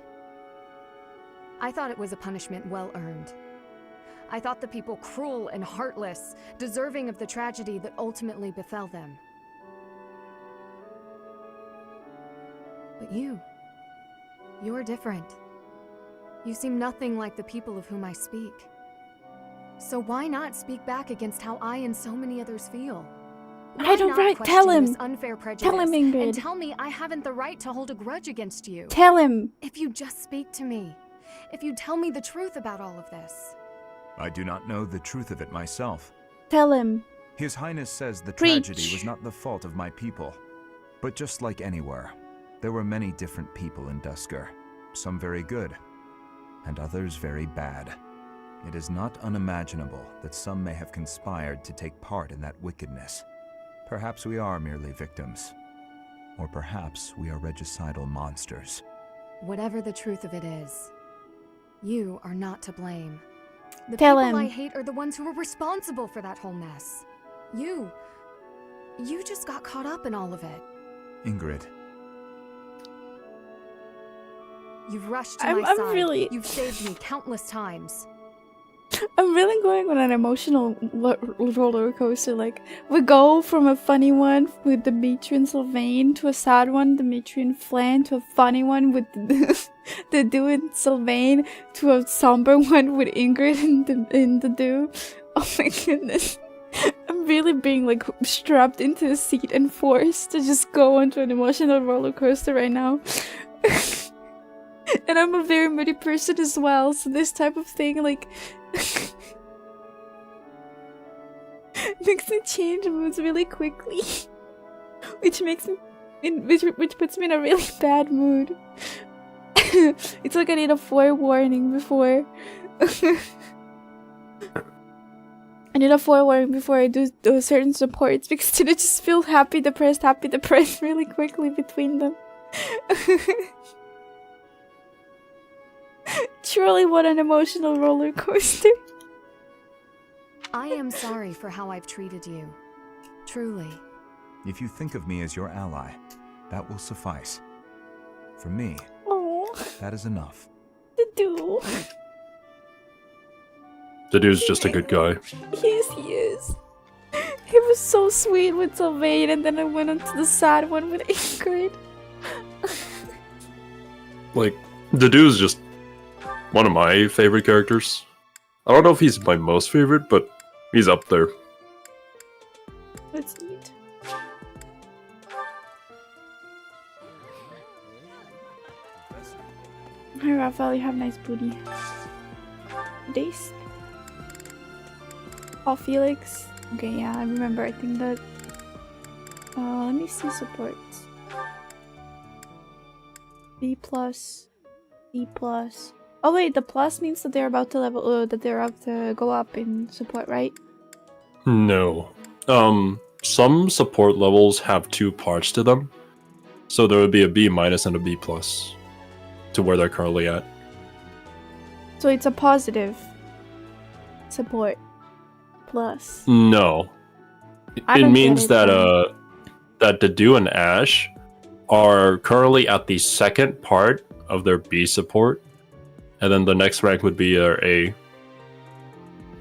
I thought it was a punishment well earned. I thought the people cruel and heartless, deserving of the tragedy that ultimately befell them. But you're different. You seem nothing like the people of whom I speak. So why not speak back against how I and so many others feel? I don't right. Tell him. Unfair prejudice Tell him, Ingrid. and tell me I haven't the right to hold a grudge against you. Tell him. If you just speak to me, if you tell me the truth about all of this. I do not know the truth of it myself. Tell him. His Highness says the Preach. tragedy was not the fault of my people. But just like anywhere, there were many different people in Dusker. Some very good, and others very bad. It is not unimaginable that some may have conspired to take part in that wickedness. Perhaps we are merely victims. Or perhaps we are regicidal monsters. Whatever the truth of it is, you are not to blame. The Tell people him. I hate are the ones who are responsible for that whole mess. You just got caught up in all of it. Ingrid. You've rushed to I'm my side. really- You've saved me countless times. I'm really going on an emotional roller coaster. Like, we go from a funny one with Dimitri and Sylvain to a sad one, Dimitri and Flan, to a funny one with the dude and Sylvain, to a somber one with Ingrid and the dude. Oh my goodness. I'm really being like strapped into the seat and forced to just go onto an emotional roller coaster right now. And I'm a very moody person as well, so this type of thing, like, makes me change moods really quickly, which makes me, which puts me in a really bad mood. It's like I need a forewarning before. I need a forewarning before I do certain supports, because then I just feel happy, depressed really quickly between them. Truly, what an emotional roller coaster. I am sorry for how I've treated you. Truly. If you think of me as your ally, that will suffice. For me, Oh, that is enough. the dude. The dude's just a good guy. Yes, he is. He was so sweet with Sylvain, and then I went on to the sad one with Ingrid. Like, the dude's just one of my favorite characters. I don't know if he's my most favorite, but he's up there. That's neat. Hi, Raphael, you have nice booty. Days. Oh, Felix. Okay, yeah, I remember. I think that. Let me see supports. B plus, E plus. Oh wait, the plus means that they're about to level. That they're about to go up in support, right? No. Some support levels have 2 parts to them. So there would be a B minus and a B plus to where they're currently at. So it's a positive support plus. No. I It don't means get it, that that Dedu and Ash are currently at the second part of their B support, and then the next rank would be their A.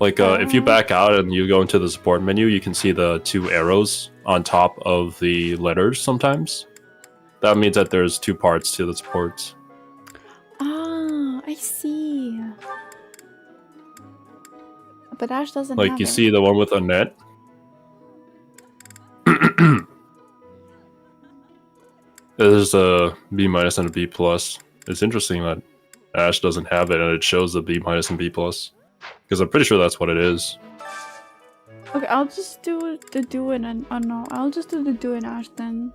Like, if you back out and you go into the support menu, you can see the 2 arrows on top of the letters sometimes. That means that there's 2 parts to the supports. Ah, I see. But Ash doesn't Like, have you it. see the one with unmet? There's a B minus and a B plus. It's interesting that Ash doesn't have it, and it shows the B minus and B plus. Because I'm pretty sure that's what it is. Okay, I'll just do the do and oh no, I'll just do the do and Ash then.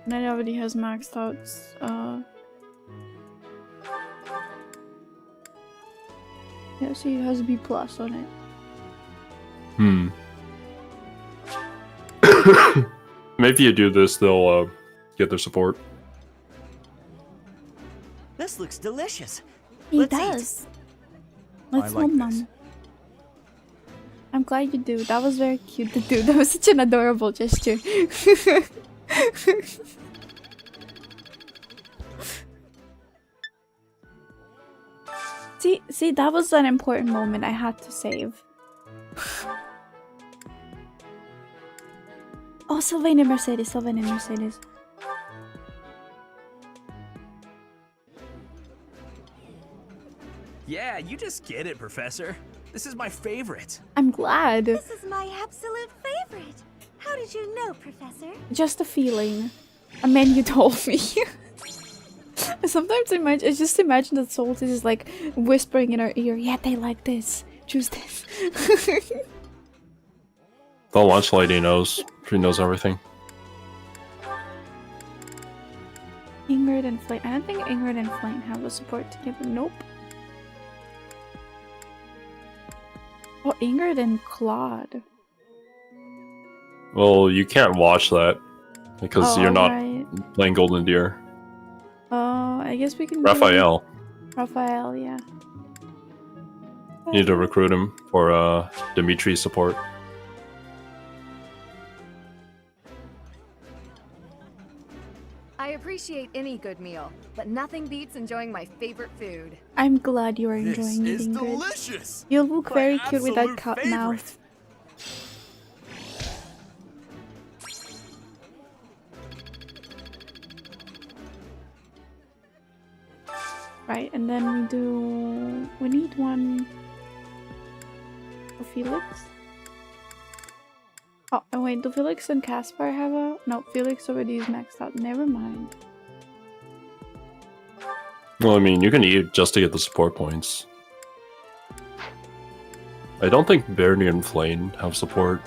That already has maxed out. Yeah, so it has B plus on it. Maybe you do this, they'll get their support. This looks delicious. He Let's does. Let's I like nom this. nom. I'm glad you do. That was very cute to do. That was such an adorable gesture. See, that was an important moment I had to save. Oh, Sylvain and Mercedes, Sylvain and Mercedes. Yeah, you just get it, Professor. This is my favorite. I'm glad. This is my absolute favorite. How did you know, Professor? Just a feeling. And then you told me. Sometimes I just imagine that Soltis is like whispering in our ear, yeah, they like this. Choose this. The launch lady knows. She knows everything. Ingrid and Flame. I don't think Ingrid and Flame have a support together. Nope. Oh, Ingrid and Claude. Well, you can't watch that because Oh, you're not right. playing Golden Deer. I guess we can do Raphael, Raphael, yeah. you need to recruit him for Dimitri support. I appreciate any good meal, but nothing beats enjoying my favorite food. I'm glad you are enjoying it, Ingrid. delicious. You look My very cute with that absolute cut favorite. mouth. Right, and then we need one for Felix. Oh, and wait, do Felix and Caspar have a... No, Felix already is maxed out. Never mind. Well, I mean, you can eat just to get the support points. I don't think Bernie and Flame have support.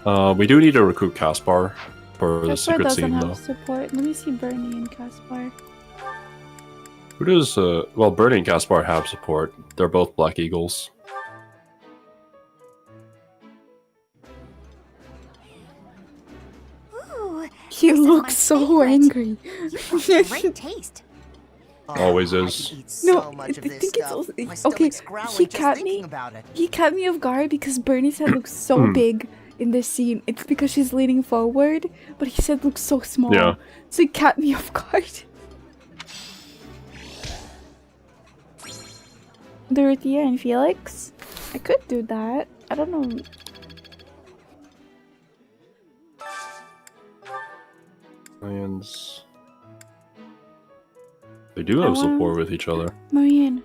We do need to recruit Caspar for the Caspar secret doesn't scene, have though. support. Let me see Bernie and Caspar. Who does, well, Bernie and Caspar have support. They're both Black Eagles. Ooh, He this is looks my so favorite. angry. You have great taste. Always I is. could eat No, so much of I this think it's stuff. also... My Okay, stomach's growling he just caught me. thinking about it. He caught me off guard because Bernie's head looks so big in this scene. It's because she's leaning forward, but his head looks so small. Yeah. So he caught me off guard. Dorothea and Felix? I could do that. I don't know. Lions. They do have support with each other. Marianne.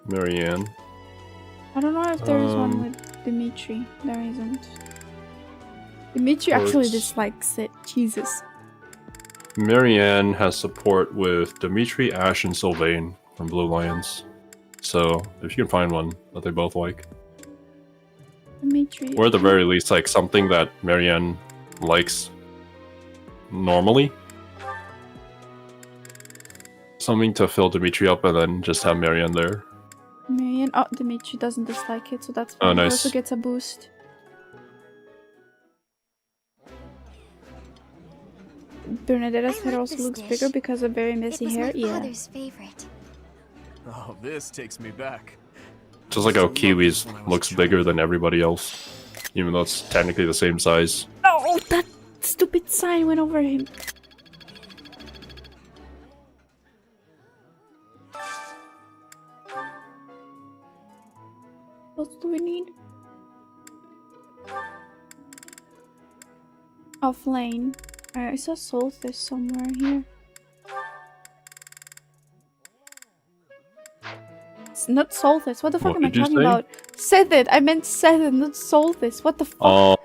Marianne. I don't know if there is one with Dimitri. There isn't. Dimitri actually Supports. dislikes it. Jesus. Marianne has support with Dimitri, Ash, and Sylvain from Blue Lions. So, if you can find one that they both like. Dimitri. Or at the very least, like, something that Marianne likes normally. Something to fill Dimitri up and then just have Marianne there. Marianne. Oh, Dimitri doesn't dislike it, so that's fine. Oh, He nice. also gets a boost. Bernadetta's I head like also this looks dish. bigger because of very It messy was hair. my Yeah. father's favorite. Oh, this takes me back. Just like how Kiwi's looks bigger than everybody else. Even though it's technically the same size. Oh, that stupid sign went over him. What else do we need? Offlane. I saw Solstice somewhere here. It's not Solstice. What the fuck What am I did you talking say? about? Sethid. I meant Sethid, not Solstice. What the fuck? Oh,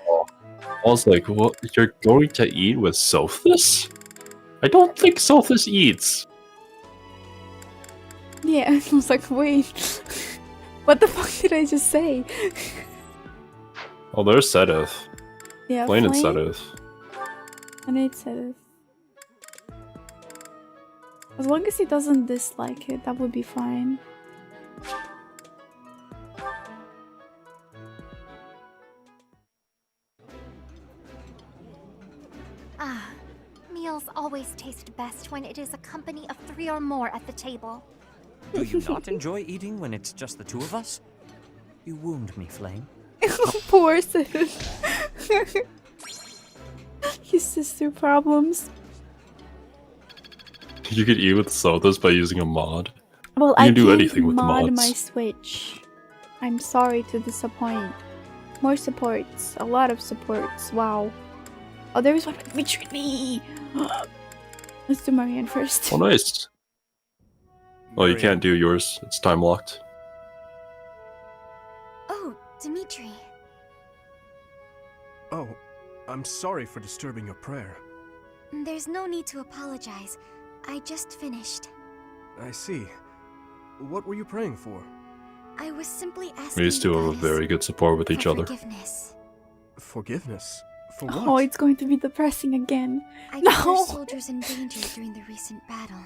I was like, what? You're going to eat with Sothis? I don't think Sothis eats. Yeah, I was like, wait. What the fuck did I just say? Oh, there's Sedith. Yeah, Flame and Flame. Sedith. I need Sedith. As long as he doesn't dislike it, that would be fine. Ah, meals always taste best when it is a company of 3 or more at the table. Do you not enjoy eating when it's just the two of us? You wound me, Flame. Poor Sedith. His sister problems. You could eat with sodas by using a mod. Well, You I can do can't anything with the mod mods. my Switch. I'm sorry to disappoint. More supports. A lot of supports. Wow. Oh, there is one with Dimitri. Let's do Marianne first. Oh, nice. Oh, you Marianne. can't do yours. It's time locked. Oh, Dimitri. Oh, I'm sorry for disturbing your prayer. There's no need to apologize. I just finished. I see. What were you praying for? I was simply asking These two the have a goddess very good support with each for other. forgiveness. Forgiveness? For what? Oh, it's going to be depressing again. I No. put our soldiers in danger during the recent battle.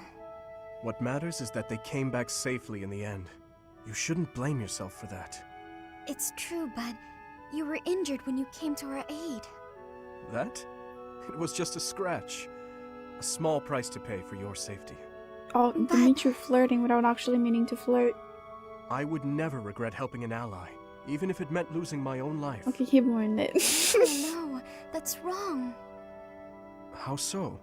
What matters is that they came back safely in the end. You shouldn't blame yourself for that. It's true, but you were injured when you came to our aid. That? It was just a scratch. A small price to pay for your safety. Oh, Dimitri flirting without actually meaning to flirt. I would never regret helping an ally, even if it meant losing my own life. Okay, he ruined it. Oh no, that's wrong. How so?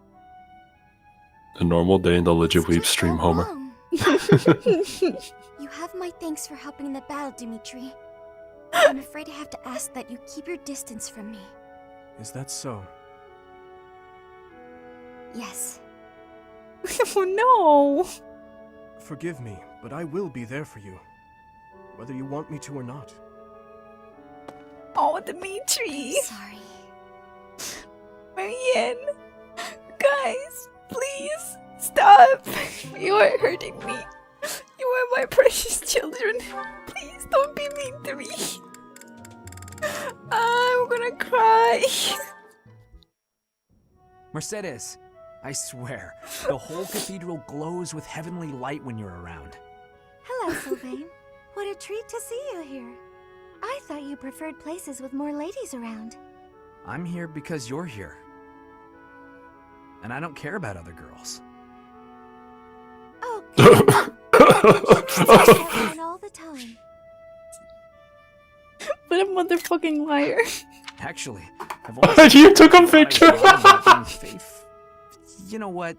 A normal day in the Legit It's Weeb just stream, all Homer. wrong. You have my thanks for helping in the battle, Dimitri. I'm afraid I have to ask that you keep your distance from me. Is that so? Yes. Oh no! Forgive me, but I will be there for you. Whether you want me to or not. Oh, Dimitri! Sorry. Marianne! Guys, please stop! You are hurting me. You are my precious children. Please don't be mean to me. I'm gonna cry. Mercedes, I swear, the whole cathedral glows with heavenly light when you're around. Hello, Sylvain. What a treat to see you here. I thought you preferred places with more ladies around. I'm here because you're here. And I don't care about other girls. Oh, God. All the time. What a motherfucking liar. Actually, I've always You took a thought I was picture. wrong about being faith. You know what?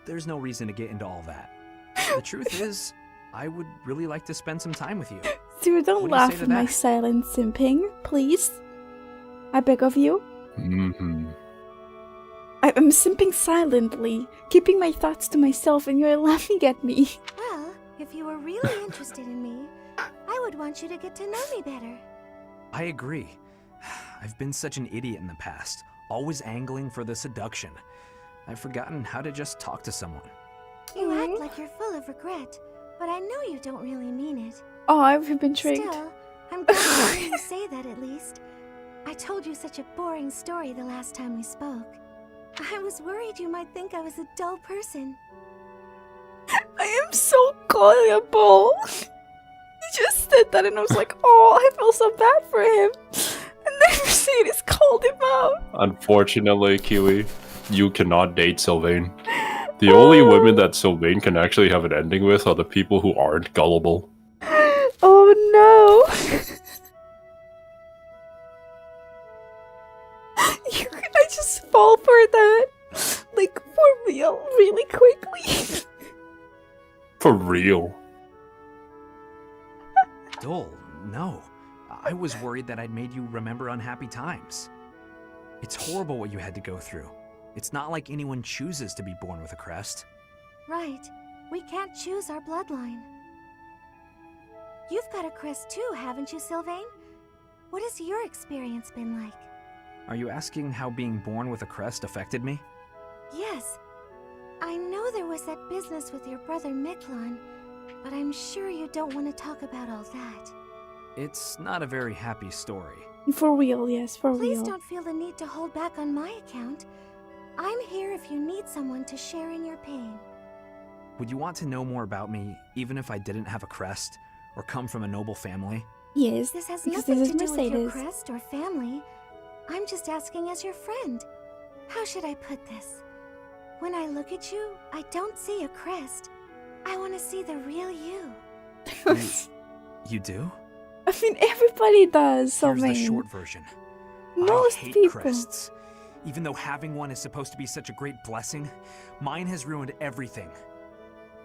There's no reason to get into all that. The truth is, I would really like to spend some time with you. Dude, don't What do you say laugh to at my that? silent simping, please. I beg of you. Mm-hmm. I'm simping silently, keeping my thoughts to myself, and you're laughing at me. Well, if you were really interested in me, I would want you to get to know me better. I agree. I've been such an idiot in the past, always angling for the seduction. I've forgotten how to just talk to someone. You act like you're full of regret, but I know you don't really mean it. Oh, I've been tricked. Still, I'm glad to hear you say that at least. I told you such a boring story the last time we spoke. I was worried you might think I was a dull person. I am so gullible. He just said that and I was like, oh, I feel so bad for him. And then Mercedes called him out. Unfortunately, Kiwi, you cannot date Sylvain. The only women that Sylvain can actually have an ending with are the people who aren't gullible. Oh no. I just fall for that. Like, for real, really quickly. For real. Dole, no. I was worried that I'd made you remember unhappy times. It's horrible what you had to go through. It's not like anyone chooses to be born with a crest. Right. We can't choose our bloodline. You've got a crest too, haven't you, Sylvain? What has your experience been like? Are you asking how being born with a crest affected me? Yes. I know there was that business with your brother Miklon, but I'm sure you don't want to talk about all that. It's not a very happy story. For real, yes, for Please real. don't feel the need to hold back on my account. I'm here if you need someone to share in your pain. Would you want to know more about me, even if I didn't have a crest, or come from a noble family? Yes, This has because nothing this to is do with your Mercedes. crest or family. I'm just asking as your friend. How should I put this? When I look at you, I don't see a crest. I want to see the real you. You do? I mean, everybody does, Here's the Sylvain. short version. Most I hate people. crests. Even though having one is supposed to be such a great blessing, mine has ruined everything.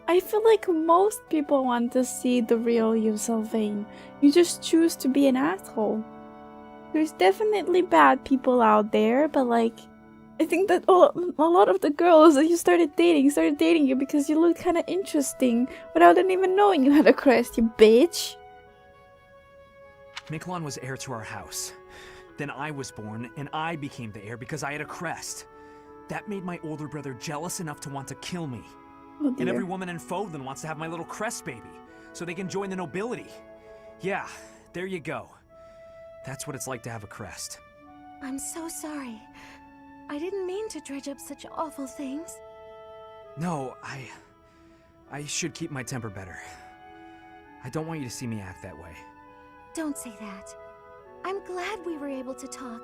I feel like most people want to see the real you, Sylvain. You just choose to be an asshole. There's definitely bad people out there, but like, I think that a lot of the girls that you started dating you because you looked kind of interesting without them even knowing you had a crest, you bitch. Miquelon was heir to our house. Then I was born, and I became the heir because I had a crest. That made my older brother jealous enough to want to kill me. Oh And every dear. woman in Fovland wants to have my little crest baby, so they can join the nobility. Yeah, there you go. That's what it's like to have a crest. I'm so sorry. I didn't mean to dredge up such awful things. No, I should keep my temper better. I don't want you to see me act that way. Don't say that. I'm glad we were able to talk.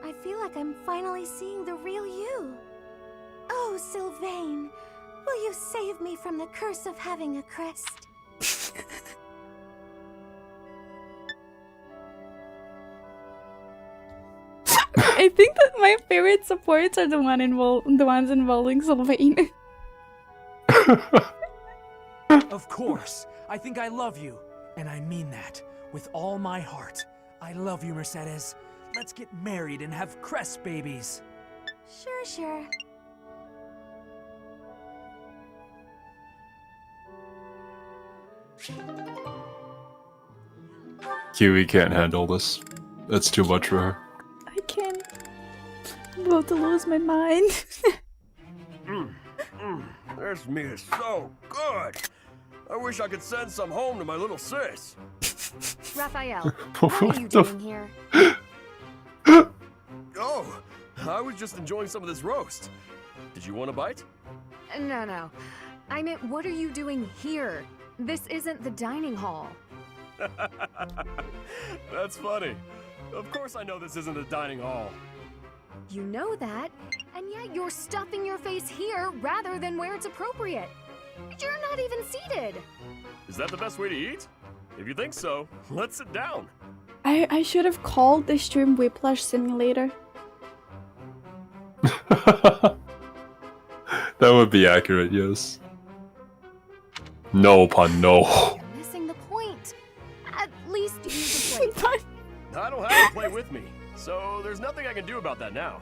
I feel like I'm finally seeing the real you. Oh, Sylvain, will you save me from the curse of having a crest? I think that my favorite supports are the ones involving Sylvain. Of course, I think I love you, and I mean that with all my heart. I love you, Mercedes. Let's get married and have crest babies. Sure. Kiwi can't handle this. It's too much for her. I can't. I'm about to lose my mind. This meat is so good. I wish I could send some home to my little sis. Raphael, what are you doing here? Oh, I was just enjoying some of this roast. Did you want a bite? No. I meant, what are you doing here? This isn't the dining hall. That's funny. Of course I know this isn't a dining hall. You know that, and yet you're stuffing your face here rather than where it's appropriate. You're not even seated. Is that the best way to eat? If you think so, let's sit down. I should have called the stream Whiplash Simulator. That would be accurate, yes. No pun, no. You're missing the point. At least use a plate. I don't have to play with me, so there's nothing I can do about that now.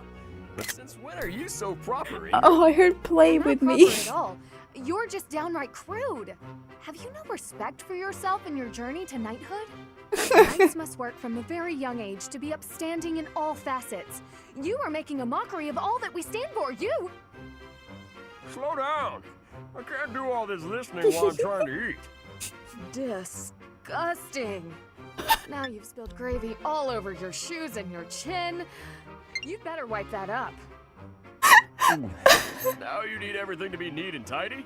But since when are you so proper? Oh, I heard play Not with proper me. at all. You're just downright crude. Have you no respect for yourself in your journey to knighthood? Knights must work from a very young age to be upstanding in all facets. You are making a mockery of all that we stand for. You! Slow down. I can't do all this listening while I'm trying to eat. Disgusting. Now you've spilled gravy all over your shoes and your chin. You'd better wipe that up. Now you need everything to be neat and tidy?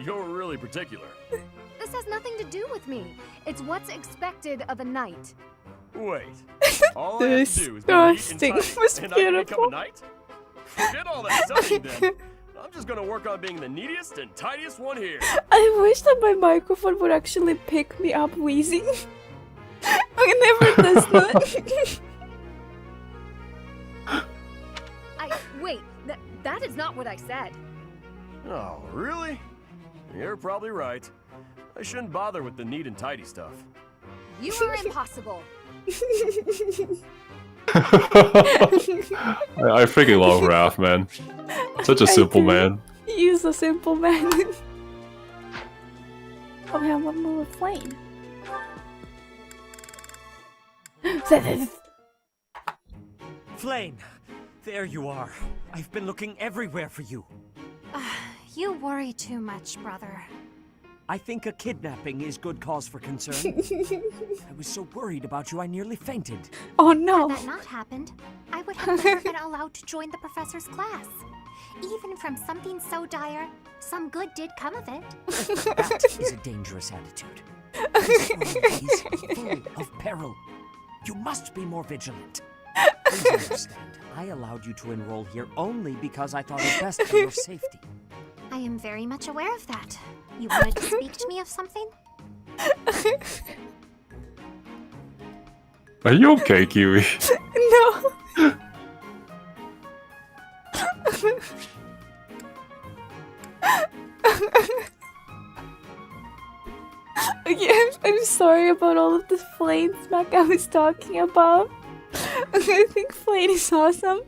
You're really particular. This has nothing to do with me. It's what's expected of a knight. Wait. All I have to do is be neat and Disgusting. tidy, It was and I can become beautiful. a knight? Forget all that studying then. I'm just gonna work on being the neatest and tidiest one here. I wish that my microphone would actually pick me up wheezing. I never does that. Wait, that is not what I said. Oh, really? You're probably right. I shouldn't bother with the neat and tidy stuff. You are impossible. I freaking love Raph, man. Such a simple man. He's a simple man. Oh, we have one more flame. Flame, there you are. I've been looking everywhere for you. You worry too much, brother. I think a kidnapping is good cause for concern. I was so worried about you, I nearly fainted. Oh no! Had that not happened, I would have never been allowed to join the professor's class. Even from something so dire, some good did come of it. That is a dangerous attitude. This world is full of peril. You must be more vigilant. Please understand, I allowed you to enroll here only because I thought it best for your safety. I am very much aware of that. You wanted to speak to me of something? Are you okay, Kiwi? No! Okay, I'm sorry about all of the Flame smack I was talking about. I think Flame is awesome.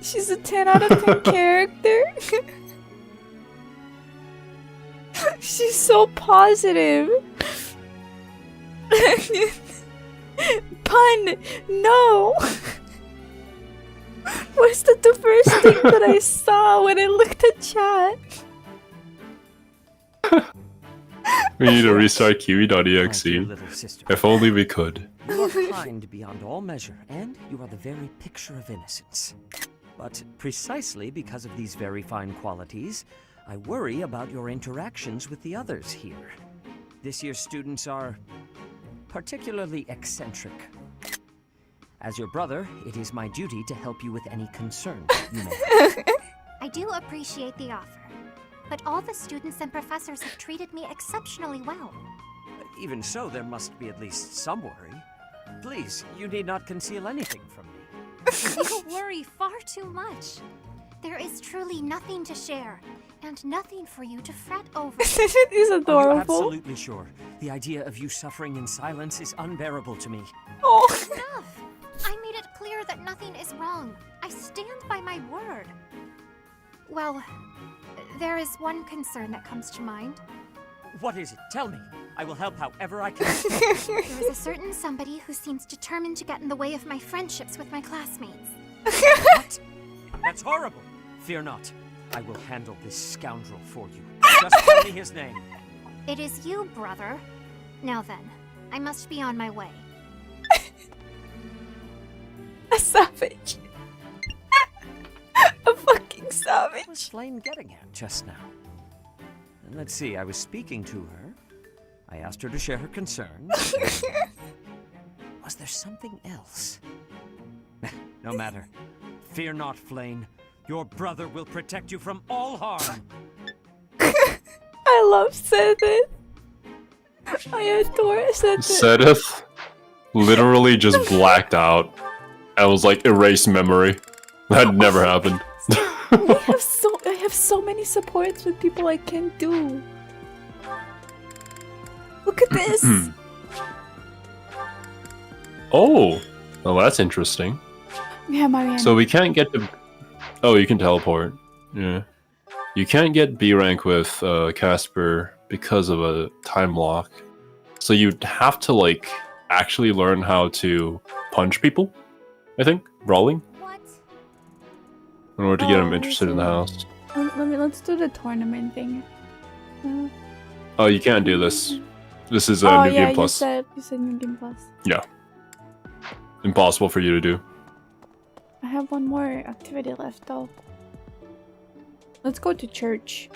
She's a 10 out of 10 character. She's so positive. Pun! No! What's the first thing that I saw when I looked at chat? We need to restart Kiwi.exe. My dear little sister, If only we could. you are kind beyond all measure, and you are the very picture of innocence. But precisely because of these very fine qualities, I worry about your interactions with the others here. This year's students are particularly eccentric. As your brother, it is my duty to help you with any concerns you may have. I do appreciate the offer, but all the students and professors have treated me exceptionally well. Even so, there must be at least some worry. Please, you need not conceal anything from me. You worry far too much. There is truly nothing to share, and nothing for you to fret over. It is Are you adorable. absolutely sure? The idea of you suffering in silence is unbearable to me. Oh. Enough! I made it clear that nothing is wrong. I stand by my word. Well, there is one concern that comes to mind. What is it? Tell me. I will help however I can. There is a certain somebody who seems determined to get in the way of my friendships with my classmates. What? That's horrible. Fear not. I will handle this scoundrel for you. Just tell me his name. It is you, brother. Now then, I must be on my way. A savage. A fucking What was savage. Flame getting at just now? And let's see, I was speaking to her. I asked her to share her concerns. Was there something else? No matter. Fear not, Flame. Your brother will protect you from all harm. I love Sethith. I adore Sethith. Sedith literally just blacked out. I was like, erase memory. That never happened. I have so many supports with people I can't do. Look at this. Oh, well, that's interesting. Yeah, Marianne. So we can't get to. Oh, you can teleport. Yeah. You can't get B rank with Casper because of a time lock. So you'd have to like actually learn how to punch people. I think brawling What? in order to get him Oh, interested in the house. Let's do the tournament thing. Oh, you can't do this. This is Oh New yeah, Game Plus. you said New Game Plus. Yeah. Impossible for you to do. I have one more activity left though. Let's go to church.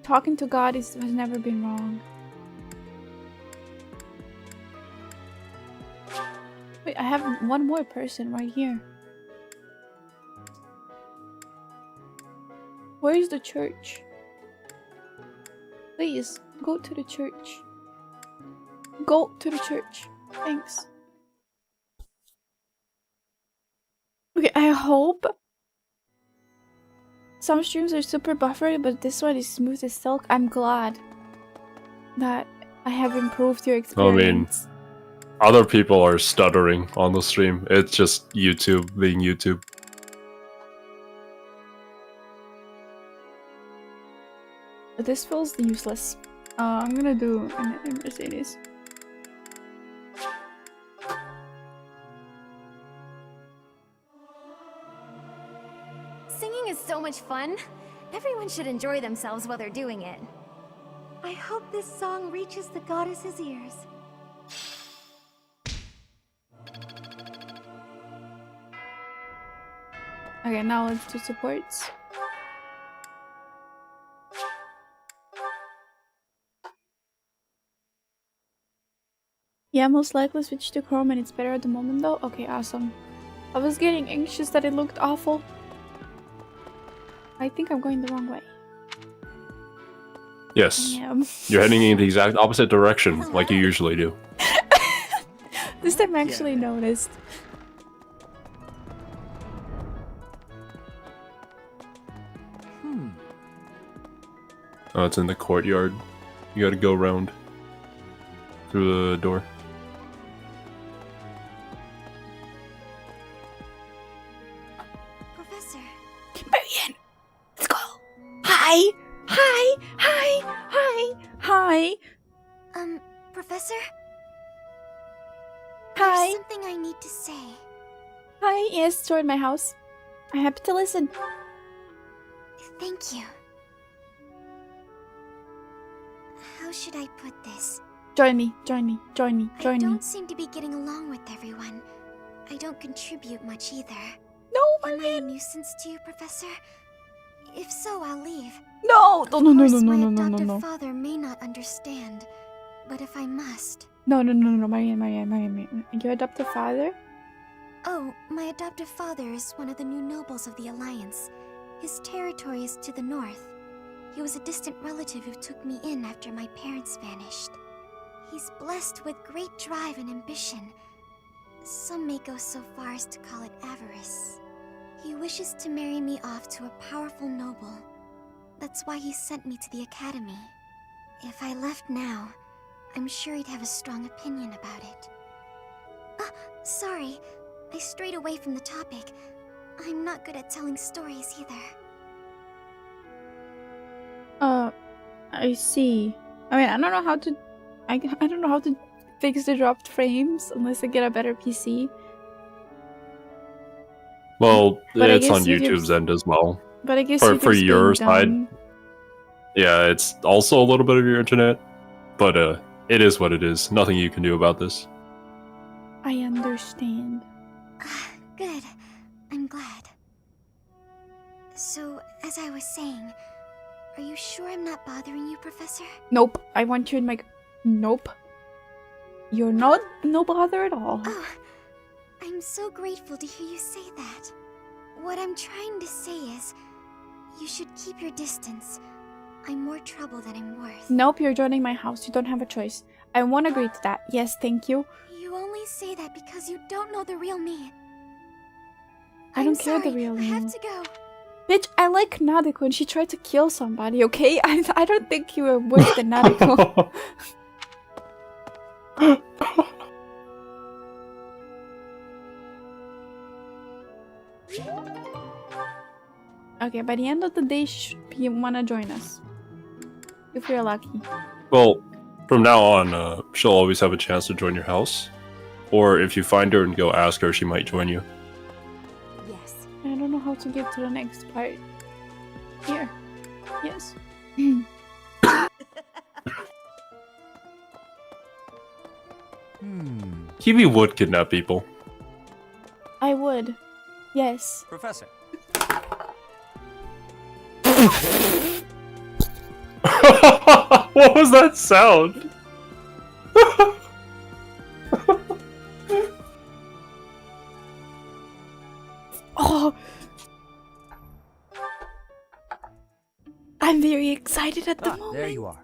Talking to God has never been wrong. Wait, I have one more person right here. Where is the church? Please, go to the church. Go to the church. Thanks. Okay, I hope some streams are super buffered, but this one is smooth as silk. I'm glad that I have improved your experience. Other people are stuttering on the stream. It's just YouTube being YouTube. This feels useless. I'm gonna do an Mercedes. Singing is so much fun. Everyone should enjoy themselves while they're doing it. I hope this song reaches the goddess's ears. Okay, now let's do supports. Yeah, most likely switch to Chrome and it's better at the moment though. Okay, awesome. I was getting anxious that it looked awful. I think I'm going the wrong way. Yes. I am. You're heading in the exact opposite direction, like you usually do. This time I actually noticed. Oh, it's in the courtyard. You gotta go around through the door. Professor. Marianne, let's go. Hi, hi, hi, hi, hi, Professor? hi, There's something I need to say. hi. Yes, join my house. I'm happy to listen. Thank you. How should I put this? Join me, join me, join me, I join me. don't seem to be getting along with everyone. I don't contribute much either. No, Am I a Marianne. nuisance to you, Professor? If so, I'll leave. No, Of no, no, no, course, no, no, my no, no, no, adoptive no. father may not understand, but if I must... No, no, no, no, Marianne, Marianne, Marianne. Your adoptive father? Oh, my adoptive father is one of the new nobles of the Alliance. His territory is to the north. He was a distant relative who took me in after my parents vanished. He's blessed with great drive and ambition. Some may go so far as to call it avarice. He wishes to marry me off to a powerful noble. That's why he sent me to the academy. If I left now, I'm sure he'd have a strong opinion about it. Sorry. I strayed away from the topic. I'm not good at telling stories either. I see. I mean, I don't know how to... I don't know how to fix the dropped frames unless I get a better PC. Well, But I it's on guess YouTube's- YouTube's end as well. But I guess For YouTube's your being side, dumb. yeah, it's also a little bit of your internet, but it is what it is. Nothing you can do about this. I understand. Good. I'm glad. So, as I was saying, are you sure I'm not bothering you, Professor? Nope. I want you in my... Nope. You're not no bother at all. Oh, I'm so grateful to hear you say that. What I'm trying to say is, you should keep your distance. I'm more trouble than I'm worth. Nope, you're joining my house. You don't have a choice. I won't agree to that. Yes, thank you. You only say that because you don't know the real me. I don't care the real I me. have to go. Bitch, I like Nadeko and she tried to kill somebody, okay? I don't think you were worse than Nadeko. Okay, by the end of the day, you wanna join us. If you're lucky. Well, from now on, she'll always have a chance to join your house. Or if you find her and go ask her, she might join you. Yes. I don't know how to get to the next part. Here. Yes. Kiwi would kidnap people. I would. Yes. Professor. What was that sound? Oh! I'm very excited at the moment. There you are.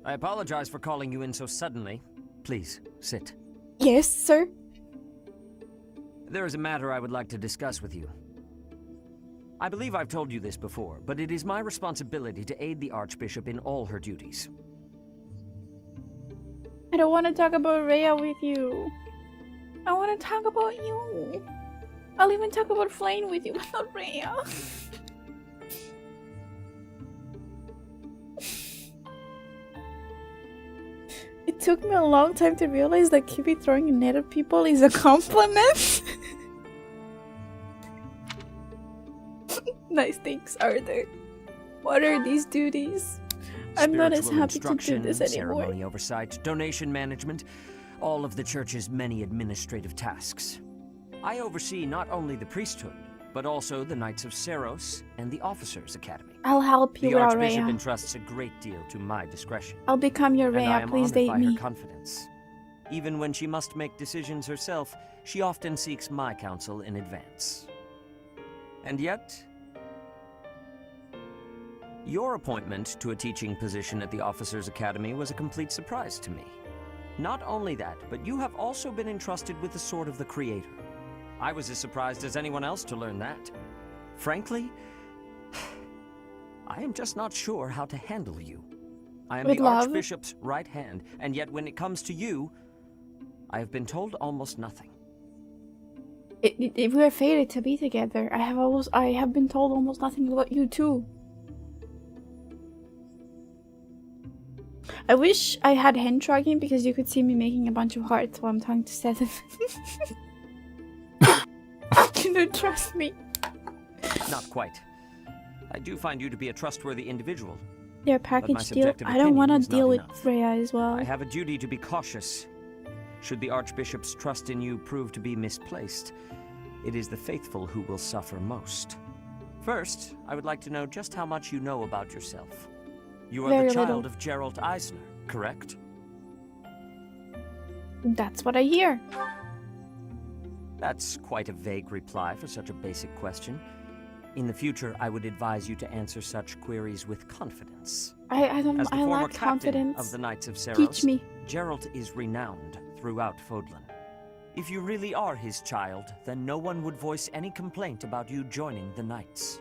I apologize for calling you in so suddenly. Please, sit. Yes, sir. There is a matter I would like to discuss with you. I believe I've told you this before, but it is my responsibility to aid the Archbishop in all her duties. I don't want to talk about Rhea with you. I want to talk about you. I'll even talk about Flame with you, but not Rhea. It took me a long time to realize that keeping throwing a net at people is a compliment. Nice, thanks, Arthur. What are these duties? I'm not as spiritual happy to do instruction, this anymore. ceremony oversight, donation management, all of the church's many administrative tasks. I oversee not only the priesthood, but also the Knights of Xeros and the Officers' Academy. I'll help you The without Archbishop Rhea. entrusts a great deal to my discretion. I'll become your And I Rhea. am Please honored date by me. her confidence. Even when she must make decisions herself, she often seeks my counsel in advance. And yet, your appointment to a teaching position at the Officers' Academy was a complete surprise to me. Not only that, but you have also been entrusted with the Sword of the Creator. I was as surprised as anyone else to learn that. Frankly, I am just not sure how to handle you. I am With the love. Archbishop's right hand, and yet when it comes to you, I have been told almost nothing. We're fated to be together. I have been told almost nothing about you too. I wish I had hand tracking because you could see me making a bunch of hearts while I'm talking to Seth. You don't trust me. Not quite. I do find you to be a trustworthy individual. Their my package deal. subjective I don't want to opinion is not deal with enough. Freya as well. I have a duty to be cautious. Should the Archbishop's trust in you prove to be misplaced, it is the faithful who will suffer most. First, I would like to know just how much you know about yourself. You are Very the child little. of Gerald Eisner, correct? That's what I hear. That's quite a vague reply for such a basic question. In the future, I would advise you to answer such queries with confidence. I don't. As the I former lack captain confidence. of the Knights of Xeros, Teach me. Geralt is renowned throughout Fodlan. If you really are his child, then no one would voice any complaint about you joining the Knights.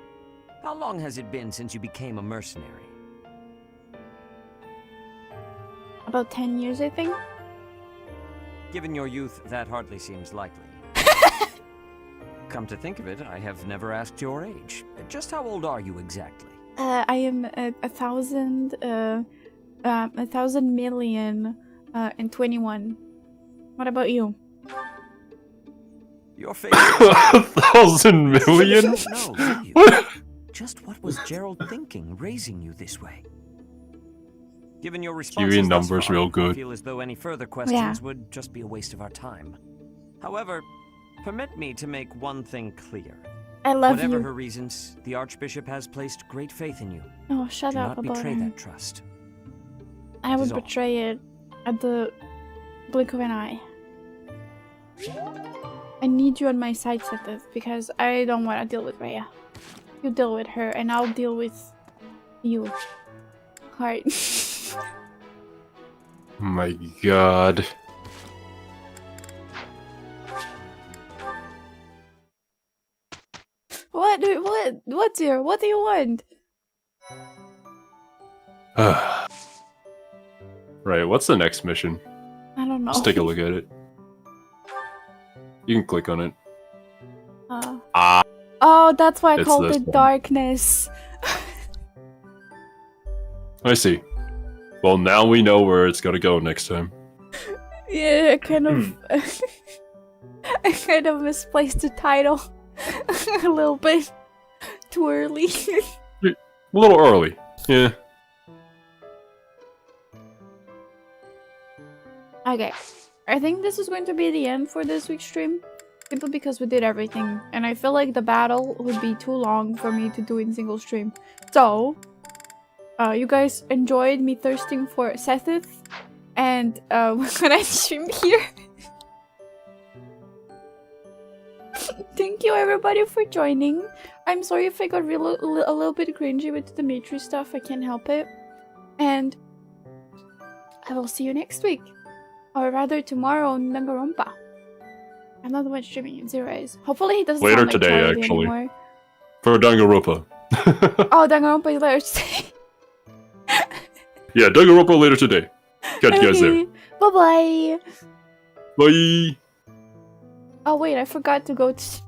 How long has it been since you became a mercenary? About 10 years, I think. Given your youth, that hardly seems likely. Come to think of it, I have never asked your age. Just how old are you exactly? I am 1,000,000,021. What about you? Your favorite. 1,000 million? You don't know, do you? What? Just what was Gerald thinking, raising you this way? Given your Giving responses thus numbers far, real I good. feel as though any further questions would just be a waste of our time. However, permit me to make one thing clear. I love Whatever you. her reasons, the Archbishop has placed great faith in you. Oh, shut Do up not about betray him. that trust. I It would is all. betray it at the blink of an eye. I need you on my side, Seth, because I don't want to deal with Rhea. You deal with her, and I'll deal with you. Heart. My god. What do dear? What do you want? Right, what's the next mission? I don't know. Let's take a look at it. You can click on it. Oh, that's why I It's called this it one. darkness. I see. Well, now we know where it's gonna go next time. Yeah, I kind of, I kind of misplaced the title a little bit too early. A little early. Yeah. Okay, I think this is going to be the end for this week's stream, simply because we did everything, and I feel like the battle would be too long for me to do in single stream. So, you guys enjoyed me thirsting for Sethith, and when I streamed here. Thank you everybody for joining. I'm sorry if I got a little bit cringy with the Dimitri stuff, I can't help it. And I will see you next week. Or rather tomorrow on Danganronpa. I'm not the one streaming in Xero is. Hopefully he doesn't Later sound like today, Charlie actually. anymore. For Danganronpa. Oh, Danganronpa is later today. Yeah, Danganronpa later today. Catch you guys there. Bye bye. Bye! Oh wait, I forgot to go to